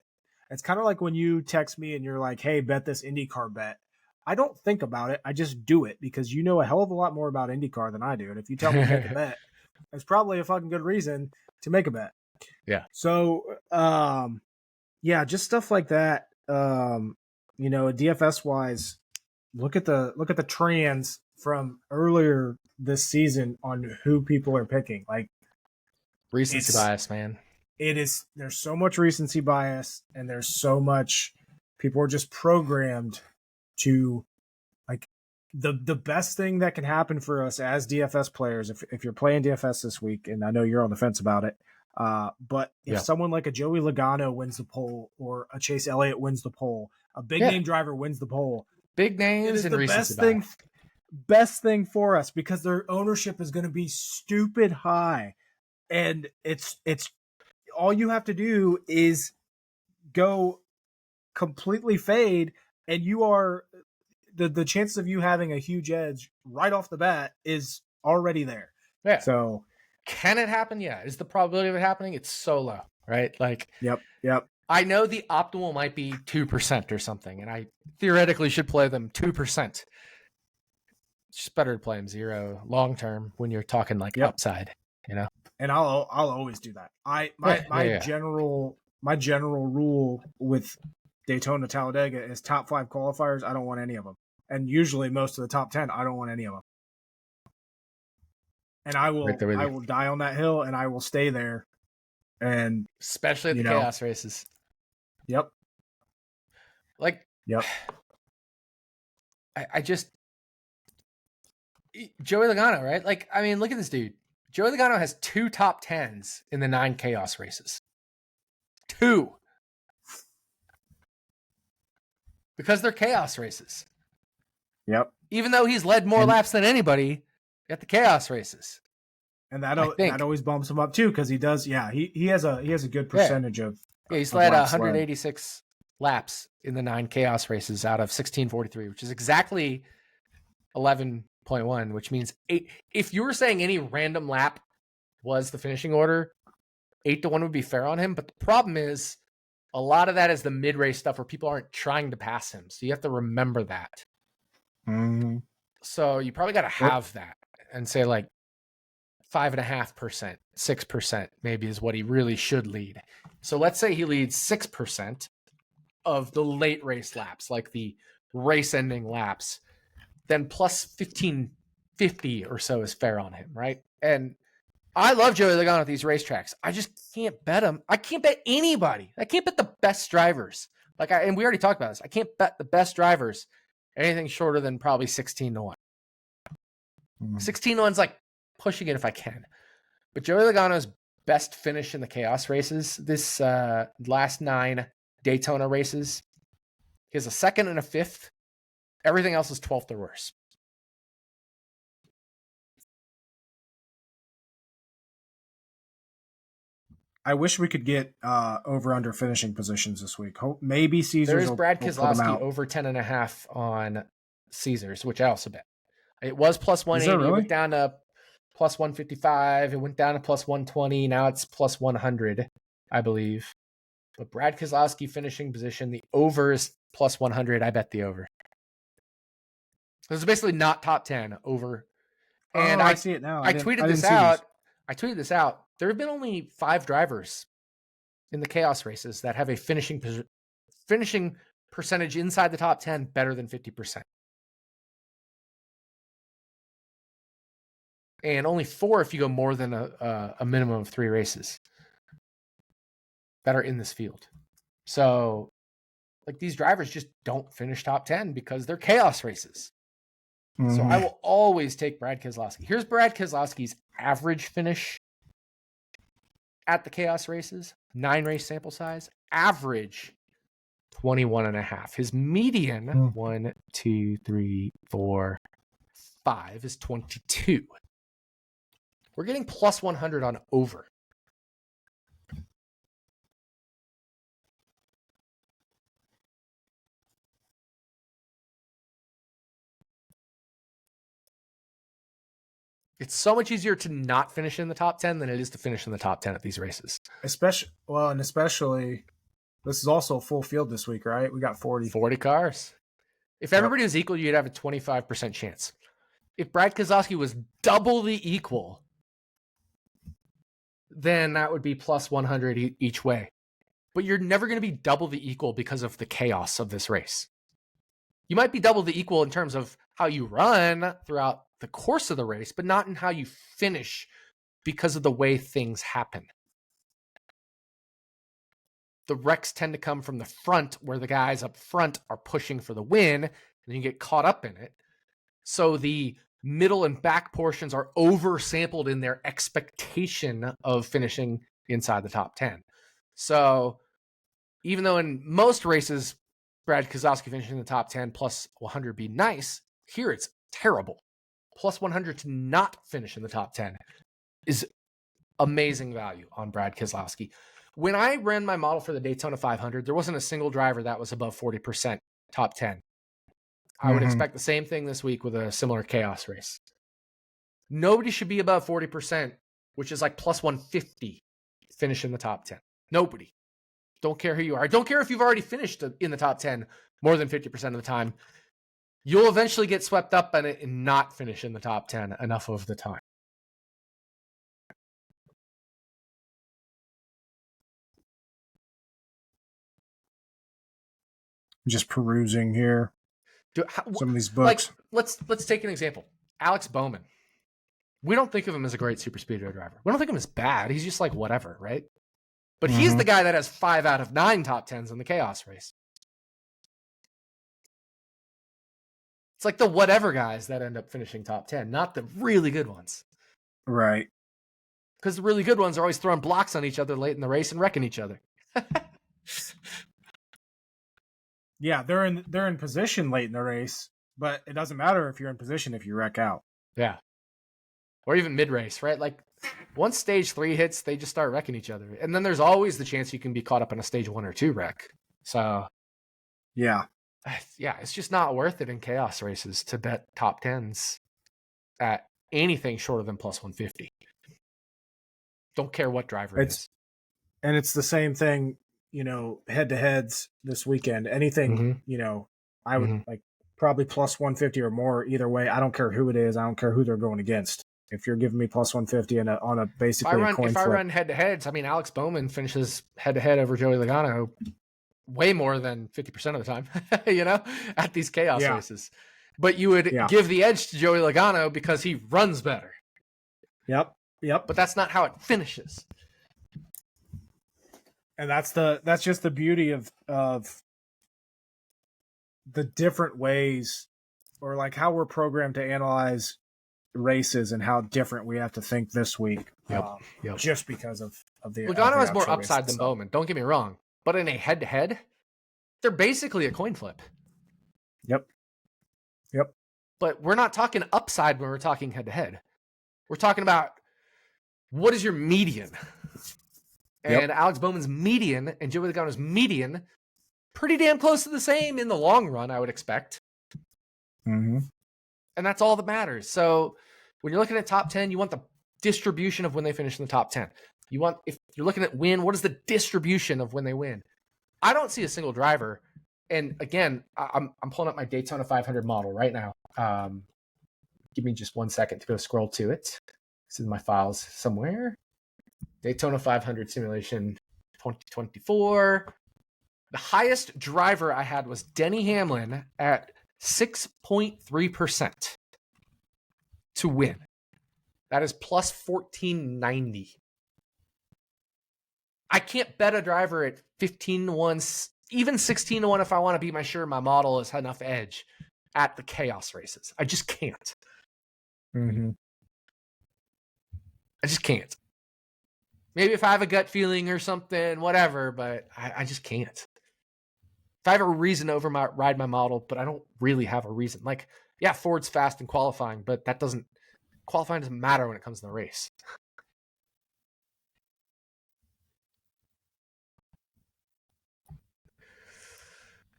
It's kind of like when you text me and you're like, hey, bet this IndyCar bet. I don't think about it. I just do it because you know a hell of a lot more about IndyCar than I do. And if you tell me to make a bet, it's probably a fucking good reason to make a bet. Yeah. So, just stuff like that. You know, DFS wise, look at the trends from earlier this season on who people are picking. Like, recency bias, man. There's so much recency bias, and there's so much people are just programmed to, like, the best thing that can happen for us as DFS players, if you're playing DFS this week, and I know you're on the fence about it, but if someone like a Joey Logano wins the poll, or a Chase Elliott wins the poll, a big name driver wins the poll, big names and recency bias. best thing for us because their ownership is going to be stupid high. And it's all you have to do is go completely fade, and you are the chances of you having a huge edge right off the bat is already there. Yeah. So can it happen? Yeah. Is the probability of it happening? It's so low, right? Like, yep. I know the optimal might be 2% or something, and I theoretically should play them 2%. It's just better to play them 0 long term when you're talking like upside, you know. And I'll always do that. My general rule with Daytona Talladega is top 5 qualifiers. I don't want any of them, and usually most of the top 10, I don't want any of them. And I will die on that hill, and I will stay there. And especially at the chaos races. Yep. Like, yep. I just Joey Logano, right? Like, I mean, look at this dude. Joey Logano has 2 top 10s in the 9 chaos races. 2. Because they're chaos races. Yep. Even though he's led more laps than anybody at the chaos races. And that always bumps him up too, because he does. Yeah, he has a good percentage of. Yeah, he's led 186 laps in the 9 chaos races out of 1643, which is exactly 11.1, which means 8. If you were saying any random lap was the finishing order, 8-1 would be fair on him. But the problem is, a lot of that is the mid-race stuff where people aren't trying to pass him. So you have to remember that. Mm-hmm. So you probably got to have that and say like 5.5%, 6% maybe is what he really should lead. So let's say he leads 6% of the late race laps, like the race ending laps, then plus 1550 or so is fair on him, right? And I love Joey Logano at these racetracks. I just can't bet him. I can't bet anybody. I can't bet the best drivers. And we already talked about this. I can't bet the best drivers anything shorter than probably 16-1. 16-1's like pushing it if I can. But Joey Logano's best finish in the chaos races, this last 9 Daytona races, he has a 2nd and a 5th. Everything else is 12th or worse. I wish we could get over under finishing positions this week. Maybe Caesars. There's Brad Keselowski over 10.5 on Caesars, which I also bet. It was plus 180. Really? It went down to plus 155. It went down to plus 120. Now it's plus 100, I believe. But Brad Keselowski finishing position, the over is plus 100. I bet the over. It's basically not top 10 over. And I see it now. I tweeted this out. I tweeted this out. There have been only 5 drivers in the chaos races that have a finishing percentage inside the top 10 better than 50%. And only 4 if you go more than a minimum of 3 races that are in this field. So, like, these drivers just don't finish top 10 because they're chaos races. Mm-hmm. So I will always take Brad Keselowski. Here's Brad Keselowski's average finish at the chaos races, 9 race sample size, average 21.5. His median, 1, 2, 3, 4, 5 is 22. We're getting plus 100 on over. It's so much easier to not finish in the top 10 than it is to finish in the top 10 at these races. Especially, this is also a full field this week, right? We got 40 cars. If everybody was equal, you'd have a 25% chance. If Brad Keselowski was double the equal, then that would be plus 100 each way. But you're never going to be double the equal because of the chaos of this race. You might be double the equal in terms of how you run throughout the course of the race, but not in how you finish because of the way things happen. The wrecks tend to come from the front where the guys up front are pushing for the win, and you get caught up in it. So the middle and back portions are oversampled in their expectation of finishing inside the top 10. So even though in most races, Brad Keselowski finishing in the top 10 plus 100 be nice, here it's Terrible. Plus 100 to not finish in the top 10 is amazing value on Brad Keselowski. When I ran my model for the Daytona 500, there wasn't a single driver that was above 40% top 10. I would expect the same thing this week with a similar chaos race. Nobody should be above 40%, which is like plus 150 finish in the top 10. Nobody. Don't care who you are. I don't care if you've already finished in the top 10 more than 50% of the time. You'll eventually get swept up in it and not finish in the top 10 enough of the time. Just perusing here. Some of these books. Like, let's take an example. Alex Bowman. We don't think of him as a great super speedway driver. We don't think of him as bad. He's just like whatever, right? But he's the guy that has 5 out of 9 top 10s in the chaos race. It's like the whatever guys that end up finishing top 10, not the really good ones. Right. Because the really good ones are always throwing blocks on each other late in the race and wrecking each other. Yeah, they're in position late in the race, but it doesn't matter if you're in position if you wreck out. Yeah. Or even mid-race, right? Like, once stage 3 hits, they just start wrecking each other. And then there's always the chance you can be caught up in a stage 1 or 2 wreck. So, yeah, it's just not worth it in chaos races to bet top 10s at anything shorter than plus 150. Don't care what driver it is. And it's the same thing, head-to-heads this weekend. Anything, I would like probably plus 150 or more either way. I don't care who it is. I don't care who they're going against. If you're giving me plus 150 on a basically a coin flip. If I run head-to-heads, I mean, Alex Bowman finishes head-to-head over Joey Logano way more than 50% of the time, at these chaos races. But you would give the edge to Joey Logano because he runs better. Yep. But that's not how it finishes. And that's just the beauty of the different ways, or like how we're programmed to analyze races and how different we have to think this week. Just because of the Logano has more upside than Bowman. Don't get me wrong, but in a head-to-head, they're basically a coin flip. Yep. But we're not talking upside when we're talking head-to-head. We're talking about what is your median. And Alex Bowman's median and Joey Logano's median, pretty damn close to the same in the long run, I would expect. And that's all that matters. So when you're looking at top 10, you want the distribution of when they finish in the top 10. If you're looking at win, what is the distribution of when they win? I don't see a single driver. And again, I'm pulling up my Daytona 500 model right now. Give me just 1 second to go scroll to it. It's in my files somewhere. Daytona 500 simulation 2024. The highest driver I had was Denny Hamlin at 6.3% to win. That is plus 1490. I can't bet a driver at 15-1, even 16-1 if I want to be sure my model has enough edge at the chaos races. I just can't. I just can't. Maybe if I have a gut feeling or something, whatever, but I just can't. If I have a reason to override my model, but I don't really have a reason. Like, yeah, Ford's fast in qualifying, but qualifying doesn't matter when it comes to the race.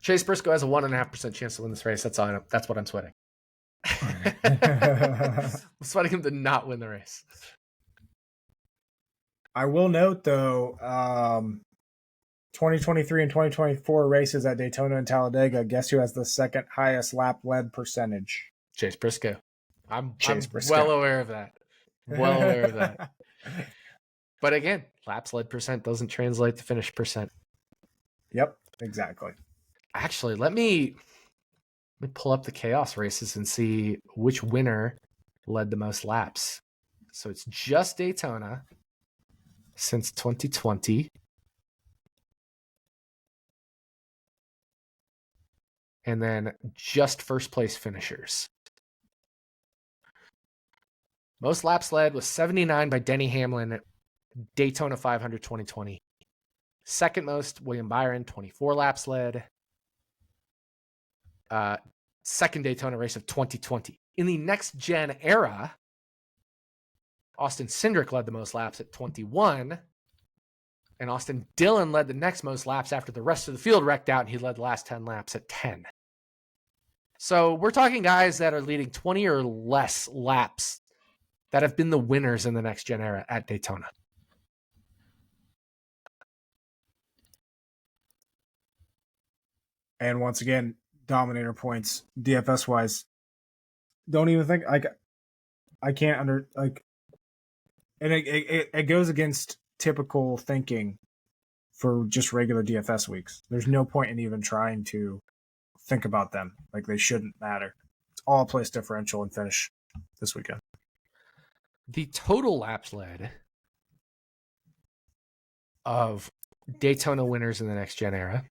Chase Briscoe has a 1.5% chance to win this race. That's what I'm sweating. I'm sweating him to not win the race. I will note, though, 2023 and 2024 races at Daytona and Talladega, guess who has the second highest lap led percentage? Chase Briscoe. I'm well aware of that. Well aware of that. But again, laps led percent doesn't translate to finish percent. Yep, exactly. Actually, let me pull up the chaos races and see which winner led the most laps. So it's just Daytona since 2020. And then just first place finishers. Most laps led was 79 by Denny Hamlin at Daytona 500 2020. Second most, William Byron, 24 laps led. Second Daytona race of 2020. In the next gen era, Austin Cindric led the most laps at 21, and Austin Dillon led the next most laps after the rest of the field wrecked out, and he led the last 10 laps at 10. So we're talking guys that are leading 20 or less laps that have been the winners in the next gen era at Daytona. And once again, dominator points DFS wise. Don't even think I can't and it goes against typical thinking for just regular DFS weeks. There's no point in even trying to think about them. Like, they shouldn't matter. It's all place differential and finish this weekend. The total laps led of Daytona winners in the next gen era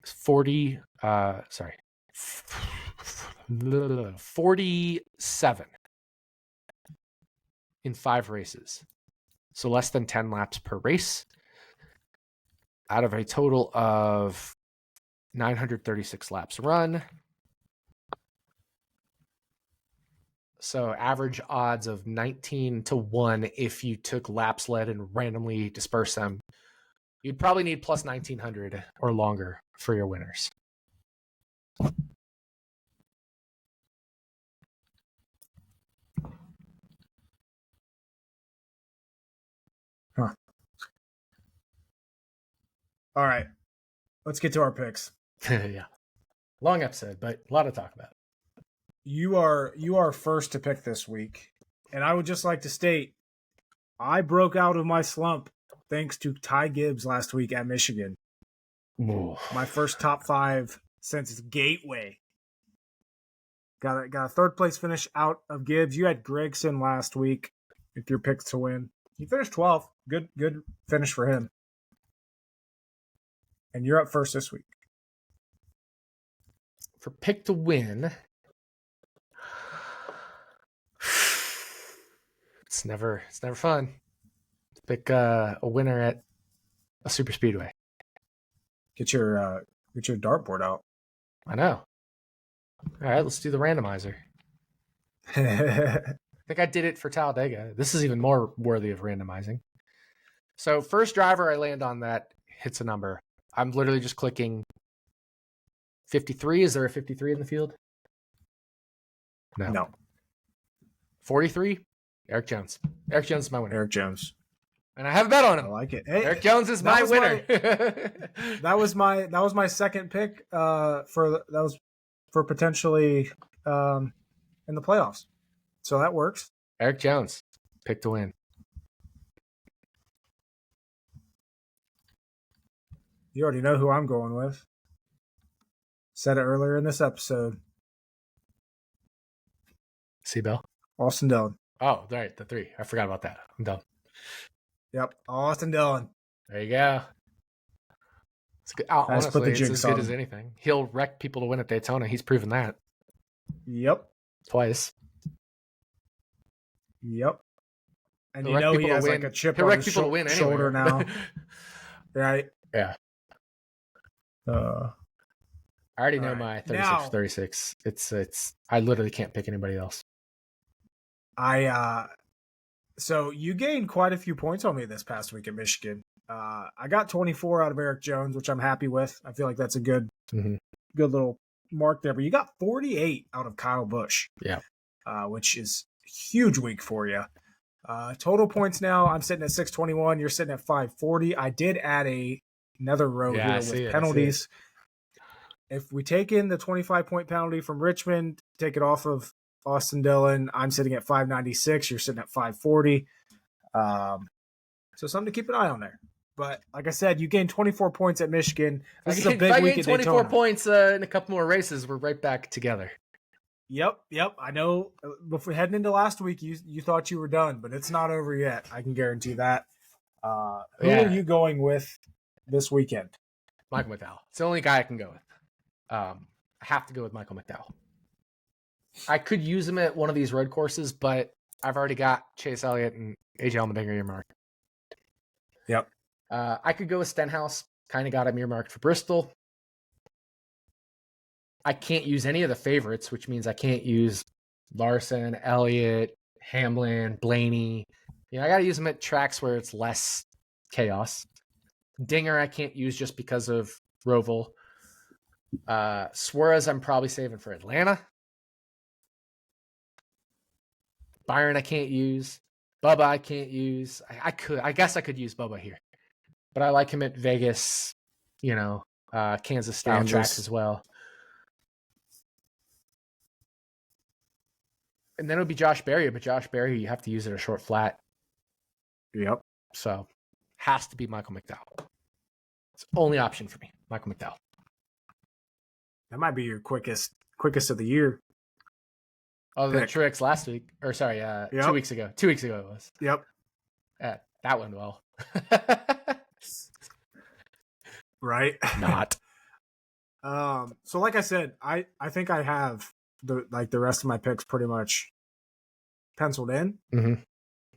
is 47 in 5 races. So less than 10 laps per race out of a total of 936 laps run. So average odds of 19-1 if you took laps led and randomly disperse them. You'd probably need plus 1900 or longer for your winners. Huh. All right. Let's get to our picks. Yeah. Long episode, but a lot to talk about. You are first to pick this week. And I would just like to state, I broke out of my slump thanks to Ty Gibbs last week at Michigan. Ooh. My first top 5 since Gateway. Got a third place finish out of Gibbs. You had Gregson last week with your picks to win. He finished 12th. Good finish for him. And you're up first this week. For pick to win, it's never fun to pick a winner at a super speedway. Get your dartboard out. I know. All right, let's do the randomizer. I think I did it for Talladega. This is even more worthy of randomizing. So first driver I land on that hits a number. I'm literally just clicking 53. Is there a 53 in the field? No. 43? Eric Jones. Eric Jones is my winner. Eric Jones. And I have a bet on him. I like it. Hey, Eric Jones is my winner. That was my second pick for potentially in the playoffs. So that works. Eric Jones, pick to win. You already know who I'm going with. Said it earlier in this episode. Seabell. Austin Dillon. Oh, right, the 3. I forgot about that. I'm done. Yep, Austin Dillon. There you go. It's good. Oh, honestly, it's as good as anything. He'll wreck people to win at Daytona. He's proven that. Yep. Twice. Yep. And He'll he has like a chip on his shoulder now. Right? Yeah. I already know my 36. It's. I literally can't pick anybody else. So you gained quite a few points on me this past week at Michigan. I got 24 out of Eric Jones, which I'm happy with. I feel like that's a good little mark there. But you got 48 out of Kyle Busch. Yeah. Which is a huge week for you. Total points now, I'm sitting at 621. You're sitting at 540. I did add another row here with penalties. If we take in the 25-point penalty from Richmond, take it off of Austin Dillon, I'm sitting at 596. You're sitting at 540. So something to keep an eye on there. But like I said, you gained 24 points at Michigan. This is a big week at Daytona. 24 points in a couple more races, we're right back together. Yep. I know before heading into last week, you thought you were done, but it's not over yet. I can guarantee that. Who are you going with this weekend? Michael McDowell. It's the only guy I can go with. I have to go with Michael McDowell. I could use him at one of these road courses, but I've already got Chase Elliott and AJ Allmendinger earmarked. Yep. I could go with Stenhouse. Kind of got him earmarked for Bristol. I can't use any of the favorites, which means I can't use Larson, Elliott, Hamlin, Blaney. I got to use them at tracks where it's less chaos. Dinger I can't use just because of Roval. Suarez I'm probably saving for Atlanta. Byron I can't use. Bubba I can't use. I guess I could use Bubba here, but I like him at Vegas. Kansas style tracks as well. And then it would be Josh Berry, but Josh Berry you have to use it a short flat. Yep. So has to be Michael McDowell. It's the only option for me, Michael McDowell. That might be your quickest of the year. Other than Truex last week, or sorry, 2 weeks ago. 2 weeks ago it was. Yep. That went well. Right? Not. So like I said, I think I have the rest of my picks pretty much penciled in. Mm-hmm.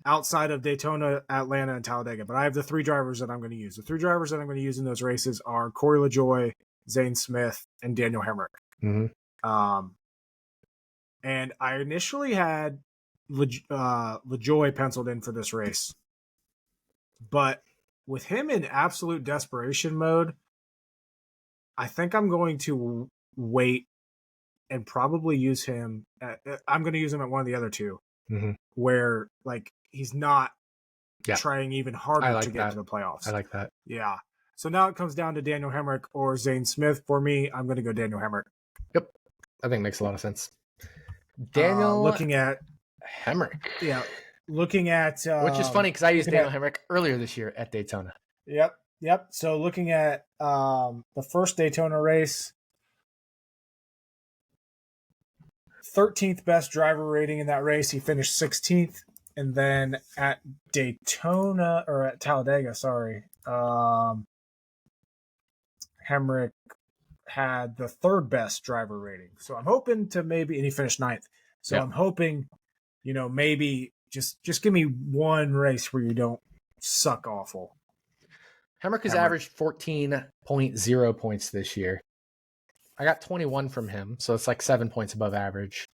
Outside of Daytona, Atlanta, and Talladega. But I have the 3 drivers that I'm going to use. The 3 drivers that I'm going to use in those races are Cory LaJoie, Zane Smith, and Daniel Hemrick. Mm-hmm. And I initially had LaJoie penciled in for this race. But with him in absolute desperation mode, I think I'm going to wait and probably use him. I'm going to use him at one of the other 2, where he's not trying even harder to get to the playoffs. I like that. Yeah. So now it comes down to Daniel Hemrick or Zane Smith. For me, I'm going to go Daniel Hemrick. Yep. I think it makes a lot of sense. Daniel looking at Hemrick. Yeah. Looking at which is funny because I used Daniel Hemrick earlier this year at Daytona. Yep. So looking at the first Daytona race, 13th best driver rating in that race. He finished 16th. And then at Daytona, or at Talladega, sorry, Hemrick had the 3rd best driver rating. So I'm hoping to maybe, and he finished 9th. So I'm hoping, maybe just give me one race where you don't suck awful. Hemrick has averaged 14.0 points this year. I got 21 from him, so it's like 7 points above average.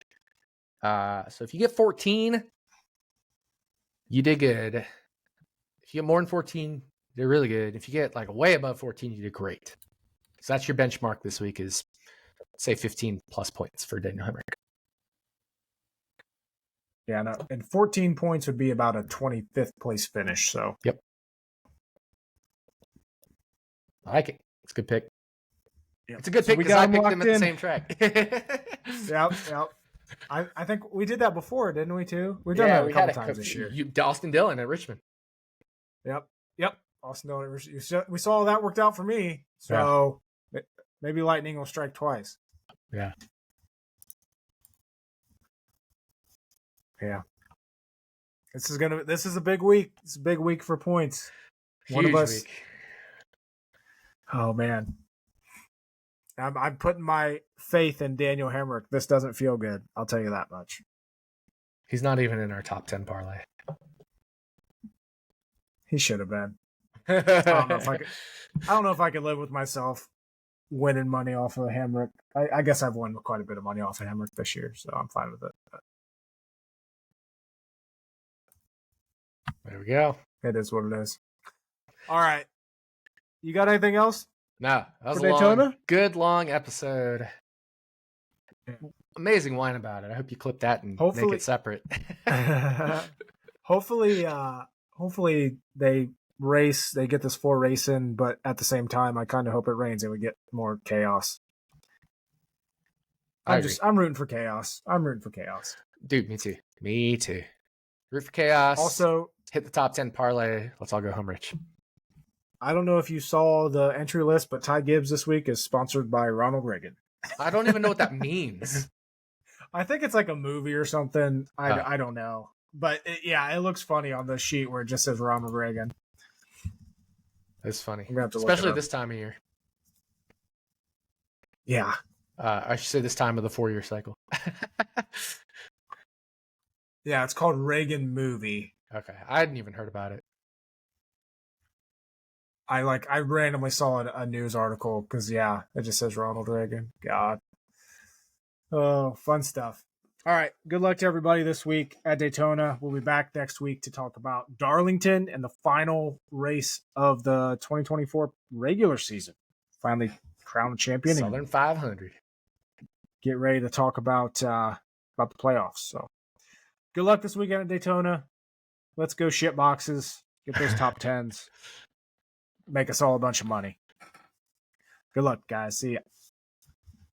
So if you get 14, you did good. If you get more than 14, you did really good. If you get way above 14, you did great. So that's your benchmark this week is, say, 15 plus points for Daniel Hemrick. Yeah, no, and 14 points would be about a 25th place finish. So yep. I like it. It's a good pick. Yep. It's a good pick because I picked them at the same track. Yep. I think we did that before, didn't we, too? We've done that a couple times this year. Austin Dillon at Richmond. Yep. Austin Dillon at Richmond. We saw that worked out for me. So maybe lightning will strike twice. Yeah. Yeah. This is a big week. It's a big week for points. Huge week. Oh, man. I'm putting my faith in Daniel Hemrick. This doesn't feel good. I'll tell you that much. He's not even in our top 10 parlay. He should have been. I don't know if I could live with myself winning money off of Hemrick. I guess I've won quite a bit of money off of Hemrick this year, so I'm fine with it. But there we go. It is what it is. All right. You got anything else? No, that was a good long episode. Yeah. Amazing wine about it. I hope you clip that and make it separate. Hopefully they get this 4 race in, but at the same time, I kind of hope it rains and we get more chaos. I'm rooting for chaos. Dude, me too. Root for chaos. Also, hit the top 10 parlay. Let's all go home rich. I don't know if you saw the entry list, but Ty Gibbs this week is sponsored by Ronald Reagan. I don't even know what that means. I think it's like a movie or something. I don't know. But it looks funny on the sheet where it just says Ronald Reagan. It's funny. Especially this time of year. Yeah. I should say this time of the 4-year cycle. Yeah, it's called Reagan Movie. Okay. I hadn't even heard about it. I randomly saw a news article because it just says Ronald Reagan. God. Oh, fun stuff. All right. Good luck to everybody this week at Daytona. We'll be back next week to talk about Darlington and the final race of the 2024 regular season. Finally crown a champion. Southern 500. Get ready to talk about the playoffs. So good luck this weekend at Daytona. Let's go shit boxes. Get those top tens. Make us all a bunch of money. Good luck, guys. See ya.